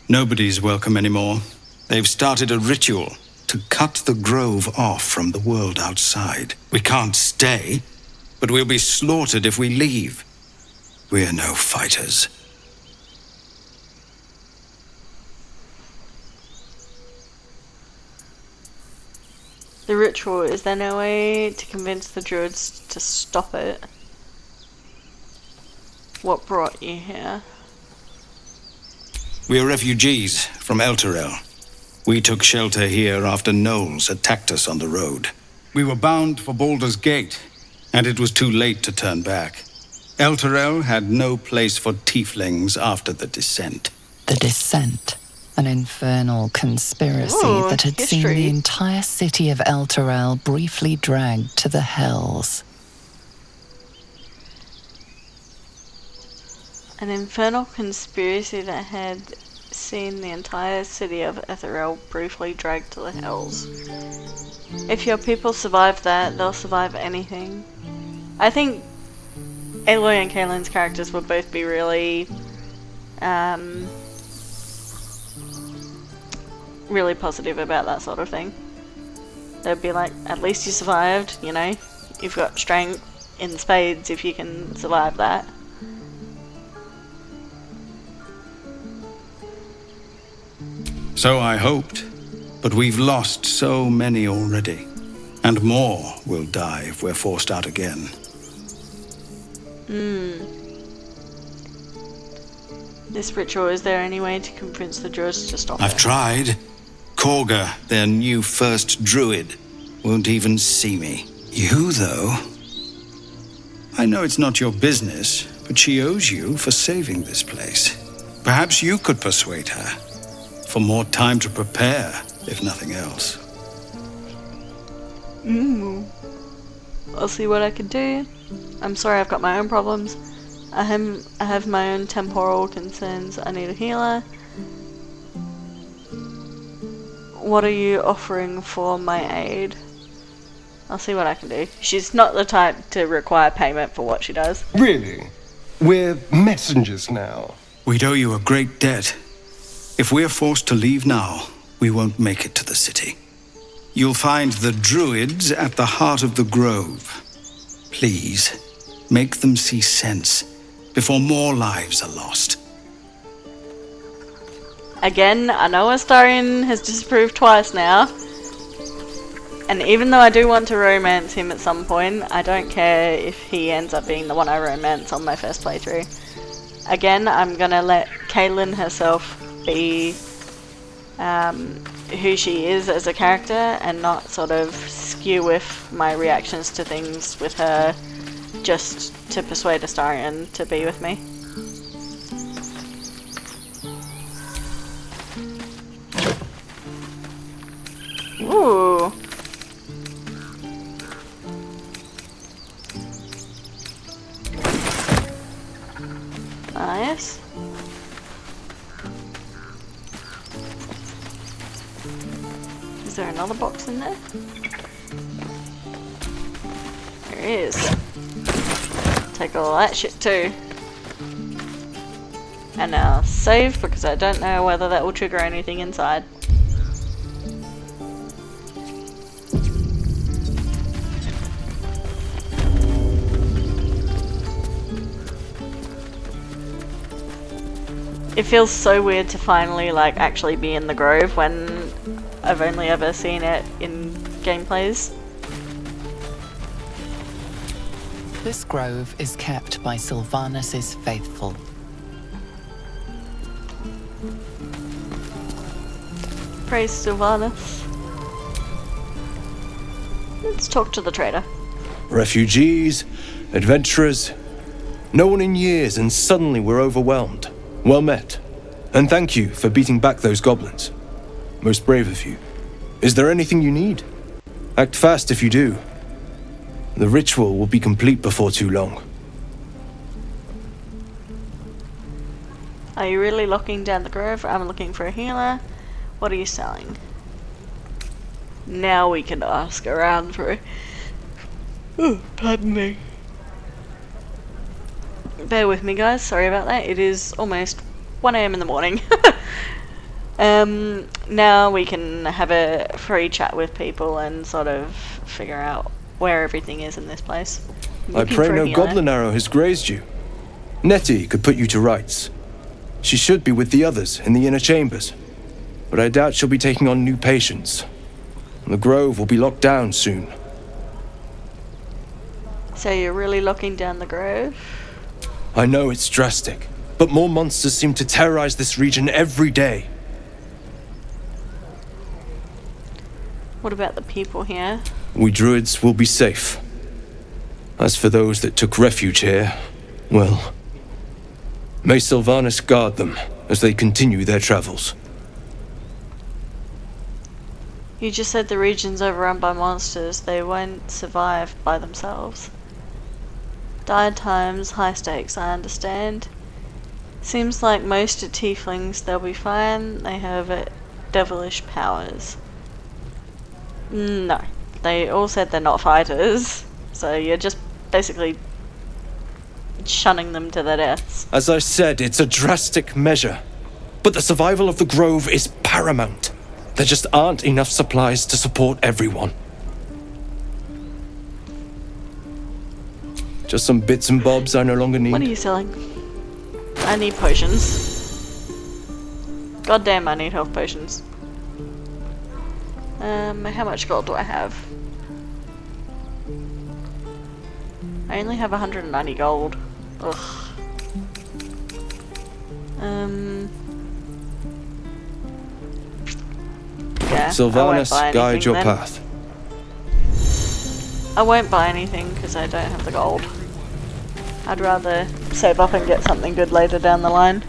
Nobody's welcome anymore. They've started a ritual to cut the grove off from the world outside. We can't stay, but we'll be slaughtered if we leave. We're no fighters. The ritual, is there no way to convince the druids to stop it? What brought you here? We're refugees from Elturel. We took shelter here after gnolls attacked us on the road. We were bound for Baldurs Gate, and it was too late to turn back. Elturel had no place for tieflings after the descent. The Descent, an infernal conspiracy Ooh, that had seen history. the entire city of Elturel briefly dragged to the hells. An infernal conspiracy that had seen the entire city of Elturel briefly dragged to the hells. If your people survive that, they'll survive anything. I think Aloy and Kaylin's characters would both be really, really positive about that sort of thing. They'd be like, at least you survived, you know? You've got strength in spades if you can survive that. So I hoped, but we've lost so many already. And more will die if we're forced out again. This ritual, is there any way to convince the druids to stop I've it? tried. Korga, their new first druid, won't even see me. You, though? I know it's not your business, but she owes you for saving this place. Perhaps you could persuade her. For more time to prepare, if nothing else. I'll see what I can do. I'm sorry, I've got my own problems. I have my own temporal concerns. I need a healer. What are you offering for my aid? I'll see what I can do. She's not the type to require payment for what she does. Really? We're messengers now. We'd owe you a great debt. If we're forced to leave now, we won't make it to the city. You'll find the druids at the heart of the grove. Please, make them see sense before more lives are lost. Again, I know Astarion has disapproved twice now. And even though I do want to romance him at some point, I don't care if he ends up being the one I romance on my first playthrough. Again, I'm gonna let Kaylin herself be who she is as a character and not sort of skew with my reactions to things with her just to persuade Astarion to be with me. Ooh. Nice. Is there another box in there? There is. Take all that shit too. And now save, because I don't know whether that will trigger anything inside. It feels so weird to finally like actually be in the grove when I've only ever seen it in gameplays. This grove is kept by Sylvanus' faithful. Praise Sylvanus. Let's talk to the trader. Refugees, adventurers, no one in years, and suddenly we're overwhelmed. Well met, and thank you for beating back those goblins. Most brave of you. Is there anything you need? Act fast if you do. The ritual will be complete before too long. Are you really locking down the grove? I'm looking for a healer. What are you selling? Now we can ask around for... Oh, pardon me. Bear with me guys, sorry about that. It is almost 1 AM in the morning. Now we can have a free chat with people and sort of figure out where everything is in this place. I pray no goblin arrow has grazed you. Nettie could put you to rights. She should be with the others in the inner chambers, but I doubt she'll be taking on new patients. The grove will be locked down soon. So you're really locking down the grove? I know it's drastic, but more monsters seem to terrorize this region every day. What about the people here? We druids will be safe. As for those that took refuge here, well, may Sylvanus guard them as they continue their travels. You just said the region's overrun by monsters. They won't survive by themselves. Dire times, high stakes, I understand. Seems like most are tieflings, they'll be fine. They have devilish powers. No. They all said they're not fighters. So you're just basically shunning them to their deaths. As I said, it's a drastic measure. But the survival of the Grove is paramount. There just aren't enough supplies to support everyone. Just some bits and bobs I no longer need. What are you selling? I need potions. God damn, I need health potions. How much gold do I have? I only have 190 gold. Ugh. Yeah, Sylvanas, guide your path. I won't buy anything because I don't have the gold. I'd rather save up and get something good later down the line.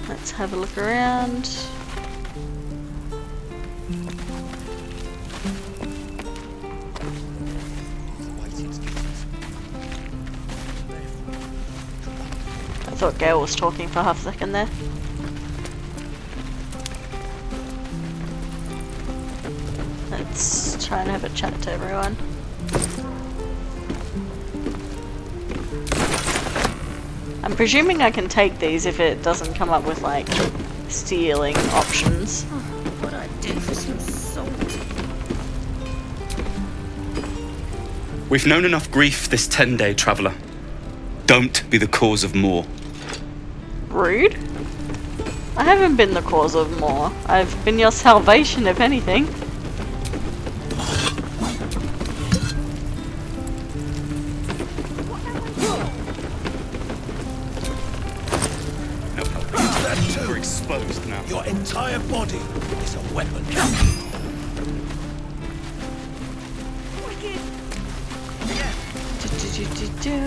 Let's have a look around. I thought Gale was talking for half a second there. Let's try and have a chat to everyone. I'm presuming I can take these if it doesn't come up with like stealing options. What I did for some salt. We've known enough grief this 10-day traveller. Don't be the cause of more. Rude. I haven't been the cause of more. I've been your salvation, if anything. We're exposed now. Your entire body is a weapon.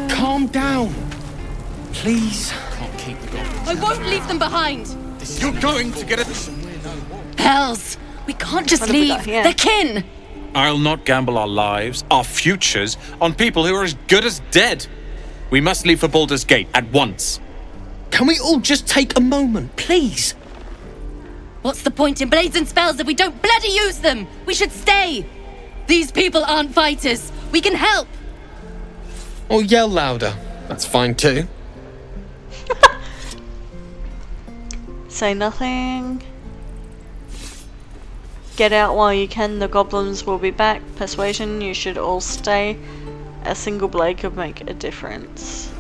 Calm down. Please. Can't keep the goblins. I won't leave them behind. You're going to get it. Hells, we can't just leave. They're kin. I'll not gamble our lives, our futures, on people who are as good as dead. We must leave for Baldurs Gate at once. Can we all just take a moment, please? What's the point in blades and spells if we don't bloody use them? We should stay. These people aren't fighters. We can help. Or yell louder. That's fine too. Say nothing. Get out while you can, the goblins will be back. Persuasion, you should all stay. A single blade could make a difference.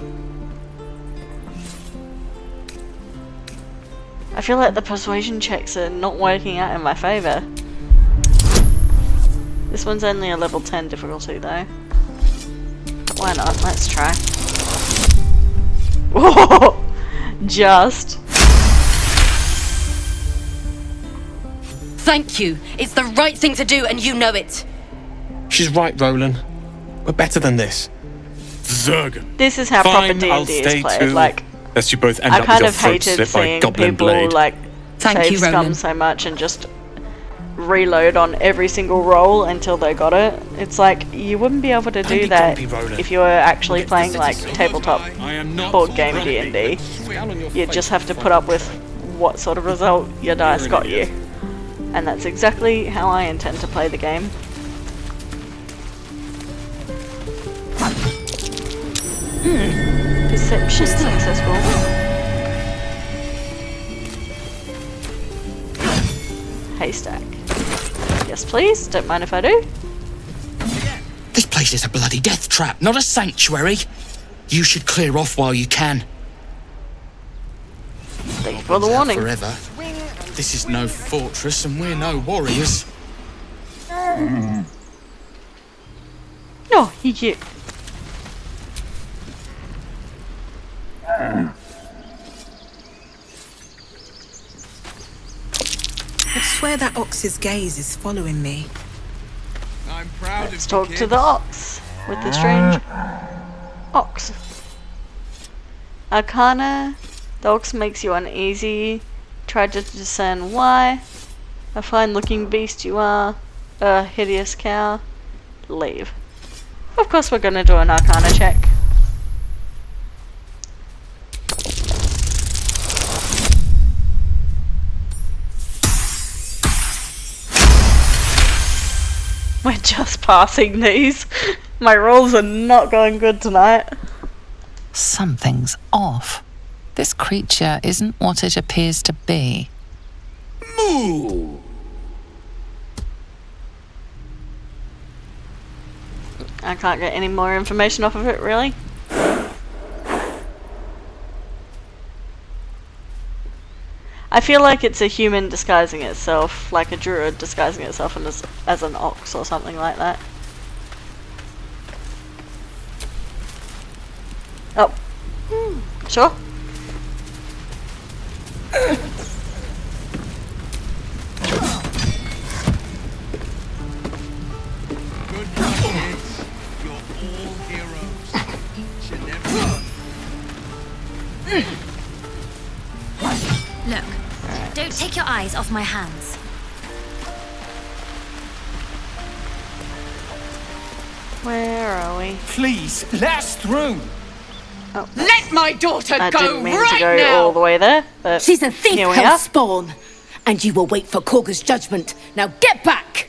I feel like the persuasion checks are not working out in my favour. This one's only a level 10 difficulty though. Why not? Let's try. Whoa! Just. Thank you. It's the right thing to do and you know it. She's right, Roland. We're better than this. Zerg. This is how proper D&D is played. Like, lest you both end I up kind with of your throat hated slit by seeing goblin people blade. like Thank you, save scum Roland. so much and just reload on every single roll until they got it. It's like you wouldn't be able to do that if you were actually playing like tabletop board game D&D. You'd just have to put up with what sort of result your dice got you. And that's exactly how I intend to play the game. Perception successful. Haystack. Yes please, don't mind if I do. This place is a bloody death trap, not a sanctuary. You should clear off while you can. Thank you for the warning. Forever. This is no fortress and we're no warriors. Oh, he cute. I swear that ox's gaze is following me. I'm proud Let's talk to the ox with the strange ox. Arcana. The ox makes you uneasy. Try to discern why. A fine looking beast you are. A hideous cow. Leave. Of course we're gonna do an Arcana check. We're just passing these. My rolls are not going good tonight. Something's off. This creature isn't what it appears to be. Moo! I can't get any more information off of it, really. I feel like it's a human disguising itself, like a druid disguising itself as an ox or something like that. Oh. Sure. Good luck, kids. You're all heroes. Should never... Look, don't take your eyes off my hands. Where are we? Please, last room. Oh, Let my daughter I go didn't mean right to go now. all the way there, but She's a thief, here we are. Hellspawn. And you will wait for Korga's judgment. Now get back!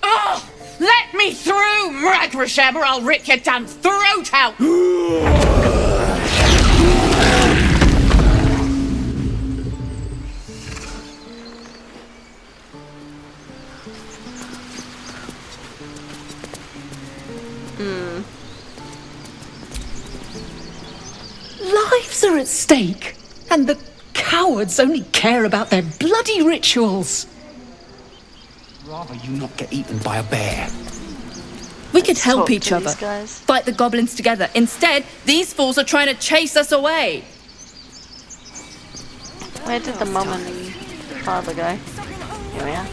Oh, let me through, Mragrashem, or I'll rip your damn throat out. Lives are at stake, and the cowards only care about their bloody rituals. Rather you not get eaten by a bear. We could Talk help to each these other. guys. Fight the goblins together. Instead, these fools are trying to chase us away. Where did the mum and father go? Here we are.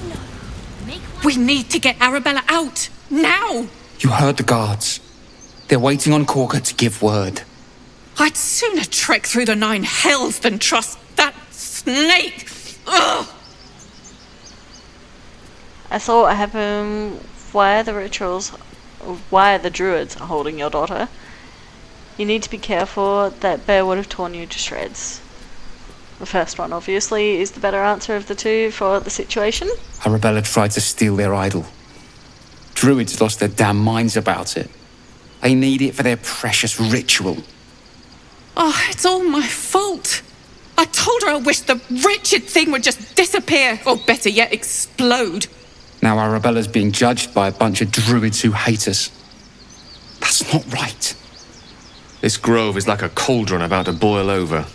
We need to get Arabella out, now. You heard the guards. They're waiting on Korga to give word. I'd sooner trek through the 9 hells than trust that snake. Ugh. I saw what happened. Why are the rituals? Why are the druids holding your daughter? You need to be careful. That bear would have torn you to shreds. The first one, obviously, is the better answer of the two for the situation. Arabella tried to steal their idol. Druids lost their damn minds about it. They need it for their precious ritual. Oh, it's all my fault. I told her I wished the wretched thing would just disappear, or better yet, explode. Now Arabella's being judged by a bunch of druids who hate us. That's not right. This grove is like a cauldron about to boil over.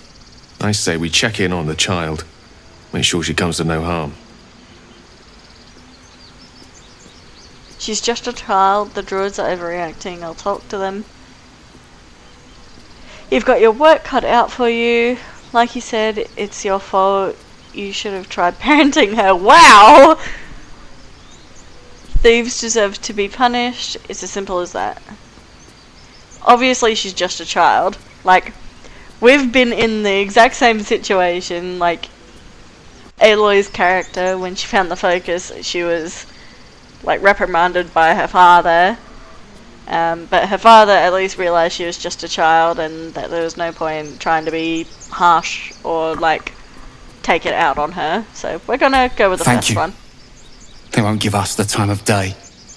I say we check in on the child. Make sure she comes to no harm. She's just a child. The druids are overreacting. I'll talk to them. You've got your work cut out for you. Like you said, it's your fault. You should have tried parenting her. Wow! Thieves deserve to be punished. It's as simple as that. Obviously, she's just a child. Like, we've been in the exact same situation. Like, Aloy's character, when she found the focus, she was, like, reprimanded by her father. But her father at least realised she was just a child and that there was no point trying to be harsh or, like, take it out on her. So we're gonna go with the first one. They won't give us the time of day.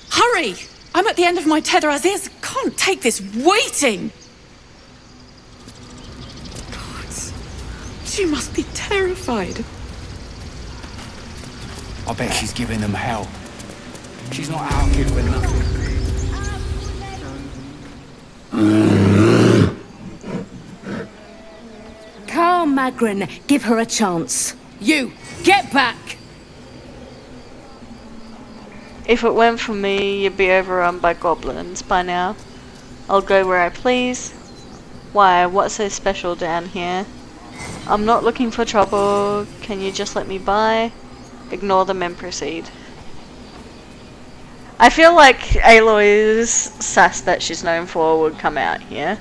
Hurry! I'm at the end of my tether as is. Can't take this waiting. God, she must be terrified. I bet she's giving them hell. She's not out here for nothing. Carl Magrin, give her a chance. You, get back! If it weren't for me, you'd be overrun by goblins by now. I'll go where I please. Why, what's so special down here? I'm not looking for trouble. Can you just let me by? Ignore them and proceed. I feel like Aloy's sass that she's known for would come out here.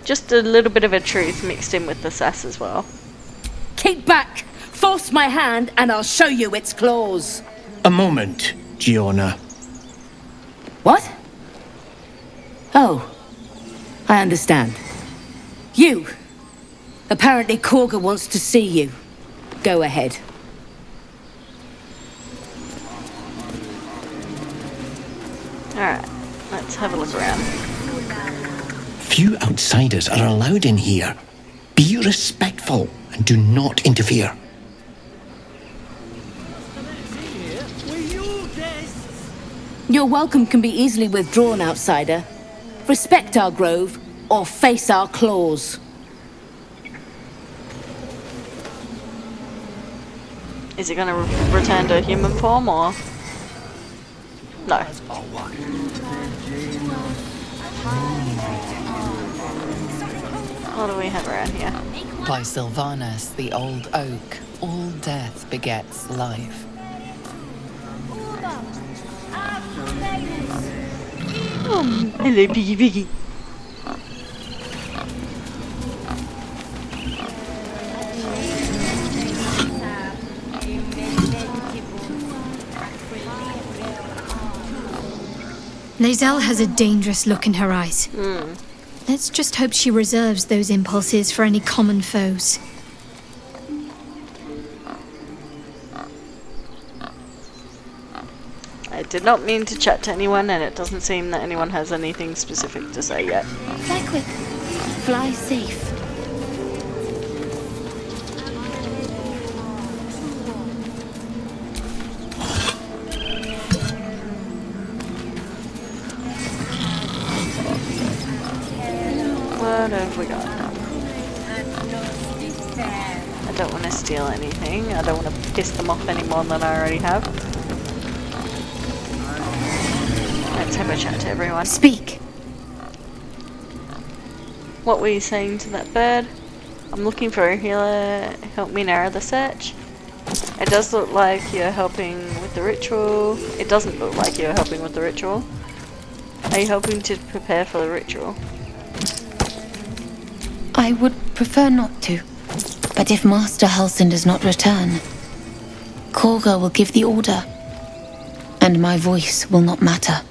Just a little bit of a truth mixed in with the sass as well. Keep back! Force my hand and I'll show you its claws. A moment, Giona. What? Oh, I understand. You. Apparently Korga wants to see you. Go ahead. Alright, let's have a look around. Few outsiders are allowed in here. Be respectful and do not interfere. Your welcome can be easily withdrawn, outsider. Respect our grove, or face our claws. Is it going to return to human form, or...? No. What do we have around here? By Sylvanus, the old oak, all death begets life. Hello, Piggy Piggy. Lae'zel has a dangerous look in her eyes. Hmm. Let's just hope she reserves those impulses for any common foes. I did not mean to chat to anyone, and it doesn't seem that anyone has anything specific to say yet. Fly quick. Fly safe. What have we got? I don't want to steal anything. I don't want to piss them off any more than I already have. Let's have a chat to everyone. Speak. What were you saying to that bird? I'm looking for a healer. Help me narrow the search. It does look like you're helping with the ritual. It doesn't look like you're helping with the ritual. Are you helping to prepare for the ritual? I would prefer not to. But if Master Halsin does not return, Korga will give the order. And my voice will not matter.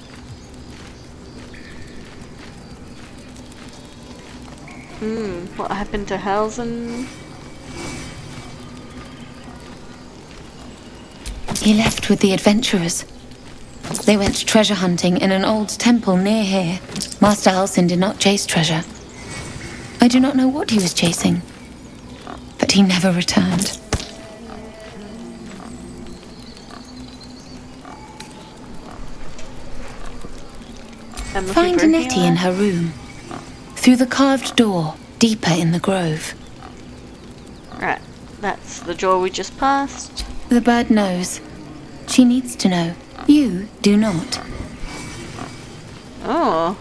What happened to Halsin? He left with the adventurers. They went treasure hunting in an old temple near here. Master Halsin did not chase treasure. I do not know what he was chasing, but he never returned. Find Nettie in her room, through the carved door, deeper in the grove. Right, that's the door we just passed. The bird knows. She needs to know. You do not. Oh.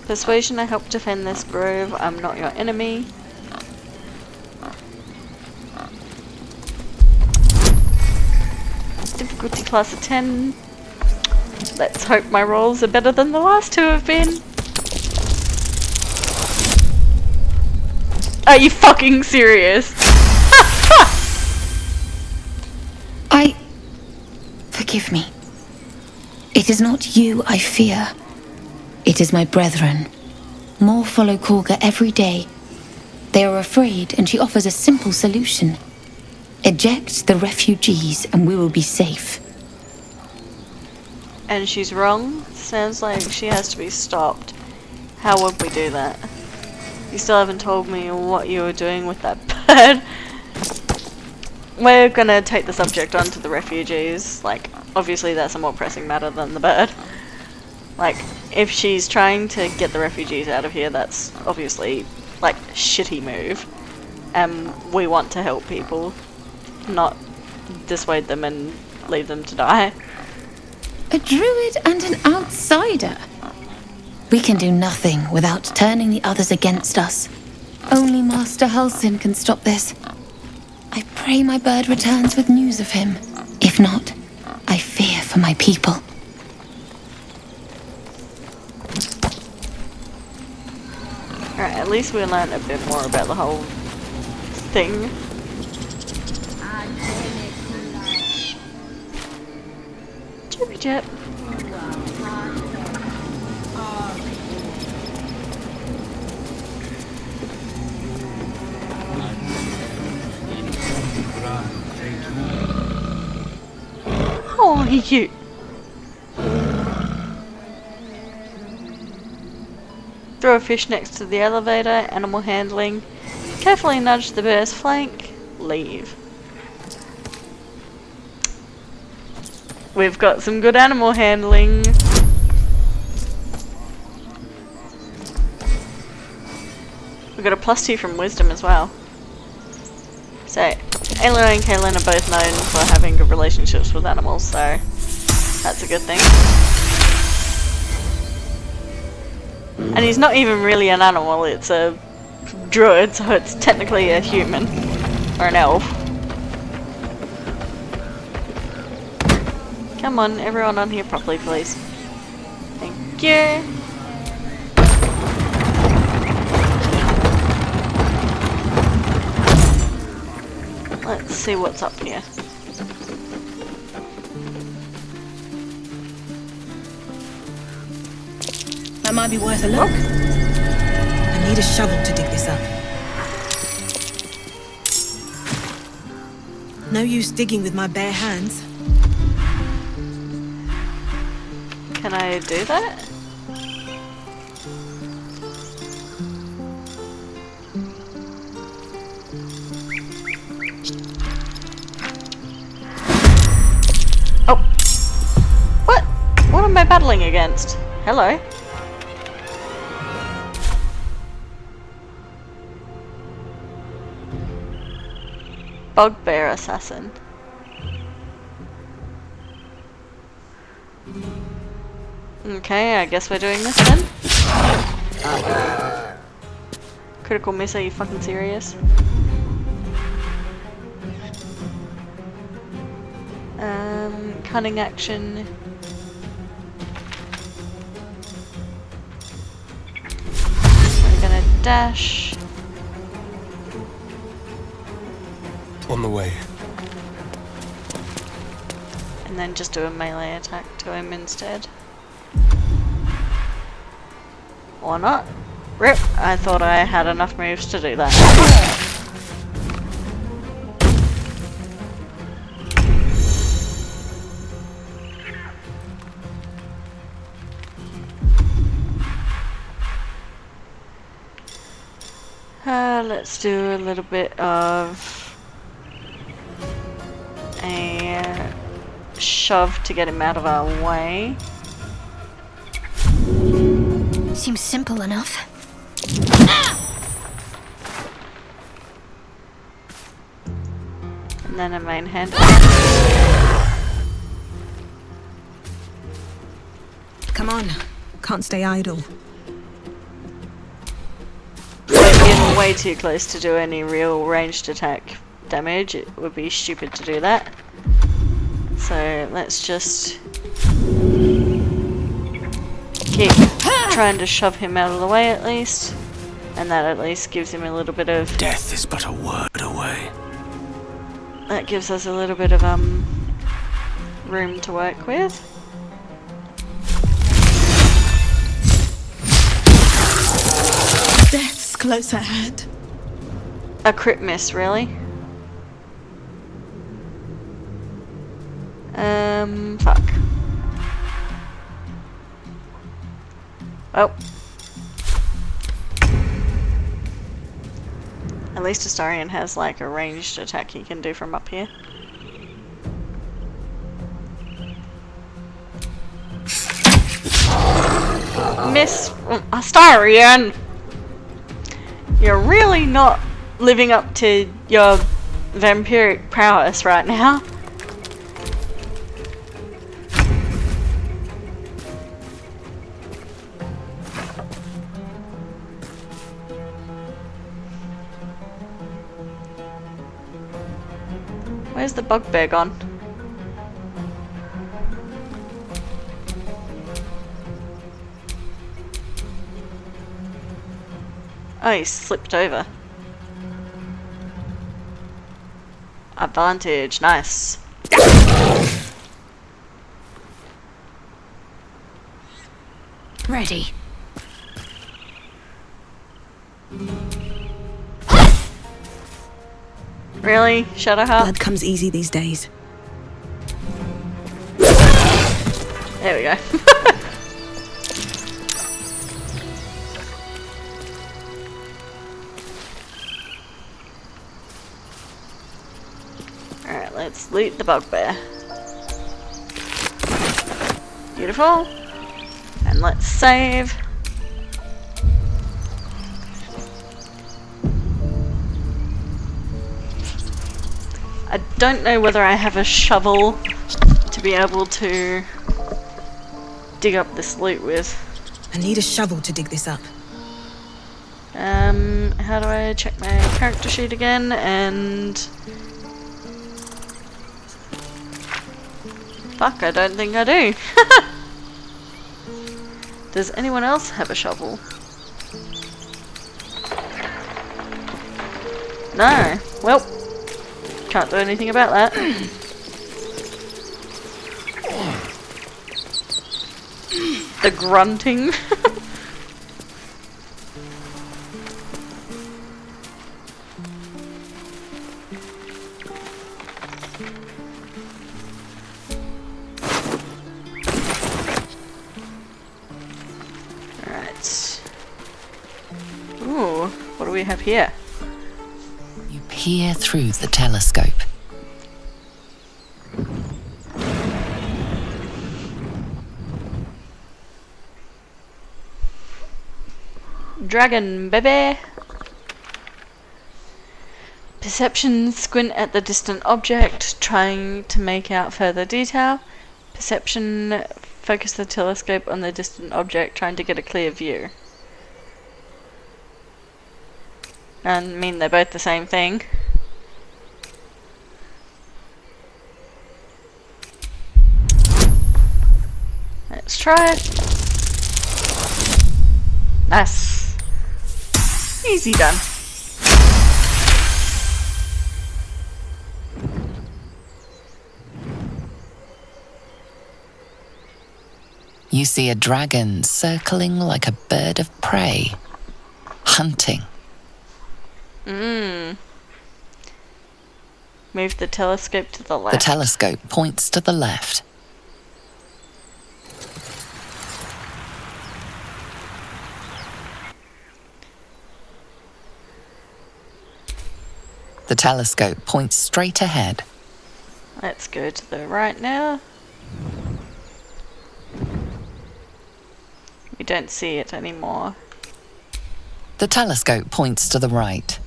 Persuasion, I help defend this grove. I'm not your enemy. Difficulty class of 10. Let's hope my rolls are better than the last two have been. Are you fucking serious? Forgive me. It is not you I fear. It is my brethren. More follow Korga every day. They are afraid, and she offers a simple solution. Eject the refugees, and we will be safe. And she's wrong? Sounds like she has to be stopped. How would we do that? You still haven't told me what you were doing with that bird. We're gonna take the subject on to the refugees. Like, obviously that's a more pressing matter than the bird. Like, if she's trying to get the refugees out of here, that's obviously, like, a shitty move. We want to help people, not dissuade them and leave them to die. A druid and an outsider. We can do nothing without turning the others against us. Only Master Halsin can stop this. I pray my bird returns with news of him. If not, I fear for my people. Alright, at least we learned a bit more about the whole thing. Chippy chip. Oh, he's cute. a fish next to the elevator, animal handling. Carefully nudge the bear's flank, leave. We've got some good animal handling. We've got a +2 from wisdom as well. So, Ayla and Kaylin are both known for having good relationships with animals, so that's a good thing. And he's not even really an animal, it's a druid, so it's technically a human. Or an elf. Come on, everyone on here properly, please. Thank you. Let's see what's up here. That might be worth a look. I need a shovel to dig this up. No use digging with my bare hands. Can I do that? Oh! What? What am I battling against? Hello? Bugbear assassin. Okay, I guess we're doing this then. Critical miss, are you fucking serious? Cunning action. We're gonna dash. On the way. And then just do a melee attack to him instead. Or not. Rip! I thought I had enough moves to do that. Let's do a little bit of a shove to get him out of our way. Seems simple enough. And then a main hand. Come on, can't stay idle. We're way too close to do any real ranged attack damage. It would be stupid to do that. So let's just keep trying to shove him out of the way at least. And that at least gives him a little bit of... Death is but a word away. That gives us a little bit of room to work with. Death's close at hand. A crit miss, really? Fuck. Oh. At least Astarion has like a ranged attack he can do from up here. Miss Astarion! You're really not living up to your vampiric prowess right now. Where's the bugbear gone? Oh, he slipped over. Advantage, nice. Ready. Really? Shadowheart? Blood comes easy these days. There we go. let's loot the bugbear. Beautiful. And let's save. I don't know whether I have a shovel to be able to dig up this loot with. I need a shovel to dig this up. How do I check my character sheet again? And fuck, I don't think I do. Does anyone else have a shovel? No. Well, can't do anything about that. The grunting. Alright. Ooh, what do we have here? You peer through the telescope. Dragon, baby! Perception, squint at the distant object, trying to make out further detail. Perception, focus the telescope on the distant object, trying to get a clear view. And I mean, they're both the same thing. Let's try it. Nice. Easy done. You see a dragon circling like a bird of prey, hunting. Move the telescope to the left. The telescope points to the left. The telescope points straight ahead. Let's go to the right now. We don't see it anymore. The telescope points to the right.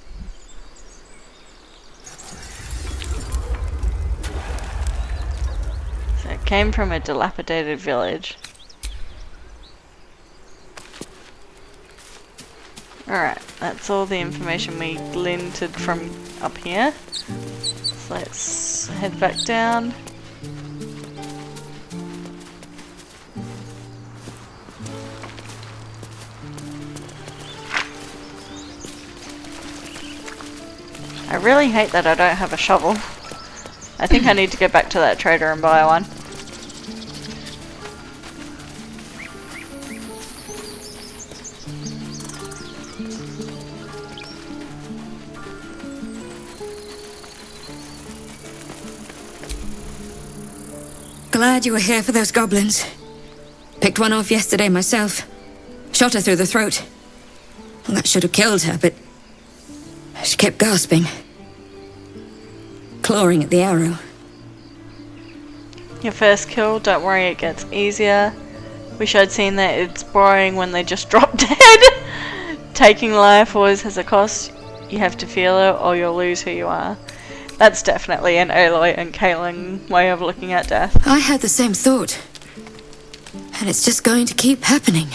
So it came from a dilapidated village. Alright, that's all the information we glinted from up here. So let's head back down. I really hate that I don't have a shovel. I think I need to go back to that trader and buy one. Glad you were here for those goblins. Picked one off yesterday myself. Shot her through the throat. Well, that should have killed her, but she kept gasping. Clawing at the arrow. Your first kill, don't worry, it gets easier. Wish I'd seen that it's boring when they just drop dead. Taking life always has a cost. You have to feel it or you'll lose who you are. That's definitely an Aloy and Kaelin way of looking at death. I had the same thought. And it's just going to keep happening.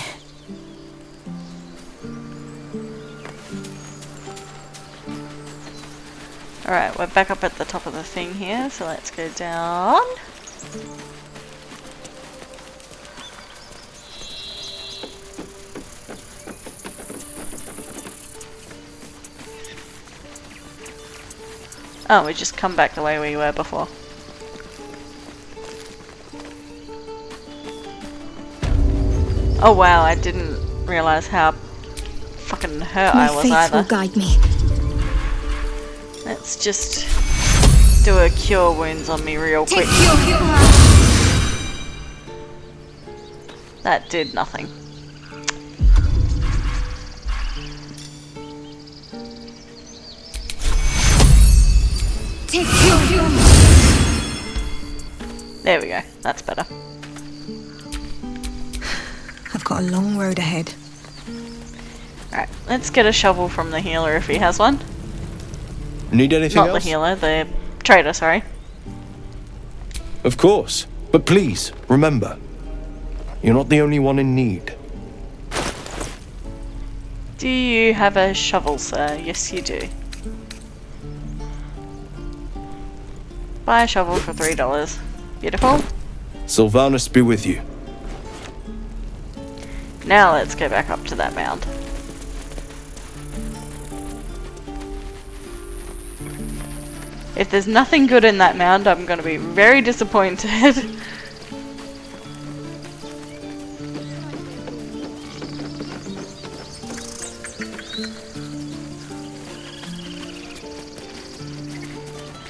Alright, we're back up at the top of the thing here, so let's go down. Oh, we just come back the way we were before. Oh wow, I didn't realise how fucking hurt I was either. will guide me. Let's just do a cure wounds on me real quick. That did nothing. Take There we go. That's better. I've got a long road ahead. Alright, let's get a shovel from the healer if he has one. Need anything Not else? the healer, the trader, sorry. Of course. But please, remember, you're not the only one in need. Do you have a shovel, sir? Yes, you do. Buy a shovel for $3. Beautiful. Sylvanus be with you. Now let's go back up to that mound. If there's nothing good in that mound, I'm going to be very disappointed.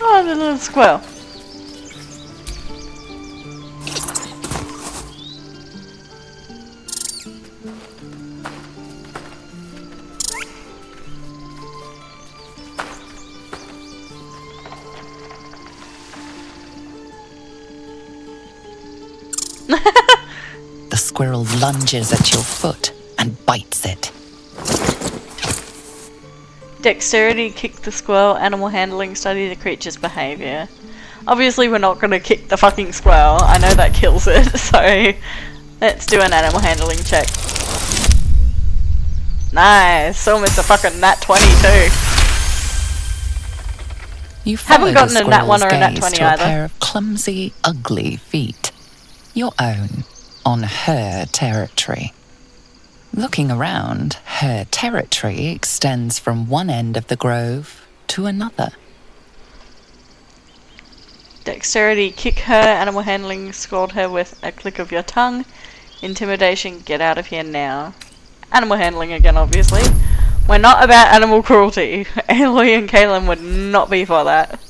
Oh, the little squirrel. The squirrel lunges at your foot and bites it. Dexterity, kick the squirrel. Animal handling, study the creature's behavior. Obviously we're not going to kick the fucking squirrel. I know that kills it, so let's do an animal handling check. Nice! Almost a fucking nat 20 too. You Haven't follow gotten the a nat 1 or a squirrel's nat gaze 20 to a either. pair of clumsy, ugly feet. Your own, on her territory. Looking around, her territory extends from one end of the grove to another. Dexterity, kick her. Animal handling, scold her with a click of your tongue. Intimidation, get out of here now. Animal handling again, obviously. We're not about animal cruelty. Aloy and Kaelin would not be for that.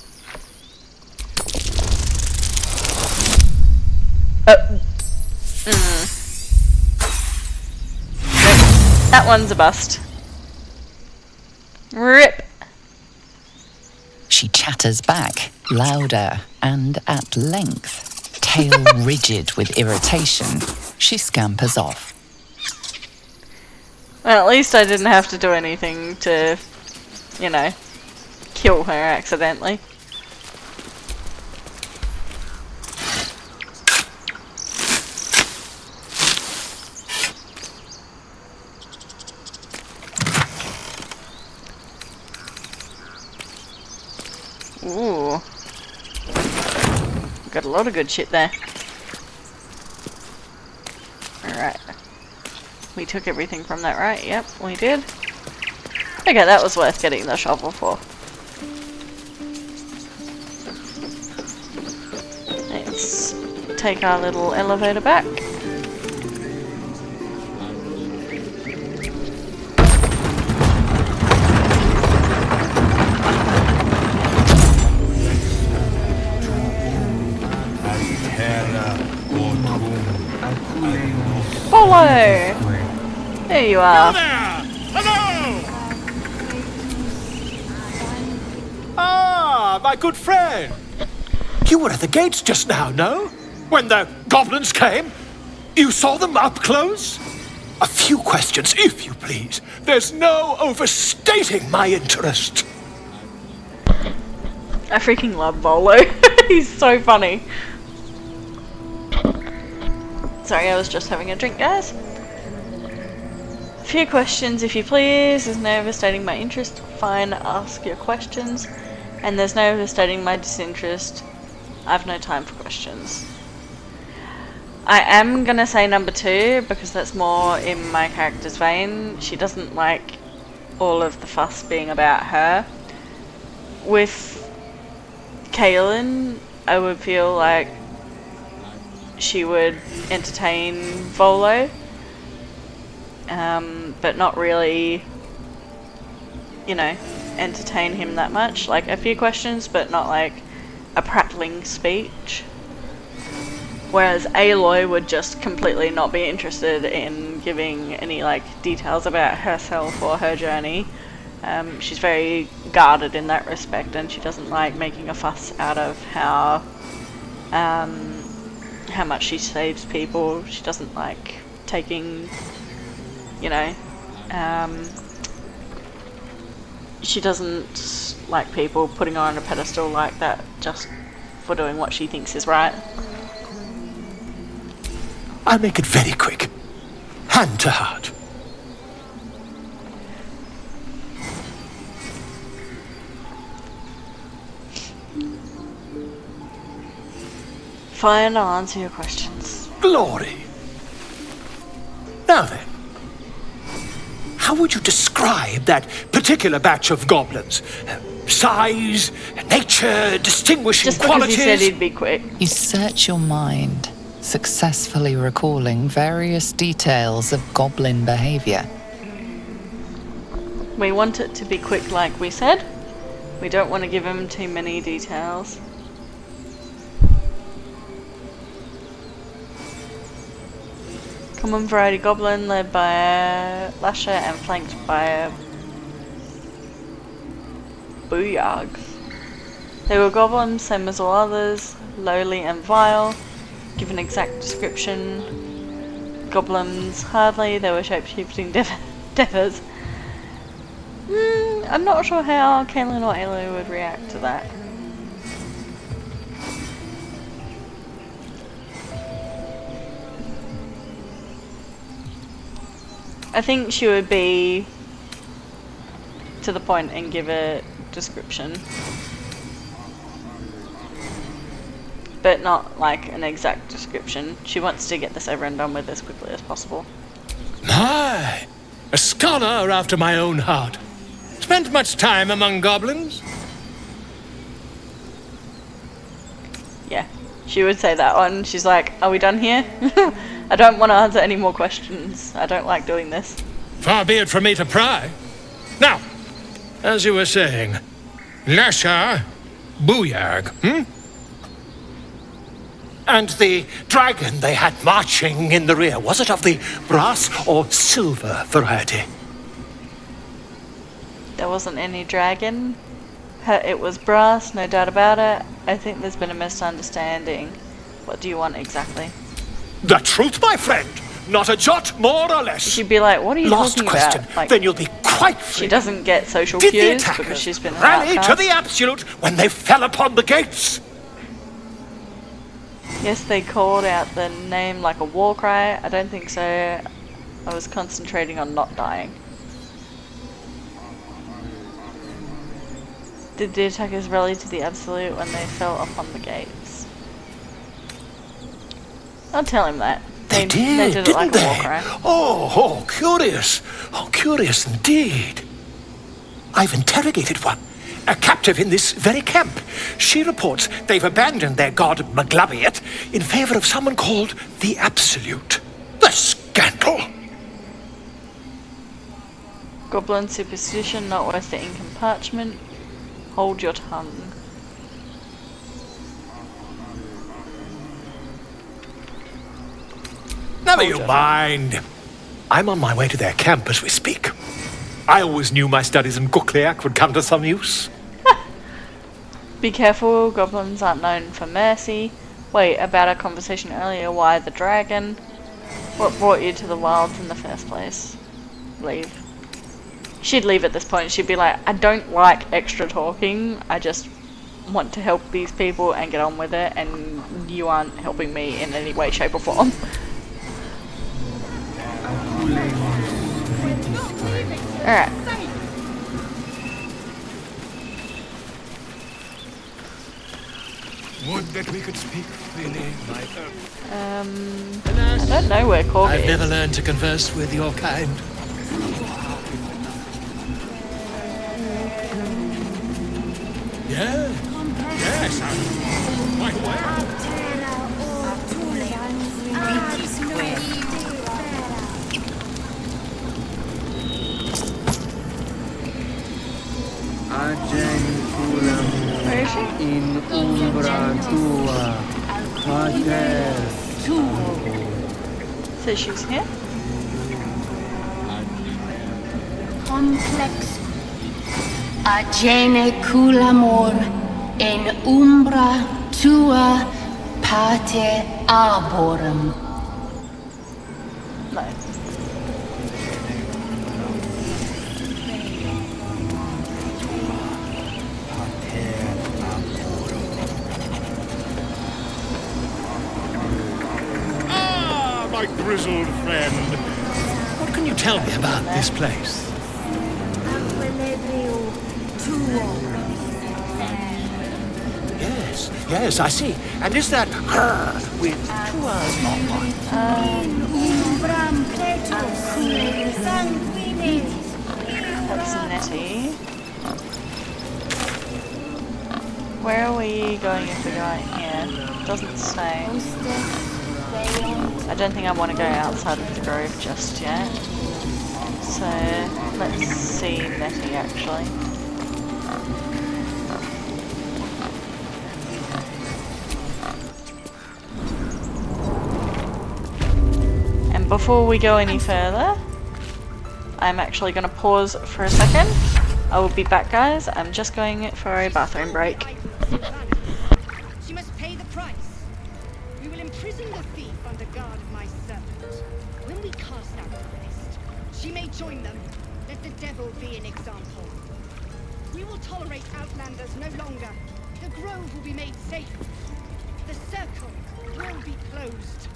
That one's a bust. Rip. She chatters back, louder and at length. Tail rigid with irritation, she scampers off. Well, at least I didn't have to do anything to, you know, kill her accidentally. Ooh. Got a lot of good shit there. Alright. We took everything from that, right? Yep, we did. Okay, that was worth getting the shovel for. Let's take our little elevator back. Follow! There you are. Ah, my good friend. You were at the gates just now, no? When the goblins came? You saw them up close? A few questions, if you please. There's no overstating my interest. I freaking love Volo. He's so funny. Sorry, I was just having a drink, guys. A few questions, if you please. There's no overstating my interest. Fine, ask your questions. And there's no overstating my disinterest. I've no time for questions. I am gonna say number 2 because that's more in my character's vein. She doesn't like all of the fuss being about her. With Kaelin, I would feel like she would entertain Volo, but not really, you know, entertain him that much. Like a few questions, but not like a prattling speech. Whereas Aloy would just completely not be interested in giving any like details about herself or her journey. She's very guarded in that respect, and she doesn't like making a fuss out of how how much she saves people. She doesn't like taking, you know, she doesn't like people putting her on a pedestal like that just for doing what she thinks is right. I'll make it very quick. Hand to heart. Fine, I'll answer your questions. Glory. Now then, how would you describe that particular batch of goblins? Size, nature, distinguishing Just because qualities? he said he'd be quick. You search your mind, successfully recalling various details of goblin behavior. We want it to be quick like we said. We don't want to give him too many details. Common variety goblin led by a lasher and flanked by a booyarg. They were goblins, same as all others, lowly and vile. Give an exact description. Goblins, hardly. They were shape-shifting devas. I'm not sure how Kaelin or Ayla would react to that. I think she would be to the point and give a description. But not like an exact description. She wants to get this over and done with as quickly as possible. My, a scholar after my own heart. Spent much time among goblins? Yeah, she would say that one. She's like, are we done here? I don't want to answer any more questions. I don't like doing this. Far be it from me to pry. Now, as you were saying, Lasha, Booyarg, And the dragon they had marching in the rear, was it of the brass or silver variety? There wasn't any dragon. It was brass, no doubt about it. I think there's been a misunderstanding. What do you want exactly? The truth, my friend! Not a jot more or less. She'd be like, what are you Last talking question, about? Like, then you'll be quite free. She doesn't get social Did the cues attackers because she's been an rally to outcast. the absolute when they fell upon the gates? Yes, they called out the name like a war cry. I don't think so. I was concentrating on not dying. Did the attackers rally to the absolute when they fell upon the gates? I'll tell him that. They did it like a war cry. Oh, curious. Oh, curious indeed. I've interrogated one, a captive in this very camp. She reports they've abandoned their god Maglabiet in favor of someone called the Absolute. The scandal! Goblin superstition, not worth the ink and parchment. Hold your tongue. Never you mind. I'm on my way to their camp as we speak. I always knew my studies in Gukliak would come to some use. Be careful, goblins aren't known for mercy. Wait, about our conversation earlier, why the dragon? What brought you to the wilds in the first place? Leave. She'd leave at this point. She'd be like, I don't like extra talking. I just want to help these people and get on with it, and you aren't helping me in any way, shape or form. Alright. Would that we could speak freely, my I don't know where Cork I've is. never learned to converse with your kind. Yes, I'm quite aware. Where is she? In umbra tua, pater. So she's here? Complex. Agene culamor in umbra tua pater arborum. No. Ah, my grizzled friend. What can you tell me about this place? Yes, I see. And is that with 2 R's on one? That's Nettie. Where are we going if we go out here? Doesn't say. I don't think I want to go outside of the grove just yet. So let's see Nettie actually. And before we go any further, I'm actually going to pause for a second. I will be back, guys. I'm just going for a bathroom break. She must pay the price. We will imprison the thief under guard of my servant. When we cast out the rest, she may join them. Let the devil be an example. We will tolerate outlanders no longer. The grove will be made safe. The circle will be closed.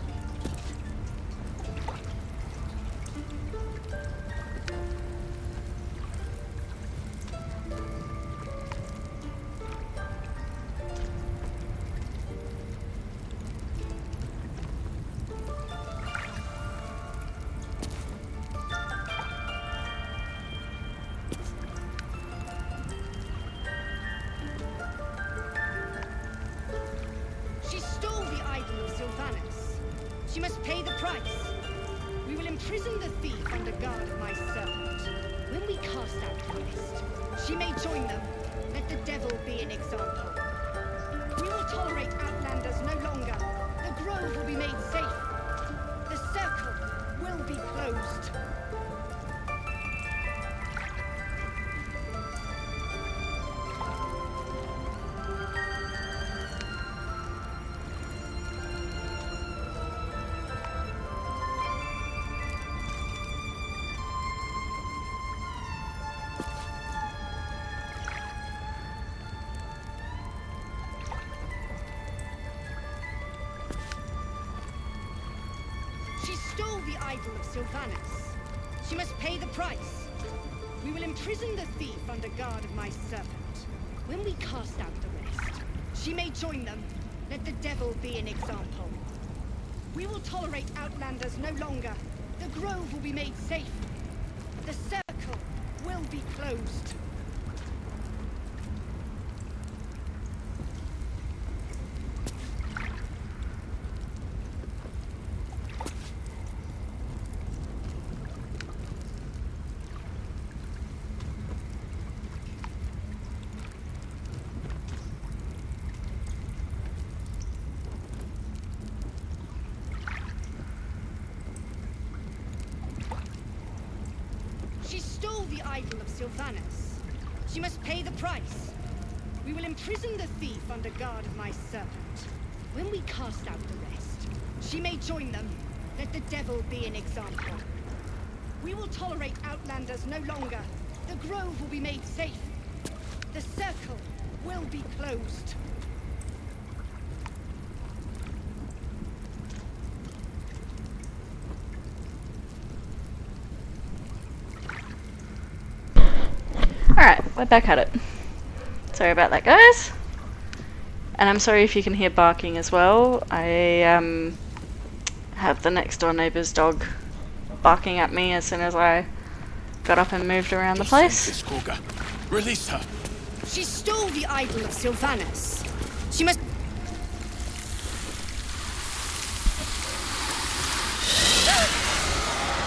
She must pay the price. We will imprison the thief under guard of my servant. When we cast out the rest, she may join them. Let the devil be an example. We will tolerate outlanders no longer. The grove will be made safe. The circle will be closed. Sylvanus. She must pay the price. We will imprison the thief under guard of my servant. When we cast out the rest, she may join them. Let the devil be an example. We will tolerate outlanders no longer. The grove will be made safe. The circle will be closed. She stole the idol of Sylvanus. She must pay the price. We will imprison the thief under guard of my servant. When we cast out the rest, she may join them. Let the devil be an example. We will tolerate outlanders no longer. The grove will be made safe. The circle will be closed. Alright, we're back at it. Sorry about that, guys. And I'm sorry if you can hear barking as well. I have the next door neighbour's dog barking at me as soon as I got up and moved around the place. Release her. She stole the idol of Sylvanus. She must...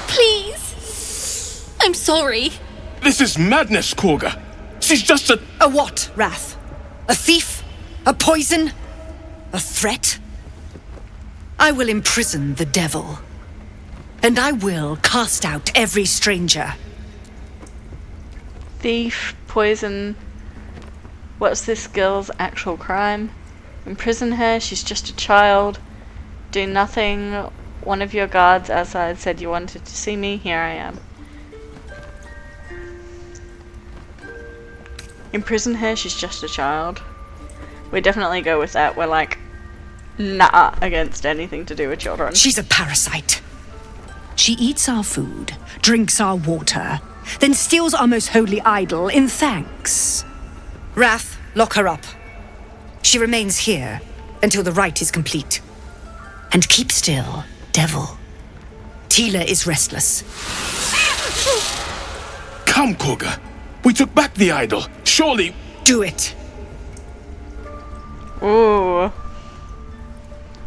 Please! I'm sorry. This is madness, Korga. She's just a... A what, Wrath? A thief? A poison? A threat? I will imprison the devil. And I will cast out every stranger. Thief, poison. What's this girl's actual crime? Imprison her, she's just a child. Do nothing. One of your guards outside said you wanted to see me. Here I am. Imprison her, she's just a child. We definitely go with that. We're like, nah, against anything to do with children. She's a parasite. She eats our food, drinks our water, then steals our most holy idol in thanks. Wrath, lock her up. She remains here until the rite is complete. And keep still, devil. Tila is restless. Come, Koga. We took back the idol. Surely... Do it. Ooh.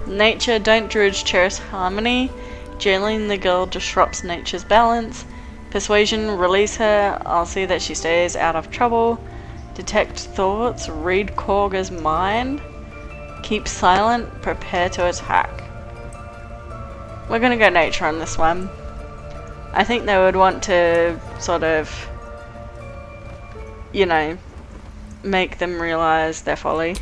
Nature, don't druids cherish harmony? Jailing the girl disrupts nature's balance. Persuasion, release her. I'll see that she stays out of trouble. Detect thoughts, read Korga's mind. Keep silent, prepare to attack. We're gonna go nature on this one. I think they would want to sort of, you know, make them realize their folly.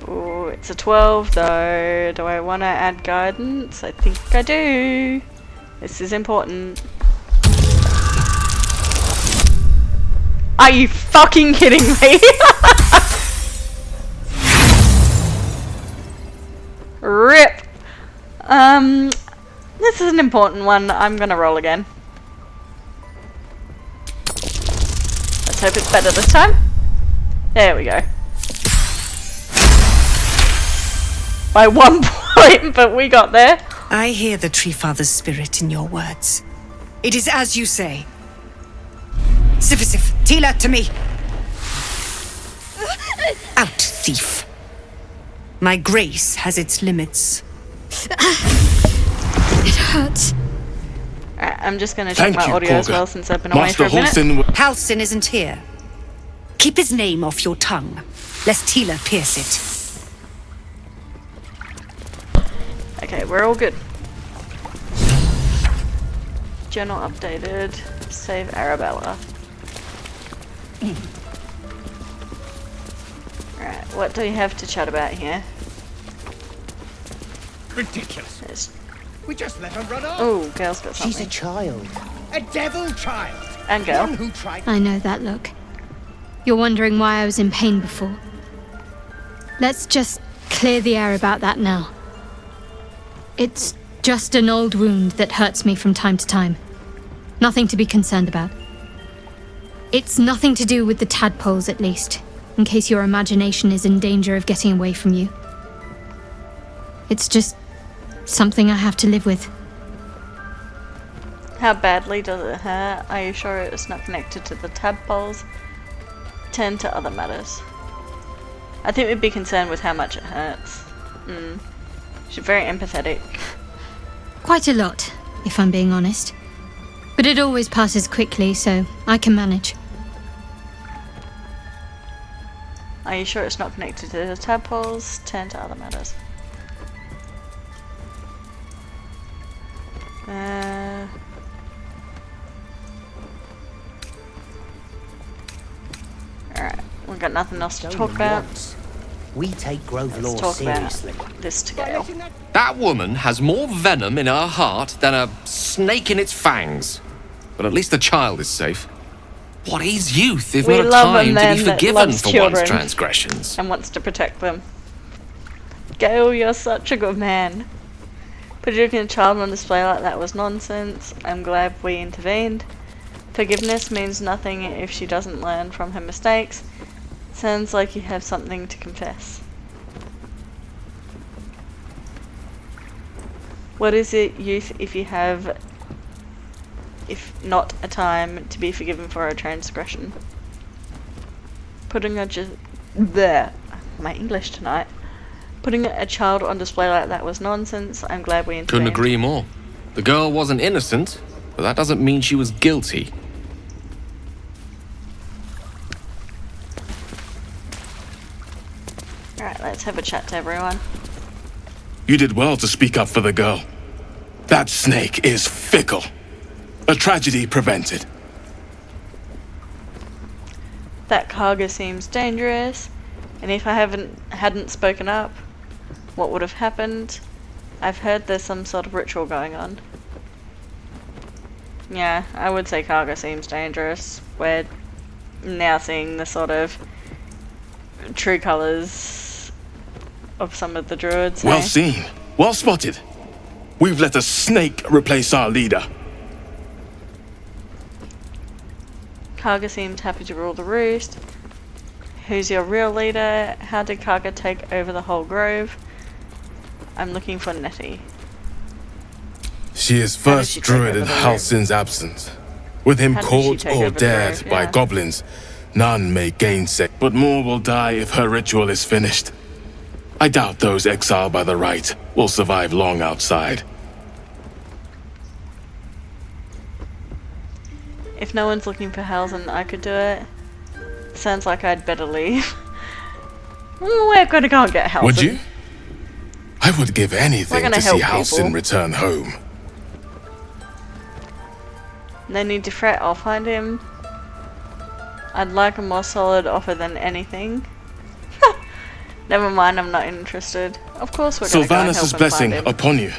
Ooh, it's a 12 though. Do I want to add guidance? I think I do. This is important. Are you fucking kidding me? Rip. This is an important one. I'm gonna roll again. Let's hope it's better this time. There we go. By 1 point, but we got there. I hear the Tree Father's spirit in your words. It is as you say. Sifisif, Tila, to me. Out, thief. My grace has its limits. It hurts. I'm just gonna check my audio as well since I've been away for a minute. Halsin isn't here. Keep his name off your tongue, lest Tila pierce it. Okay, we're all good. Journal updated. Save Arabella. Alright, what do you have to chat about here? Ridiculous. We just let her run off. Oh, Gail's got something. She's a child. A devil child. And Gail. One who tried... I know that look. You're wondering why I was in pain before. Let's just clear the air about that now. It's just an old wound that hurts me from time to time. Nothing to be concerned about. It's nothing to do with the tadpoles, at least, in case your imagination is in danger of getting away from you. It's just something I have to live with. How badly does it hurt? Are you sure it's not connected to the tadpoles? Turn to other matters. I think we'd be concerned with how much it hurts. She's very empathetic. Quite a lot, if I'm being honest. But it always passes quickly, so I can manage. Are you sure it's not connected to the tadpoles? Turn to other matters. Alright, we've got nothing else to talk about. We take Grove Let's law talk seriously. about this to Gale. That woman has more venom in her heart than a snake in its fangs. But at least the child is safe. What is youth if not a time to be forgiven for one's transgressions? And wants to protect them. Gale, you're such a good man. Putting a child on display like that was nonsense. I'm glad we intervened. Forgiveness means nothing if she doesn't learn from her mistakes. Sounds like you have something to confess. What is it, youth, if you have, if not a time to be forgiven for a transgression? Putting a my English tonight. Putting a child on display like that was nonsense. I'm glad we intervened. Couldn't agree more. The girl wasn't innocent, but that doesn't mean she was guilty. Alright, let's have a chat to everyone. You did well to speak up for the girl. That snake is fickle. A tragedy prevented. That cargo seems dangerous, and if I hadn't spoken up, what would have happened. I've heard there's some sort of ritual going on. Yeah, I would say Karga seems dangerous. We're now seeing the sort of true colours of some of the druids. Well hey? seen. Well spotted. We've let a snake replace our leader. Karga seems happy to rule the roost. Who's your real leader? How did Karga take over the whole grove? I'm looking for Nettie. She is first druid in Halsin's absence. With him caught or dared by goblins, none may gainsay. But more will die if her ritual is finished. I doubt those exiled by the rite will survive long outside. If no one's looking for Halsin, I could do it. Sounds like I'd better leave. We're gonna go and get Halsin. Would you? I would give anything to see Halsin return home. No need to fret, I'll find him. I'd like a more solid offer than anything. Never mind, I'm not interested. Of course we're gonna go and help Sylvanus' him blessing find him. upon you,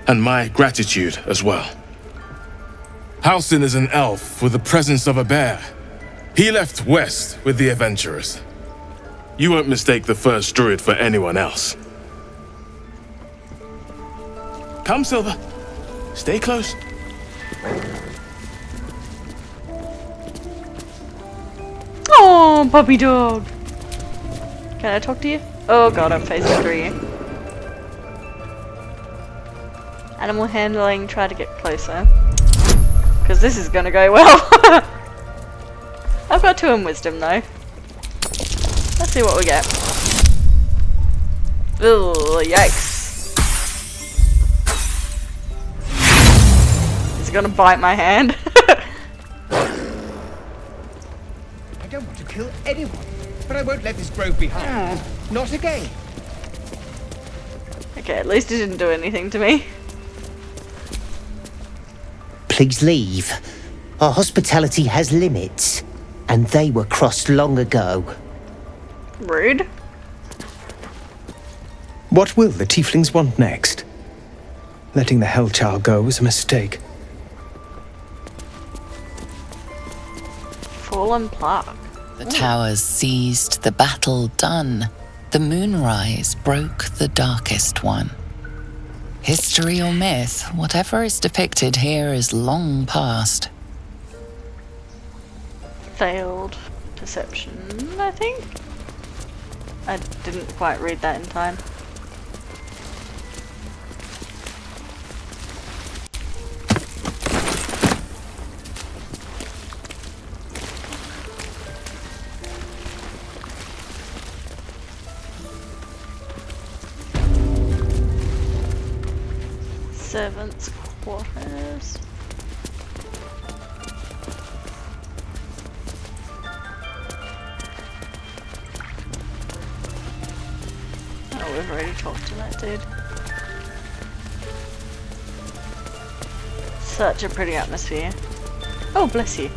and my gratitude as well. Halsin is an elf with the presence of a bear. He left west with the adventurers. You won't mistake the first druid for anyone else. Come, Silver. Stay close. Oh, puppy dog! Can I talk to you? Oh god, I'm facing through you. Animal handling, try to get closer. Because this is gonna go well. I've got 2 in wisdom though. Let's see what we get. Ugh, yikes. Is it gonna bite my hand? I don't want to kill anyone, but I won't let this grove be harmed. Not again. Okay, at least it didn't do anything to me. Please leave. Our hospitality has limits, and they were crossed long ago. Rude. What will the tieflings want next? Letting the Hellchild go was a mistake. Fallen plaque. The towers seized, the battle done. The moonrise broke the darkest one. History or myth, whatever is depicted here is long past. Failed perception, I think? I didn't quite read that in time. Servants' quarters. Oh, we've already talked to that dude. Such a pretty atmosphere. Oh, bless you.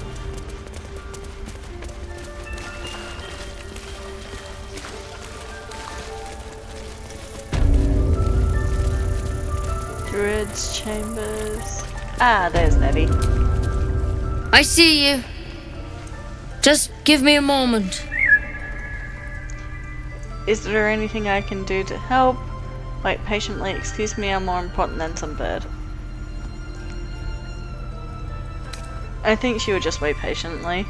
Druids' chambers. Ah, there's Nettie. I see you. Just give me a moment. Is there anything I can do to help? Wait patiently, excuse me, I'm more important than some bird. I think she would just wait patiently.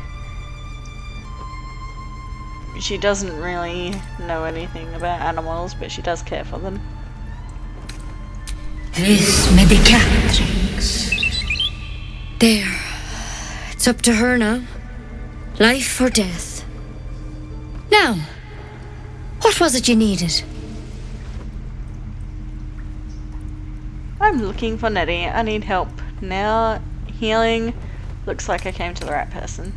She doesn't really know anything about animals, but she does care for them. This medicatrix. There. It's up to her now. Life or death. Now, what was it you needed? I'm looking for Nettie. I need help. Now, healing. Looks like I came to the right person.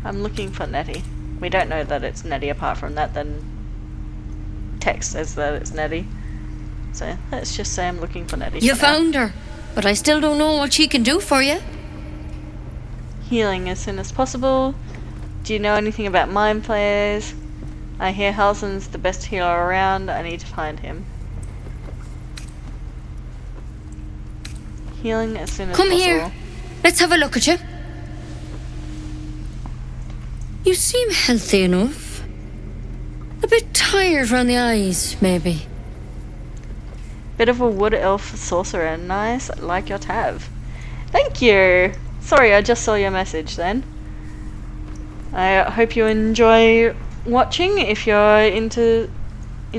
I'm looking for Nettie. We don't know that it's Nettie apart from that, then text says that it's Nettie. So let's just say I'm looking for Nettie. You found her, but I still don't know what she can do for you. Healing as soon as possible. Do you know anything about mind flayers? I hear Halsin's the best healer around. I need to find him. Healing as soon as Come possible. here. Let's have a look at you. You seem healthy enough. A bit tired around the eyes, maybe. Bit of a wood elf sorcerer. Nice. Like your tav. Thank you. Sorry, I just saw your message then. I hope you enjoy watching if you're into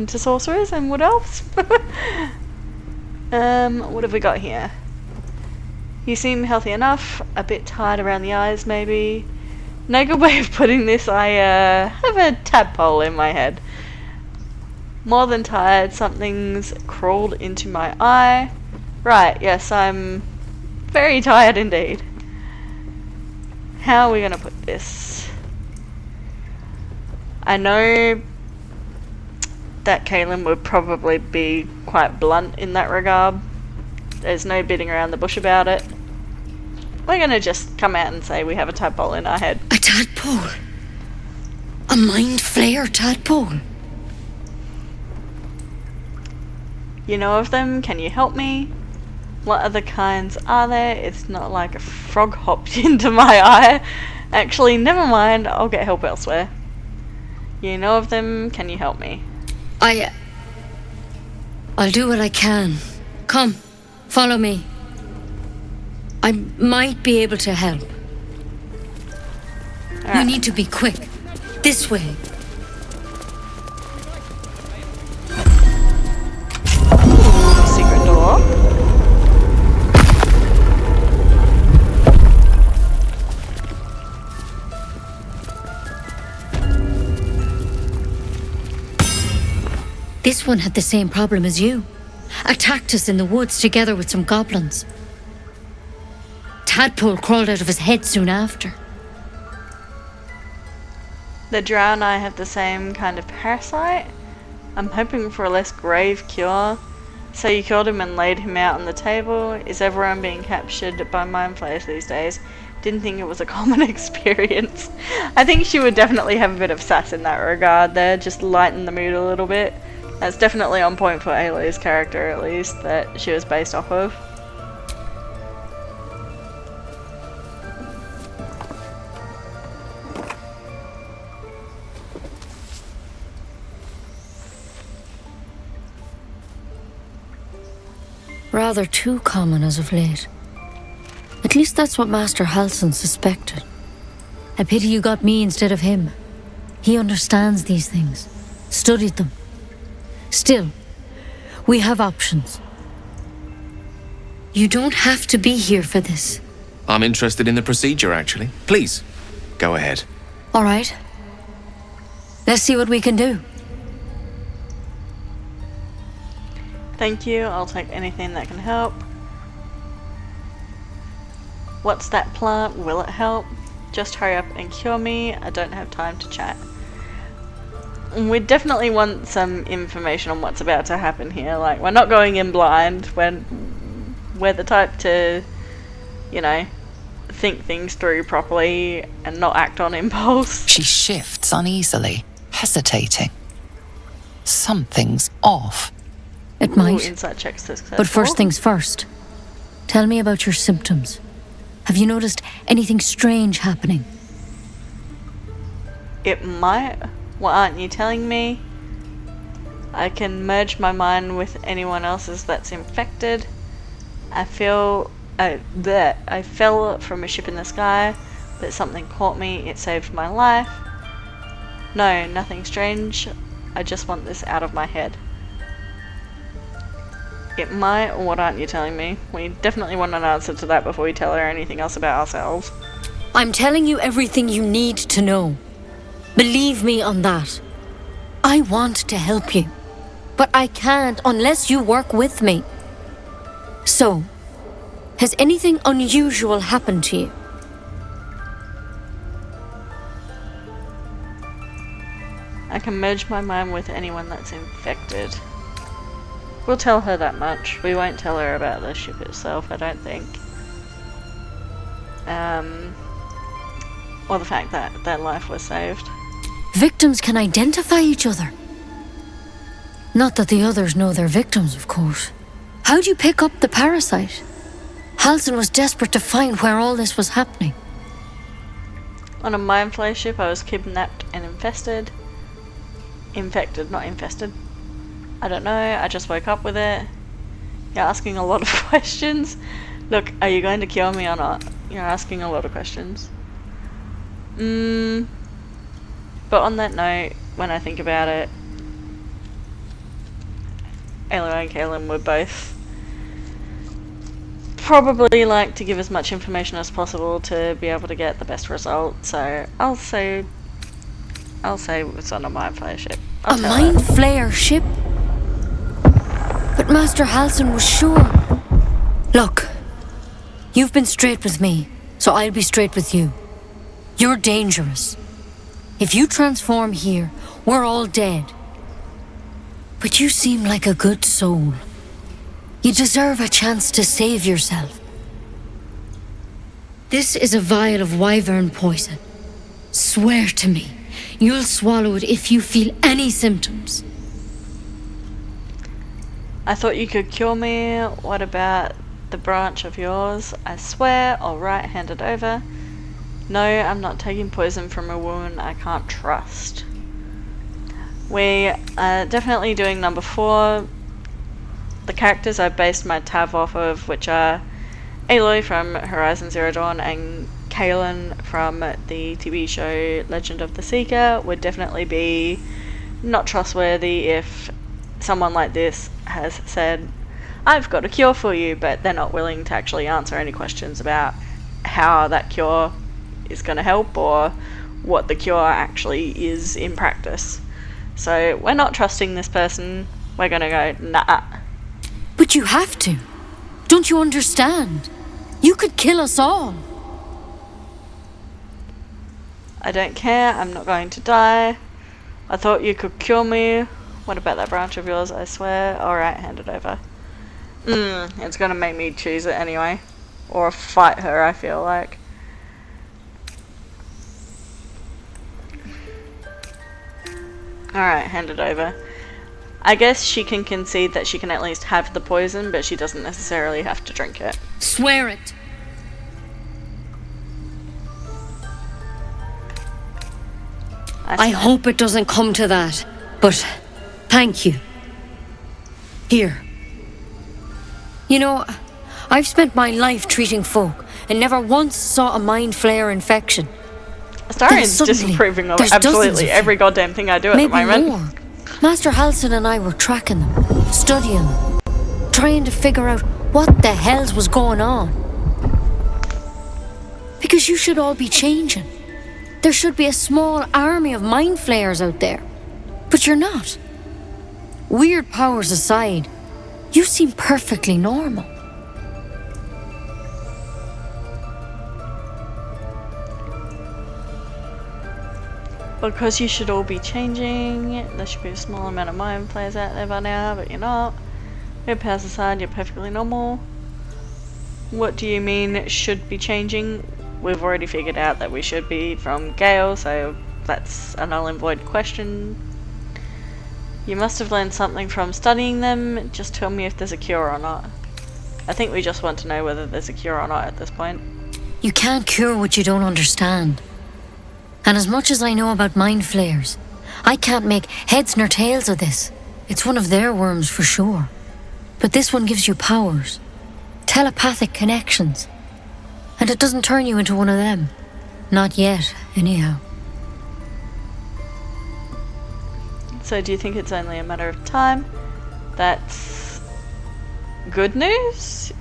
sorcerers and wood elves. What have we got here? You seem healthy enough. A bit tired around the eyes, maybe. No good way of putting this. I have a tadpole in my head. More than tired. Something's crawled into my eye. Right. Yes, I'm very tired indeed. How are we gonna put this? I know that Kaylin would probably be quite blunt in that regard. There's no beating around the bush about it. We're gonna just come out and say we have a tadpole in our head. A tadpole? A mind flayer tadpole? You know of them? Can you help me? What other kinds are there? It's not like a frog hopped into my eye. Actually, never mind. I'll get help elsewhere. You know of them? Can you help me? I'll do what I can. Come, follow me. I might be able to help. You need to be quick. This way. Secret door. This one had the same problem as you. Attacked us in the woods together with some goblins. Tadpole crawled out of his head soon after. The drow and I have the same kind of parasite. I'm hoping for a less grave cure. So you killed him and laid him out on the table. Is everyone being captured by mind flayers these days? Didn't think it was a common experience. I think she would definitely have a bit of sass in that regard there, just lighten the mood a little bit. That's definitely on point for Ailey's character, at least, that she was based off of. Rather too common as of late. At least that's what Master Halsin suspected. I pity you got me instead of him. He understands these things, studied them. Still, we have options. You don't have to be here for this. I'm interested in the procedure, actually. Please, go ahead. All right. Let's see what we can do. Thank you, I'll take anything that can help. What's that plant? Will it help? Just hurry up and cure me. I don't have time to chat. We definitely want some information on what's about to happen here. Like, we're not going in blind. We're the type to, you know, think things through properly and not act on impulse. She shifts uneasily, hesitating. Something's off. It might. Ooh, insight check successful. But first things first. Tell me about your symptoms. Have you noticed anything strange happening? It might. What aren't you telling me? I can merge my mind with anyone else's that's infected. I feel that I fell from a ship in the sky, but something caught me. It saved my life. No, nothing strange. I just want this out of my head. It might. What aren't you telling me? We definitely want an answer to that before we tell her anything else about ourselves. I'm telling you everything you need to know. Believe me on that. I want to help you, but I can't unless you work with me. So, has anything unusual happened to you? I can merge my mind with anyone that's infected. We'll tell her that much. We won't tell her about the ship itself, I don't think. Or the fact that their life was saved. victims can identify each other. Not that the others know they're victims, of course. How'd you pick up the parasite? Halsin was desperate to find where all this was happening. On a mind flayer ship, I was kidnapped and infested. Infected, not infested. I don't know, I just woke up with it. You're asking a lot of questions. Look, are you going to kill me or not? You're asking a lot of questions. But on that note, when I think about it, Aloy and Kaelin would both probably like to give as much information as possible to be able to get the best result. So I'll say it's on a mind flayer ship. A mind flayer ship? But Master Halsin was sure. Look, you've been straight with me, so I'll be straight with you. You're dangerous. If you transform here, we're all dead. But you seem like a good soul. You deserve a chance to save yourself. This is a vial of wyvern poison. Swear to me, you'll swallow it if you feel any symptoms. I thought you could cure me. What about the branch of yours? I swear, I'll hand it over. No, I'm not taking poison from a woman I can't trust. We are definitely doing number 4. The characters I based my tab off of, which are Aloy from Horizon Zero Dawn and Kaelin from the TV show Legend of the Seeker, would definitely be not trustworthy if someone like this has said, I've got a cure for you, but they're not willing to actually answer any questions about how that cure is going to help or what the cure actually is in practice. So we're not trusting this person. We're going to go, nah. But you have to. Don't you understand? You could kill us all. I don't care. I'm not going to die. I thought you could cure me. What about that branch of yours? I swear. Alright, hand it over. It's going to make me choose it anyway. Or fight her, I feel like. Alright, hand it over. I guess she can concede that she can at least have the poison, but she doesn't necessarily have to drink it. Swear it. I hope it doesn't come to that, but thank you. Here. You know, I've spent my life treating folk and never once saw a mind flayer infection. Astarian's disapproving of absolutely every goddamn thing I do at the moment. More. Master Halsin and I were tracking them, studying them, trying to figure out what the hells was going on. Because you should all be changing. There should be a small army of mind flayers out there. But you're not. Weird powers aside, you seem perfectly normal. Because you should all be changing. There should be a small amount of mind flayers out there by now, but you're not. Weird powers aside, you're perfectly normal. What do you mean should be changing? We've already figured out that we should be from Gale, so that's a null and void question. You must have learned something from studying them. Just tell me if there's a cure or not. I think we just want to know whether there's a cure or not at this point. You can't cure what you don't understand. And as much as I know about mind flayers, I can't make heads nor tails of this. It's one of their worms for sure. But this one gives you powers. Telepathic connections. And it doesn't turn you into one of them. Not yet, anyhow. So do you think it's only a matter of time? That's good news?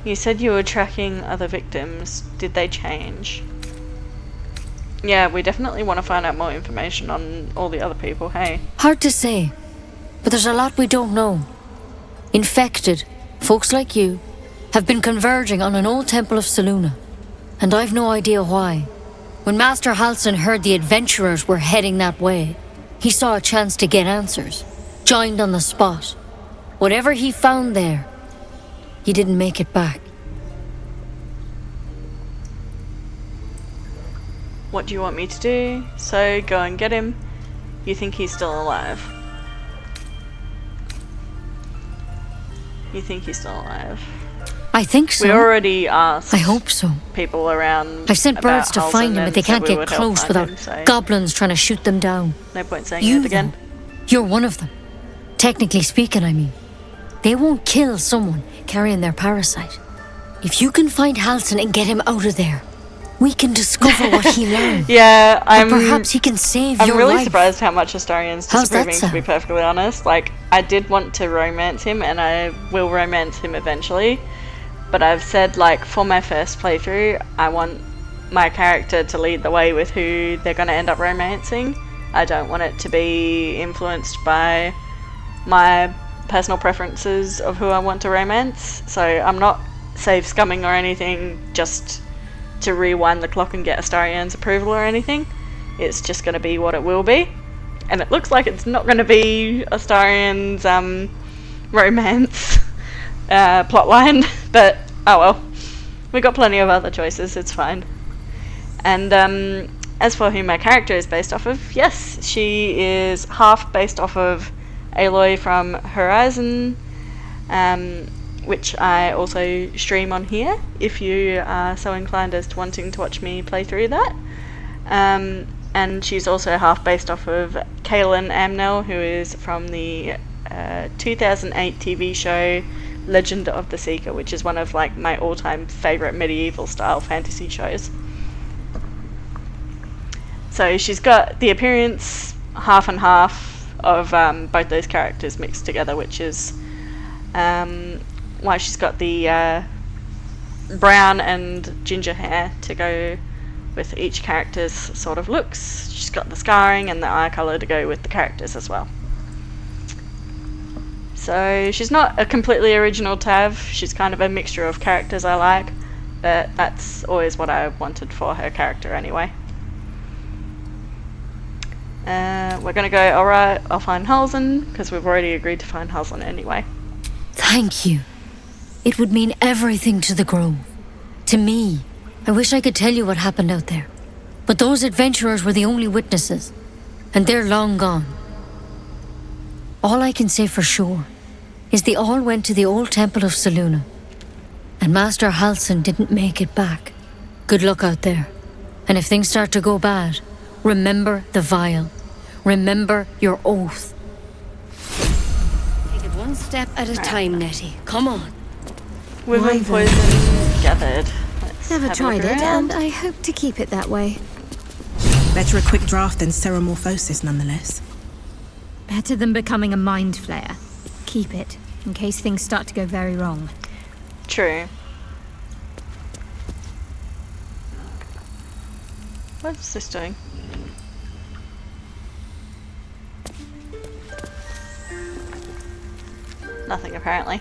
You said you were tracking other victims. Did they change? Yeah, we definitely want to find out more information on all the other people, hey? Hard to say, but there's a lot we don't know. Infected, folks like you, have been converging on an old temple of Selûne, and I've no idea why. When Master Halsin heard the adventurers were heading that way, he saw a chance to get answers, joined on the spot. Whatever he found there, he didn't make it back. what do you want me to do? So go and get him. You think he's still alive? You think he's still alive? I think so. We already asked. I hope so. People around. I've sent birds to find him, but they can't get close without goblins trying to shoot them down. No point saying it again. You're one of them. Technically speaking, I mean. They won't kill someone carrying their parasite. If you can find Halsin and get him out of there, we can discover what he learned. Yeah, perhaps he can save your life. I'm really surprised how much Astarian's disapproving, to be perfectly honest. Like, I did want to romance him, and I will romance him eventually. But I've said, like, for my first playthrough, I want my character to lead the way with who they're going to end up romancing. I don't want it to be influenced by my personal preferences of who I want to romance. So I'm not save scumming or anything just to rewind the clock and get Astarian's approval or anything. It's just going to be what it will be. And it looks like it's not going to be Astarian's romance plotline, but oh well. We got plenty of other choices, it's fine. And as for who my character is based off of, yes, she is half based off of Aloy from Horizon, which I also stream on here, if you are so inclined as to wanting to watch me play through that. And she's also half based off of Kaelin Amnell, who is from the 2008 TV show Legend of the Seeker, which is one of like my all-time favourite medieval style fantasy shows. So she's got the appearance half and half of both those characters mixed together, which is why she's got the brown and ginger hair to go with each character's sort of looks. She's got the scarring and the eye colour to go with the characters as well. So she's not a completely original Tav, she's kind of a mixture of characters I like, but that's always what I wanted for her character anyway. We're gonna go, alright, I'll find Halsin, because we've already agreed to find Halsin anyway. Thank you. It would mean everything to the Grove. To me. I wish I could tell you what happened out there. But those adventurers were the only witnesses, and they're long gone. All I can say for sure is they all went to the old temple of Selûne, and Master Halsin didn't make it back. Good luck out there. And if things start to go bad, remember the vial. Remember your oath. Take it one step at a time, Nettie. Come on. Wyvern poison gathered. Never tried it, and I hope to keep it that way. Better a quick draft than ceremorphosis, nonetheless. Better than becoming a mind flayer. Keep it, in case things start to go very wrong. True. What's this doing? Nothing, apparently.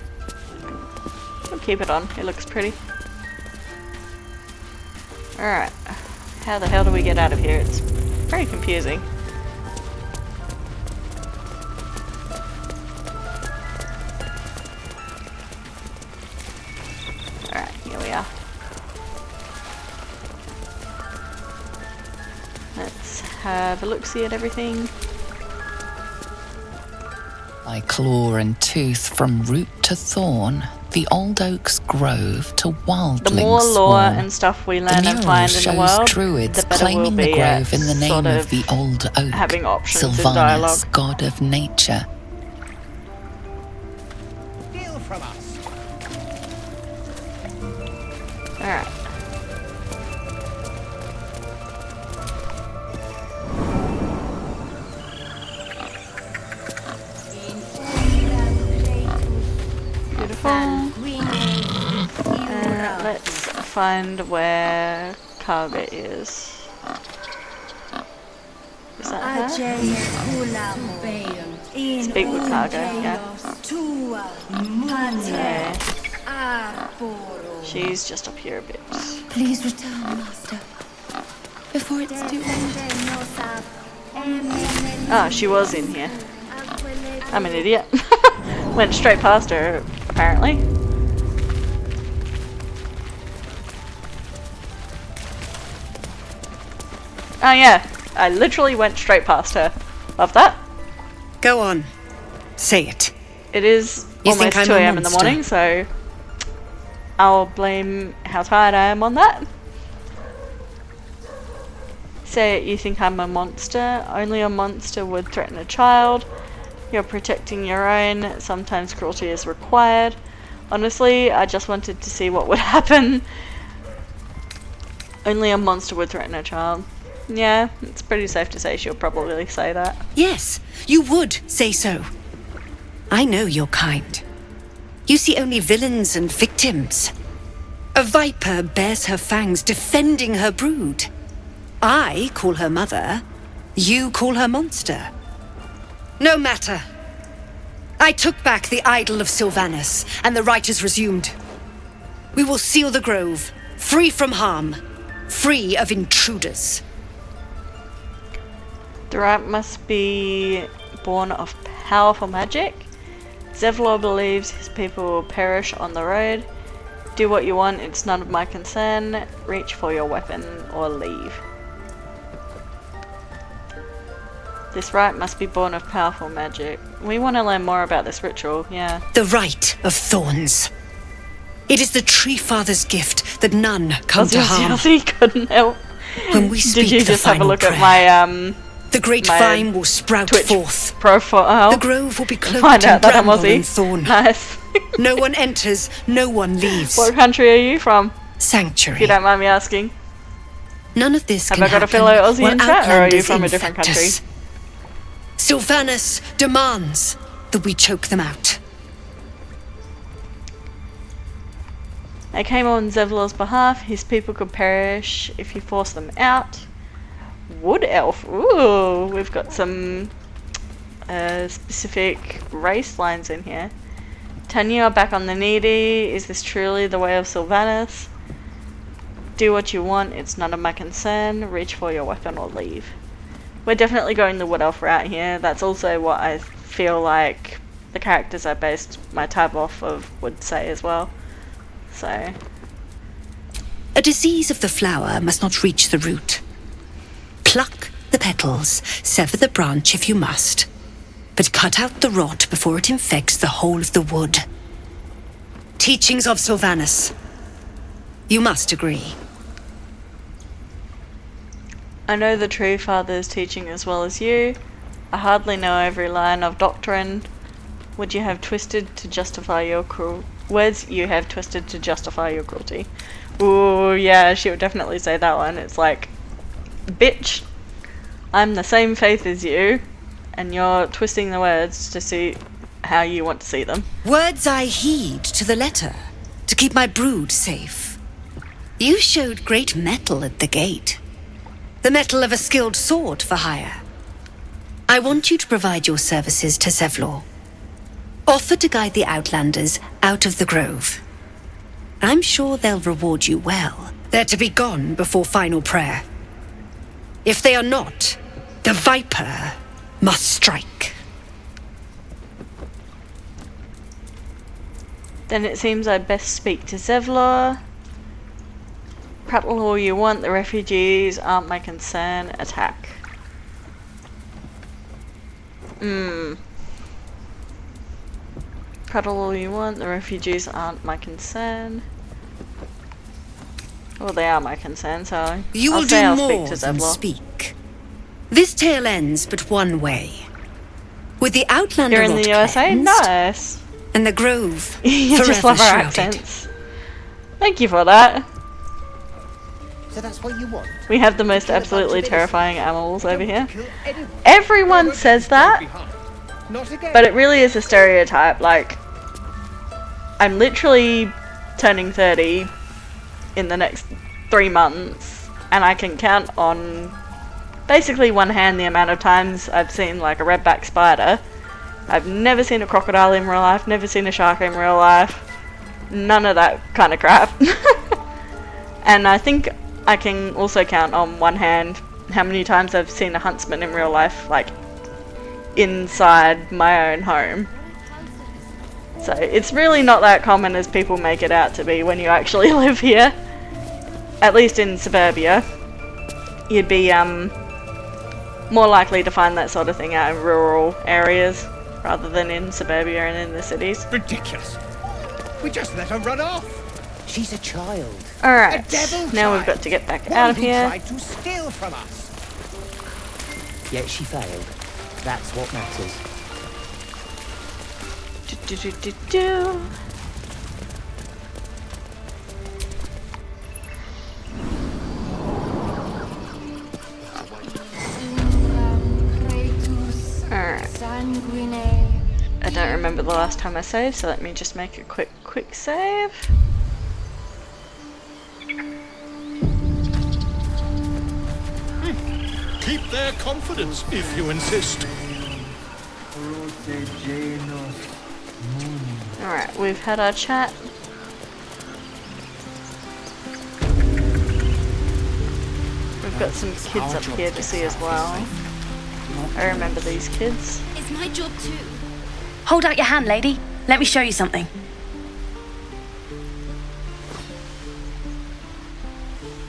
We'll keep it on, it looks pretty. Alright. How the hell do we get out of here? It's very confusing. Alright, here we are. Let's have a look-see at everything. By claw and tooth from root to thorn, the old oak's grove to wildlings. The more lore and stuff we learn and find in the world, druids the better claiming we'll be the grove at in the name sort of the old oak, having options in dialogue. Sylvanas, god of nature. Steal from us. Alright. Beautiful. Let's find where Karga is. Is that her? Speak with Karga, yeah. Okay. She's just up here a bit. Please return, Master. Before it's too late. Oh, she was in here. I'm an idiot. Went straight past her, apparently. Oh yeah, I literally went straight past her. Love that. Go on. Say it. It is You almost think I'm 2 a a.m. in the monster? morning, so I'll blame how tired I am on that. Say it, you think I'm a monster. Only a monster would threaten a child. You're protecting your own. Sometimes cruelty is required. Honestly, I just wanted to see what would happen. Only a monster would threaten a child. Yeah, it's pretty safe to say she'll probably say that. Yes, you would say so. I know your kind. You see only villains and victims. A viper bears her fangs defending her brood. I call her mother. You call her monster. No matter. I took back the idol of Sylvanus, and the rite is resumed. We will seal the grove, free from harm, free of intruders. The rite must be born of powerful magic. Zevlor believes his people will perish on the road. Do what you want, it's none of my concern. Reach for your weapon or leave. This rite must be born of powerful magic. We want to learn more about this ritual, yeah. The rite of thorns. It is the Tree Father's gift that none come to harm. Ozzy couldn't help. When we speak Did you the just have a final look prayer, at my the great my vine will sprout Twitch forth. profile? The grove will be Find cloaked in out that I'm bramble Aussie. and thorn. Nice. No one enters, no one leaves. What country are you from? Sanctuary. If you don't mind me asking. None of this Have can I got a happen fellow Aussie while in chat, or are you outlanders from a different infect country? us. Sylvanus demands that we choke them out. I came on Zevlor's behalf. His people could perish if you force them out. Wood elf. Ooh, we've got some specific race lines in here. Tanya, back on the needy. Is this truly the way of Sylvanus? Do what you want. It's none of my concern. Reach for your weapon or leave. We're definitely going the wood elf route here. That's also what I feel like the characters I based my tab off of would say as well. So, A disease of the flower must not reach the root. Pluck the petals, sever the branch if you must, but cut out the rot before it infects the whole of the wood. Teachings of Sylvanus. You must agree. I know the True Father's teaching as well as you. I hardly know every line of doctrine. Would you have twisted to justify your words you have twisted to justify your cruelty? Ooh, yeah, she would definitely say that one. It's like, bitch, I'm the same faith as you, and you're twisting the words to see how you want to see them. Words I heed to the letter, to keep my brood safe. You showed great mettle at the gate. The mettle of a skilled sword for hire. I want you to provide your services to Zevlor. Offer to guide the Outlanders out of the grove. I'm sure they'll reward you well. They're to be gone before final prayer. If they are not, the Viper must strike. Then it seems I'd best speak to Zevlor. Prattle all you want, the refugees aren't my concern. Attack. Prattle all you want, the refugees aren't my concern. Well, they are my concern, so You I'll will say do I'll more speak to than Zevlor. speak. This tale ends but one way. With the Outlander You're in the rot USA? cleansed, Nice. and the grove You forever just love our shrouded. accents. Thank you for that. So that's what you want? We have the most absolutely terrifying animals over here. Everyone says that, but it really is a stereotype. Like, I'm literally turning 30 in the next 3 months, and I can count on basically one hand the amount of times I've seen like a redback spider. I've never seen a crocodile in real life, never seen a shark in real life, none of that kind of crap. And I think I can also count on one hand how many times I've seen a huntsman in real life, like inside my own home. So it's really not that common as people make it out to be when you actually live here, at least in suburbia. you'd be more likely to find that sort of thing out in rural areas rather than in suburbia and in the cities. Ridiculous. We just let her run off. She's a child. Alright, A devil now we've child. got to get back One out of who here. tried to steal from us. Yet she failed. That's what matters. Alright. I don't remember the last time I saved, so let me just make a quick save. Keep their confidence if you insist. Alright, we've had our chat. We've got some kids up here to see as well. I remember these kids. It's my job too. Hold out your hand, lady. Let me show you something.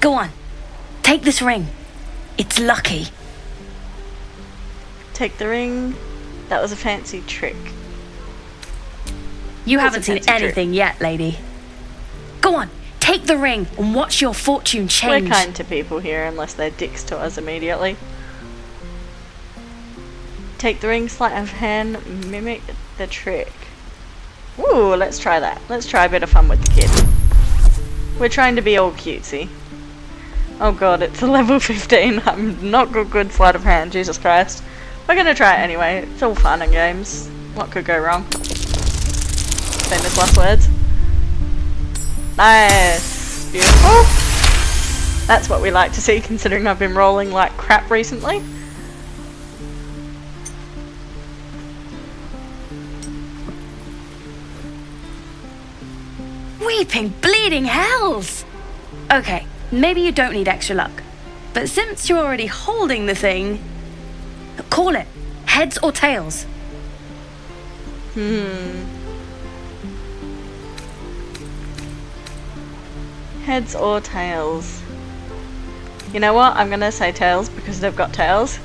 Go on. Take this ring. It's lucky. Take the ring. That was a fancy trick. You haven't seen anything yet, lady. Go on. Take the ring and watch your fortune change. We're kind to people here unless they're dicks to us immediately. Take the ring, sleight of hand, mimic the trick. Ooh, let's try that. Let's try a bit of fun with the kid. We're trying to be all cutesy. Oh god, it's a level 15. I'm not good sleight of hand, Jesus Christ. We're gonna try it anyway. It's all fun and games. What could go wrong? Famous last words. Nice. Beautiful. That's what we like to see, considering I've been rolling like crap recently. Weeping, bleeding hells! Okay, maybe you don't need extra luck. But since you're already holding the thing, call it. Heads or tails? Heads or tails? You know what? I'm gonna say tails because they've got tails.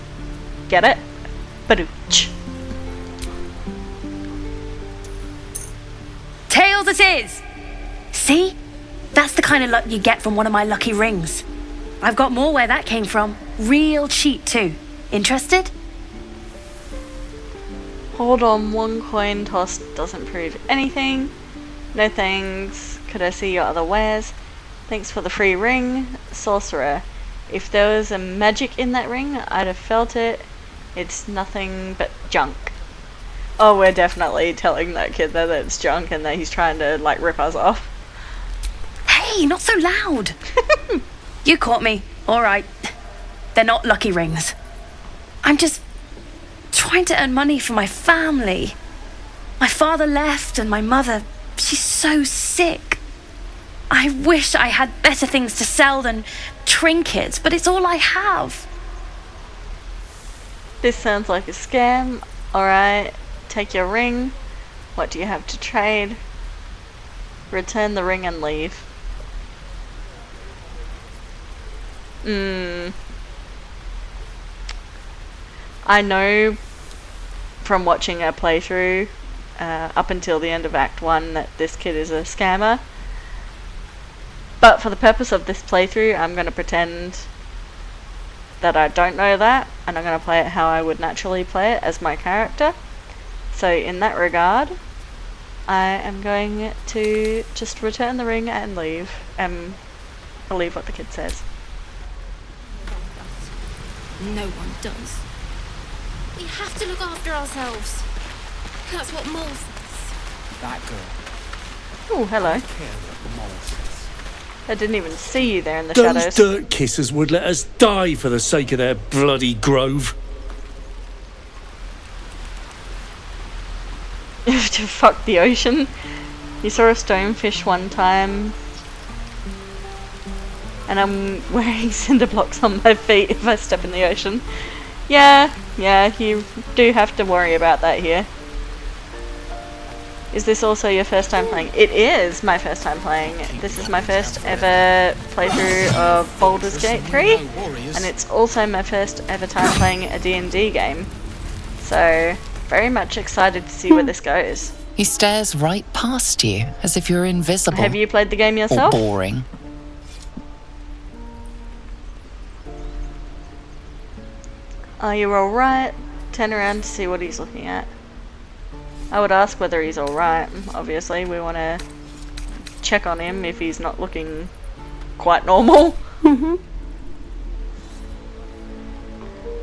Get it? Badooch. Tails it is! See? That's the kind of luck you get from one of my lucky rings. I've got more where that came from. Real cheap too. Interested? Hold on, one coin toss doesn't prove anything. No thanks. Could I see your other wares? Thanks for the free ring. Sorcerer. If there was a magic in that ring, I'd have felt it. It's nothing but junk. Oh, we're definitely telling that kid that it's junk and that he's trying to, like, rip us off. Hey, not so loud. You caught me. All right. They're not lucky rings. I'm just trying to earn money for my family. My father left and my mother, she's so sick. I wish I had better things to sell than trinkets, but it's all I have. This sounds like a scam. Alright, take your ring. What do you have to trade? Return the ring and leave. I know from watching a playthrough up until the end of Act 1 that this kid is a scammer. But for the purpose of this playthrough, I'm going to pretend that I don't know that, and I'm going to play it how I would naturally play it as my character. So in that regard, I am going to just return the ring and leave, and believe what the kid says. No one does. We have to look after ourselves. That's what Mole says. That girl. Oh, hello. I care what the mole says. I didn't even see you there in the Those shadows. dirt kissers would let us die for the sake of their bloody grove. To fuck the ocean. You saw a stonefish one time. And I'm wearing cinder blocks on my feet if I step in the ocean. Yeah, you do have to worry about that here. Is this also your first time playing? It is my first time playing. This is my first ever playthrough of Baldurs Gate 3, and it's also my first ever time playing a D&D game. So, very much excited to see where this goes. He stares right past you, as if you're invisible. Have you played the game yourself? Or boring. Are you alright? Turn around to see what he's looking at. I would ask whether he's alright. Obviously, we want to check on him if he's not looking quite normal.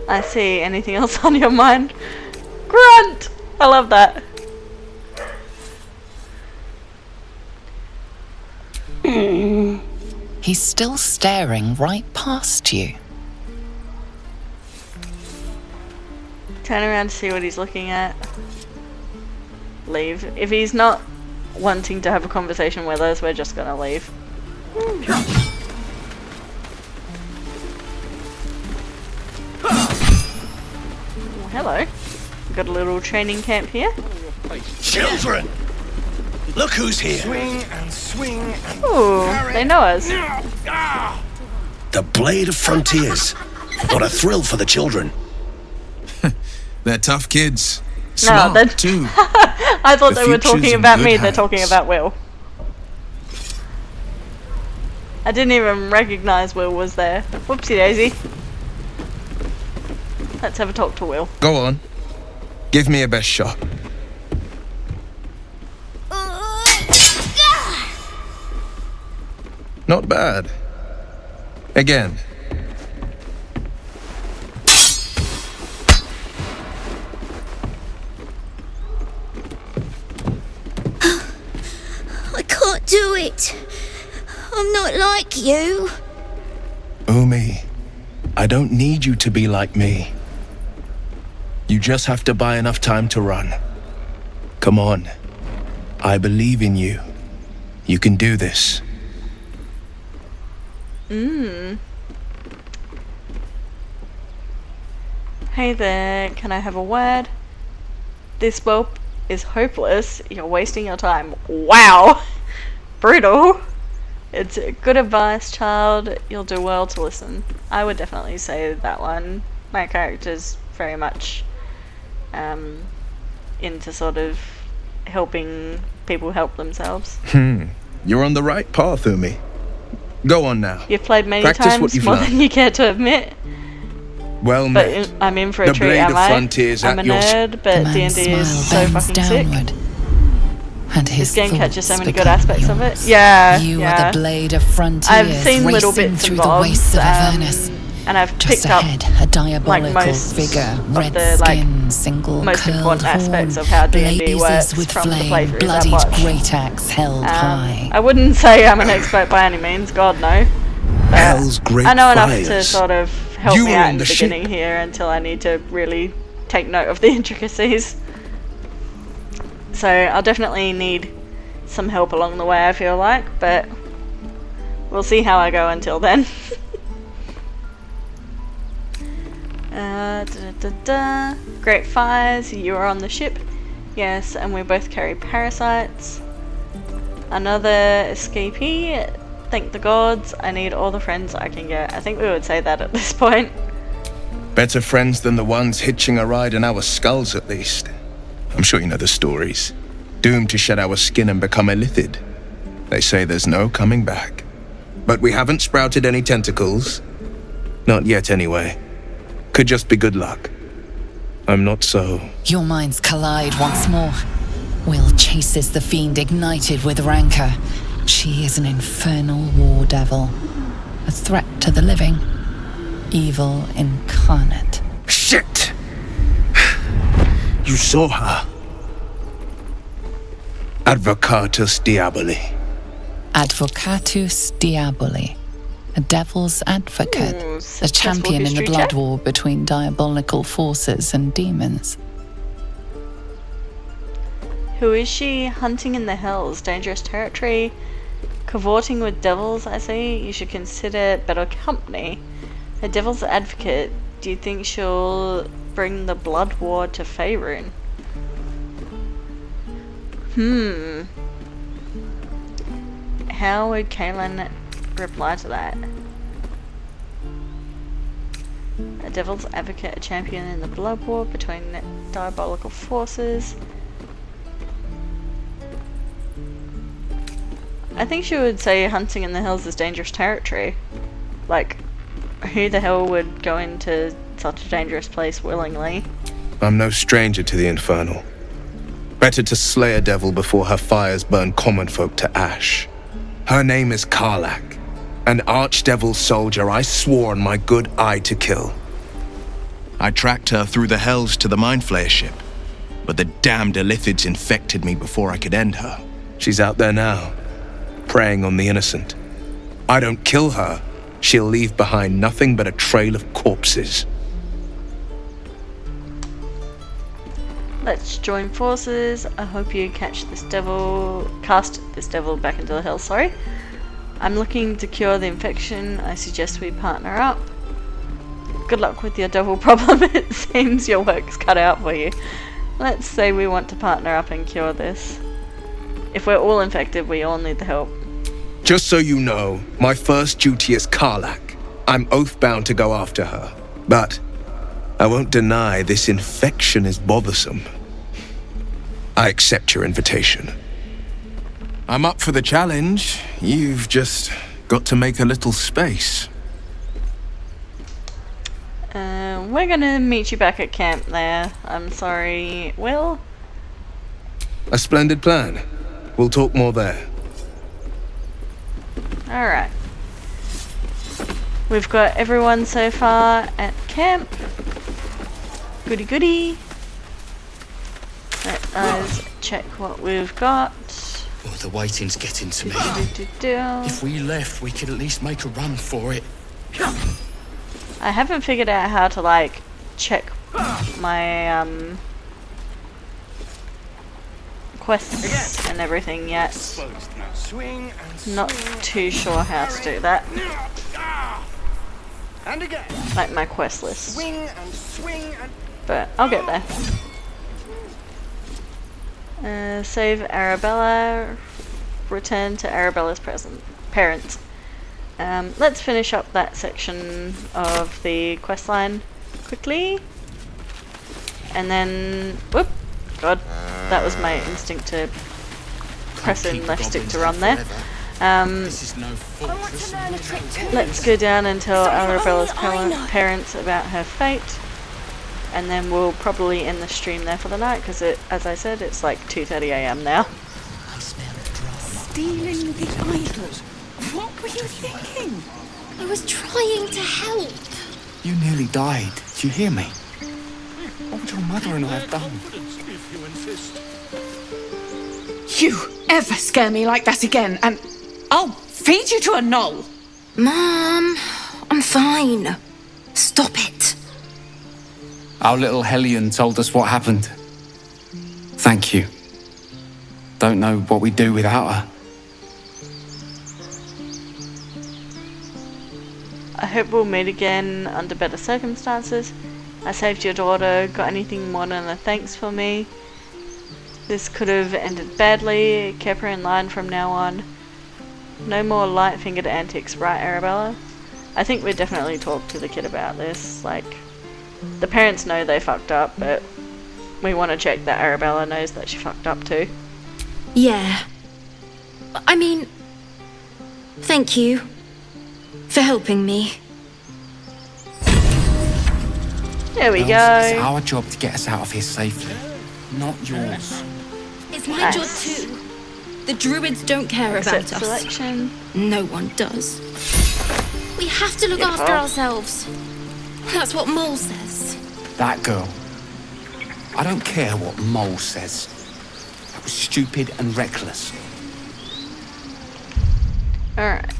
I see. Anything else on your mind? Grunt! I love that. He's still staring right past you. Turn around to see what he's looking at. Leave. If he's not wanting to have a conversation with us, we're just gonna leave. Oh, hello. We've got a little training camp here. Children! Look who's here! Swing and swing and ooh, they know us. The Blade of Frontiers. What a thrill for the children. They're tough kids. No, Smart, too. I thought they were talking about me, they're talking about Will. I didn't even recognise Will was there. Whoopsie daisy. Let's have a talk to Will. Go on. Give me your best shot. Not bad. Again. I can't do it. I'm not like you. Umi, I don't need you to be like me. You just have to buy enough time to run. Come on. I believe in you. You can do this. Hey there, can I have a word? This whelp is hopeless. You're wasting your time. Wow! Brutal. It's good advice, child. You'll do well to listen. I would definitely say that one. My character's very much into sort of helping people help themselves. You're on the right path, Umi. Go on now. You've played many Practice what times you've more learned. than you care to admit. Well But met. I'm in for a The treat, Blade am of I? Frontiers I'm a at your nerd, but D&D is so fucking sick. And This his game catches so thoughts many good become aspects of it. yours. Yeah, You yeah. are the blade of frontiers, I've seen little racing bits through and the wastes bobs, of Avernus. and I've Just picked up ahead, a diabolical most figure, of red the skin, single most curled important horn, aspects of how D&D blazes works with from the flame, playthroughs I've bloodied watched. great axe held high. I wouldn't say I'm an expert by any means, God no. But Hell's great I know enough to fires. sort of help You me were out on in the the ship. beginning here until I need to really take note of the intricacies. So I'll definitely need some help along the way, I feel like, but we'll see how I go until then. Great fires, you are on the ship. Yes, and we both carry parasites. Another escapee. Thank the gods, I need all the friends I can get. I think we would say that at this point. Better friends than the ones hitching a ride in our skulls, at least. I'm sure you know the stories. Doomed to shed our skin and become illithid. They say there's no coming back. But we haven't sprouted any tentacles. Not yet, anyway. Could just be good luck. I'm not so... Your minds collide once more. Will chases the fiend ignited with rancor. She is an infernal war devil. A threat to the living. Evil incarnate. Shit! You saw her. Advocatus Diaboli. Advocatus Diaboli. A devil's advocate. Ooh, A successful champion in the history blood check. war between diabolical forces and demons. Who is she? Hunting in the hells, dangerous territory, cavorting with devils, I see. You should consider better company. A devil's advocate. Do you think she'll bring the blood war to Faerun? How would Kaelin reply to that? A devil's advocate, a champion in the blood war between diabolical forces. I think she would say hunting in the hills is dangerous territory. Like, who the hell would go into such a dangerous place willingly? I'm no stranger to the infernal. Better to slay a devil before her fires burn common folk to ash. Her name is Karlach, an archdevil soldier I swore on my good eye to kill. I tracked her through the hells to the Mindflayer ship, but the damned Illithids infected me before I could end her. She's out there now, preying on the innocent. I don't kill her, she'll leave behind nothing but a trail of corpses. Let's join forces. I hope you cast this devil back into the hill, sorry. I'm looking to cure the infection. I suggest we partner up. Good luck with your devil problem. It seems your work's cut out for you. Let's say we want to partner up and cure this. If we're all infected, we all need the help. Just so you know, my first duty is Karlach. I'm oath-bound to go after her. But I won't deny this infection is bothersome. I accept your invitation. I'm up for the challenge. You've just got to make a little space. We're gonna meet you back at camp there. I'm sorry, Will? A splendid plan. We'll talk more there. Alright. We've got everyone so far at camp. Goody goody. Let us check what we've got. Oh, the waiting's getting to me. If we left, we could at least make a run for it. I haven't figured out how to, like, check my, quests and everything yet. Not too sure how to do that. Like my quest list. But I'll get there. Save Arabella. Return to Arabella's parents. Let's finish up that section of the quest line quickly. And then, whoop, God, that was my instinct to press in left stick to run there. Let's go down and tell Arabella's parents about her fate. And then we'll probably end the stream there for the night, because as I said, it's like 2:30 AM now. Stealing the idol. What were you thinking? I was trying to help. You nearly died. Did you hear me? What would your mother and I have done? You ever scare me like that again, and I'll feed you to a knoll. Mom, I'm fine. Stop it. Our little Hellion told us what happened. Thank you. Don't know what we'd do without her. I hope we'll meet again under better circumstances. I saved your daughter. Got anything more than a thanks for me? This could have ended badly. Kept her in line from now on. No more light-fingered antics, right, Arabella? I think we'd definitely talk to the kid about this. Like, the parents know they fucked up, but we want to check that Arabella knows that she fucked up too. Yeah. I mean, thank you for helping me. There we go. It's our job to get us out of here safely, not yours. It's my job too. The druids don't care about us. Selection. No one does. We have to look after ourselves. That's what Mole says. That girl. I don't care what Mole says. That was stupid and reckless. Alright.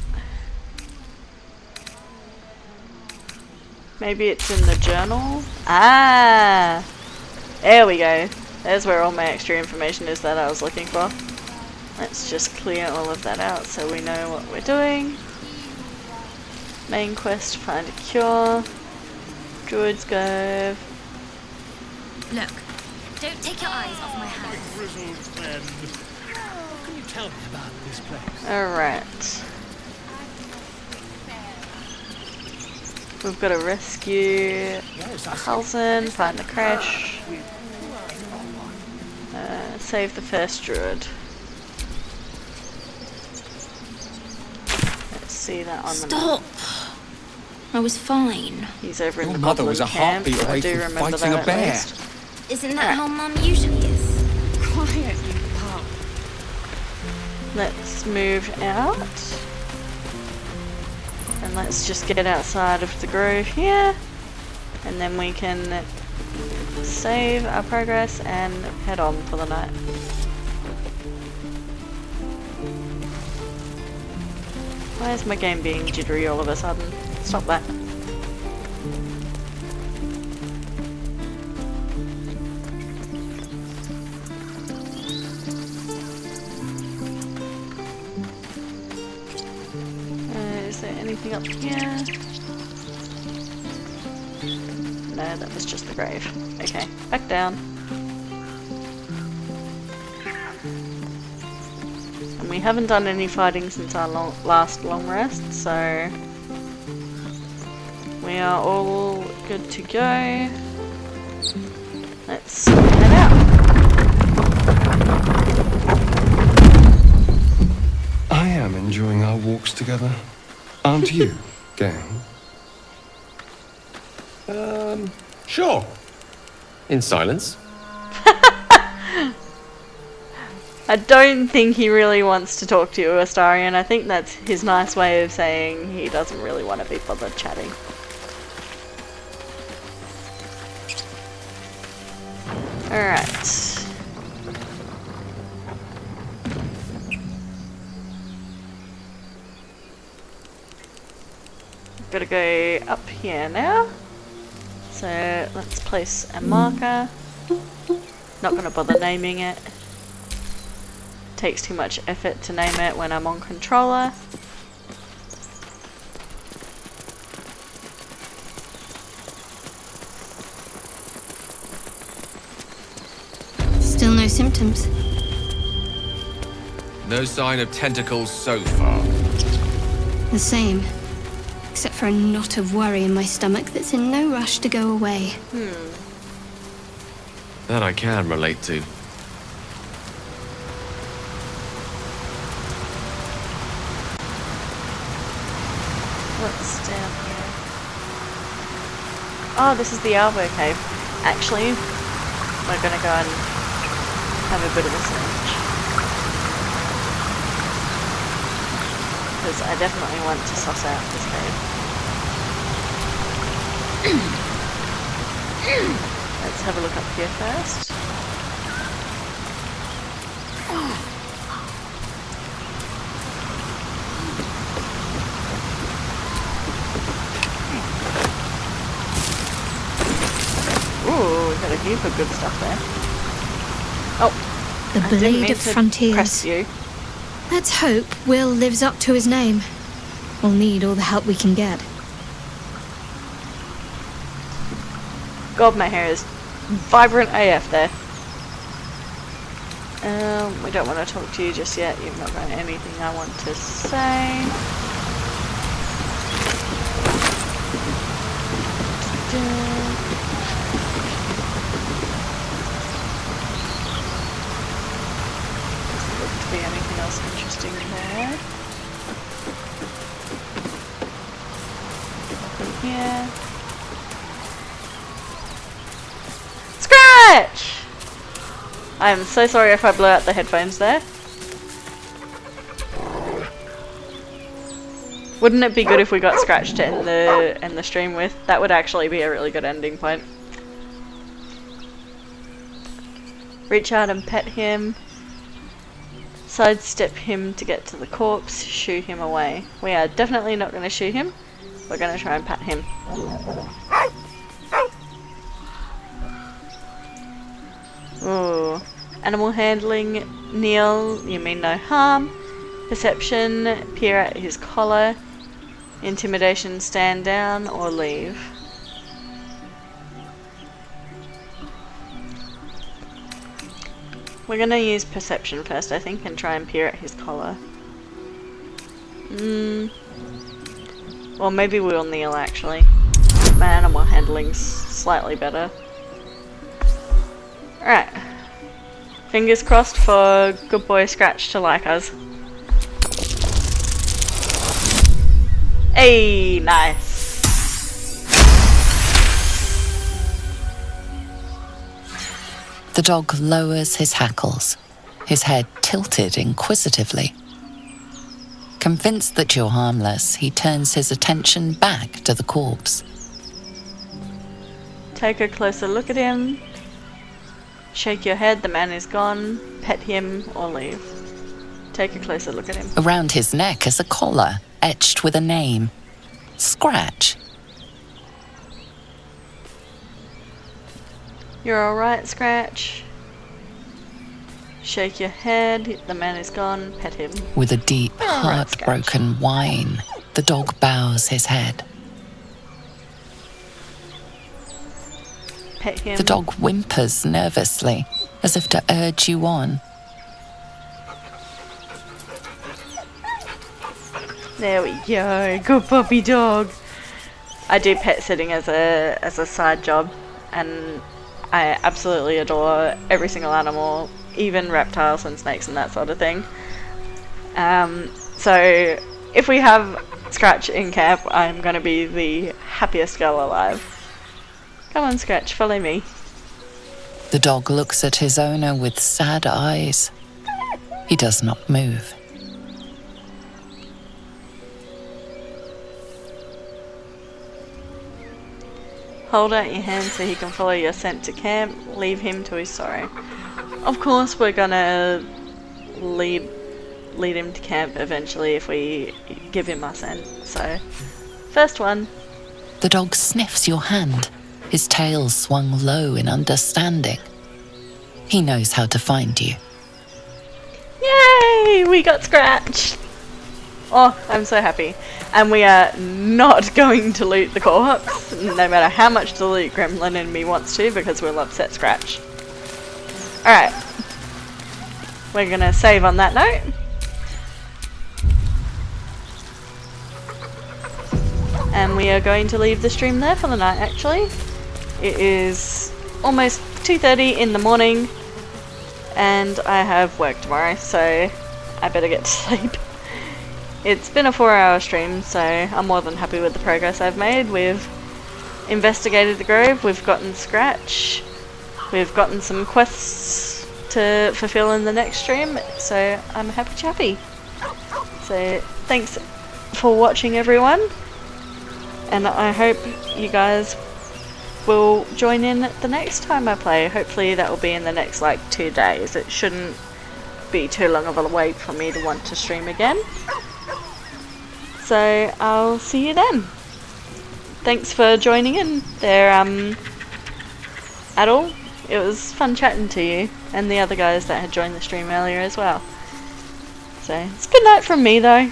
Maybe it's in the journal? Ah! There we go. There's where all my extra information is that I was looking for. Let's just clear all of that out so we know what we're doing. Main quest, find a cure. Druid's Grove. Look, Don't take your eyes off my hands. Grizzled friend. What can you tell me about this place? Alright. We've got to rescue Halsin, find the crash, save the first druid. Let's see that on the map. Stop! I was fine. He's over in Your the mother goblin was a camp. heartbeat I away do from remember fighting that a at bear. least. Isn't that how Mum usually is? Quiet, you pup. Let's move out. And let's just get outside of the grove here. And then we can save our progress and head on for the night. Why is my game being jittery all of a sudden? Stop that. Is there anything up here? No, that was just the grave. Okay, back down. And we haven't done any fighting since our last long rest, so we are all good to go. Let's head out. I am enjoying our walks together. Aren't you, gang? Sure. In silence. I don't think he really wants to talk to you, Astarion. I think that's his nice way of saying he doesn't really want to be bothered chatting. Alright. Gotta go up here now. So let's place a marker. Not gonna bother naming it. Takes too much effort to name it when I'm on controller. Still no symptoms. No sign of tentacles so far. The same. Except for a knot of worry in my stomach that's in no rush to go away. That I can relate to. What's down here? Oh, this is the Albo Cave. Actually, we're gonna go and have a bit of a search. Because I definitely want to suss out this cave. Let's have a look up here first. Ooh, we've got a heap of good stuff there. Oh, The I didn't Blade mean of to Frontiers. press you. Let's hope Will lives up to his name. We'll need all the help we can get. God, my hair is vibrant AF there. We don't want to talk to you just yet. You've not got anything I want to say. Doesn't look to be anything else interesting there. Nothing here. Scratch! I am so sorry if I blew out the headphones there. Wouldn't it be good if we got Scratch to end the stream with? That would actually be a really good ending point. Reach out and pet him. Sidestep him to get to the corpse. Shoo him away. We are definitely not going to shoot him. We're going to try and pat him. Ooh. Animal handling. Kneel. You mean no harm. Perception. Peer at his collar. Intimidation. Stand down or leave. We're gonna use perception first, I think, and try and peer at his collar. Well, maybe we'll kneel, actually. My animal handling's slightly better. Alright. Fingers crossed for good boy Scratch to like us. Hey, nice. The dog lowers his hackles, his head tilted inquisitively. Convinced that you're harmless, he turns his attention back to the corpse. Take a closer look at him. Shake your head, the man is gone. Pet him or leave. Take a closer look at him. Around his neck is a collar, etched with a name. Scratch. You're alright, Scratch. Shake your head, the man is gone. Pet him. With a deep, heartbroken whine, the dog bows his head. Pet him. The dog whimpers nervously, as if to urge you on. There we go, good puppy dog. I do pet sitting as a side job, and I absolutely adore every single animal, even reptiles and snakes and that sort of thing. So if we have Scratch in camp, I'm gonna be the happiest girl alive. Come on, Scratch, follow me. The dog looks at his owner with sad eyes. He does not move. Hold out your hand so he can follow your scent to camp. Leave him to his sorrow. Of course we're gonna lead him to camp eventually if we give him our scent. So, first one. The dog sniffs your hand, his tail swung low in understanding. He knows how to find you. Yay! We got Scratch! Oh, I'm so happy. And we are not going to loot the corpse, no matter how much the loot gremlin in me wants to, because we'll upset Scratch. Alright. We're gonna save on that note. And we are going to leave the stream there for the night, actually. It is almost 2:30 in the morning, and I have work tomorrow, so I better get to sleep. It's been a 4-hour stream, so I'm more than happy with the progress I've made. We've investigated the grove, we've gotten Scratch, we've gotten some quests to fulfill in the next stream, so I'm happy chappy. So thanks for watching, everyone, and I hope you guys will join in the next time I play. Hopefully that will be in the next like 2 days. It shouldn't be too long of a wait for me to want to stream again. So I'll see you then. Thanks for joining in there, Adol. It was fun chatting to you and the other guys that had joined the stream earlier as well. So it's good night from me though.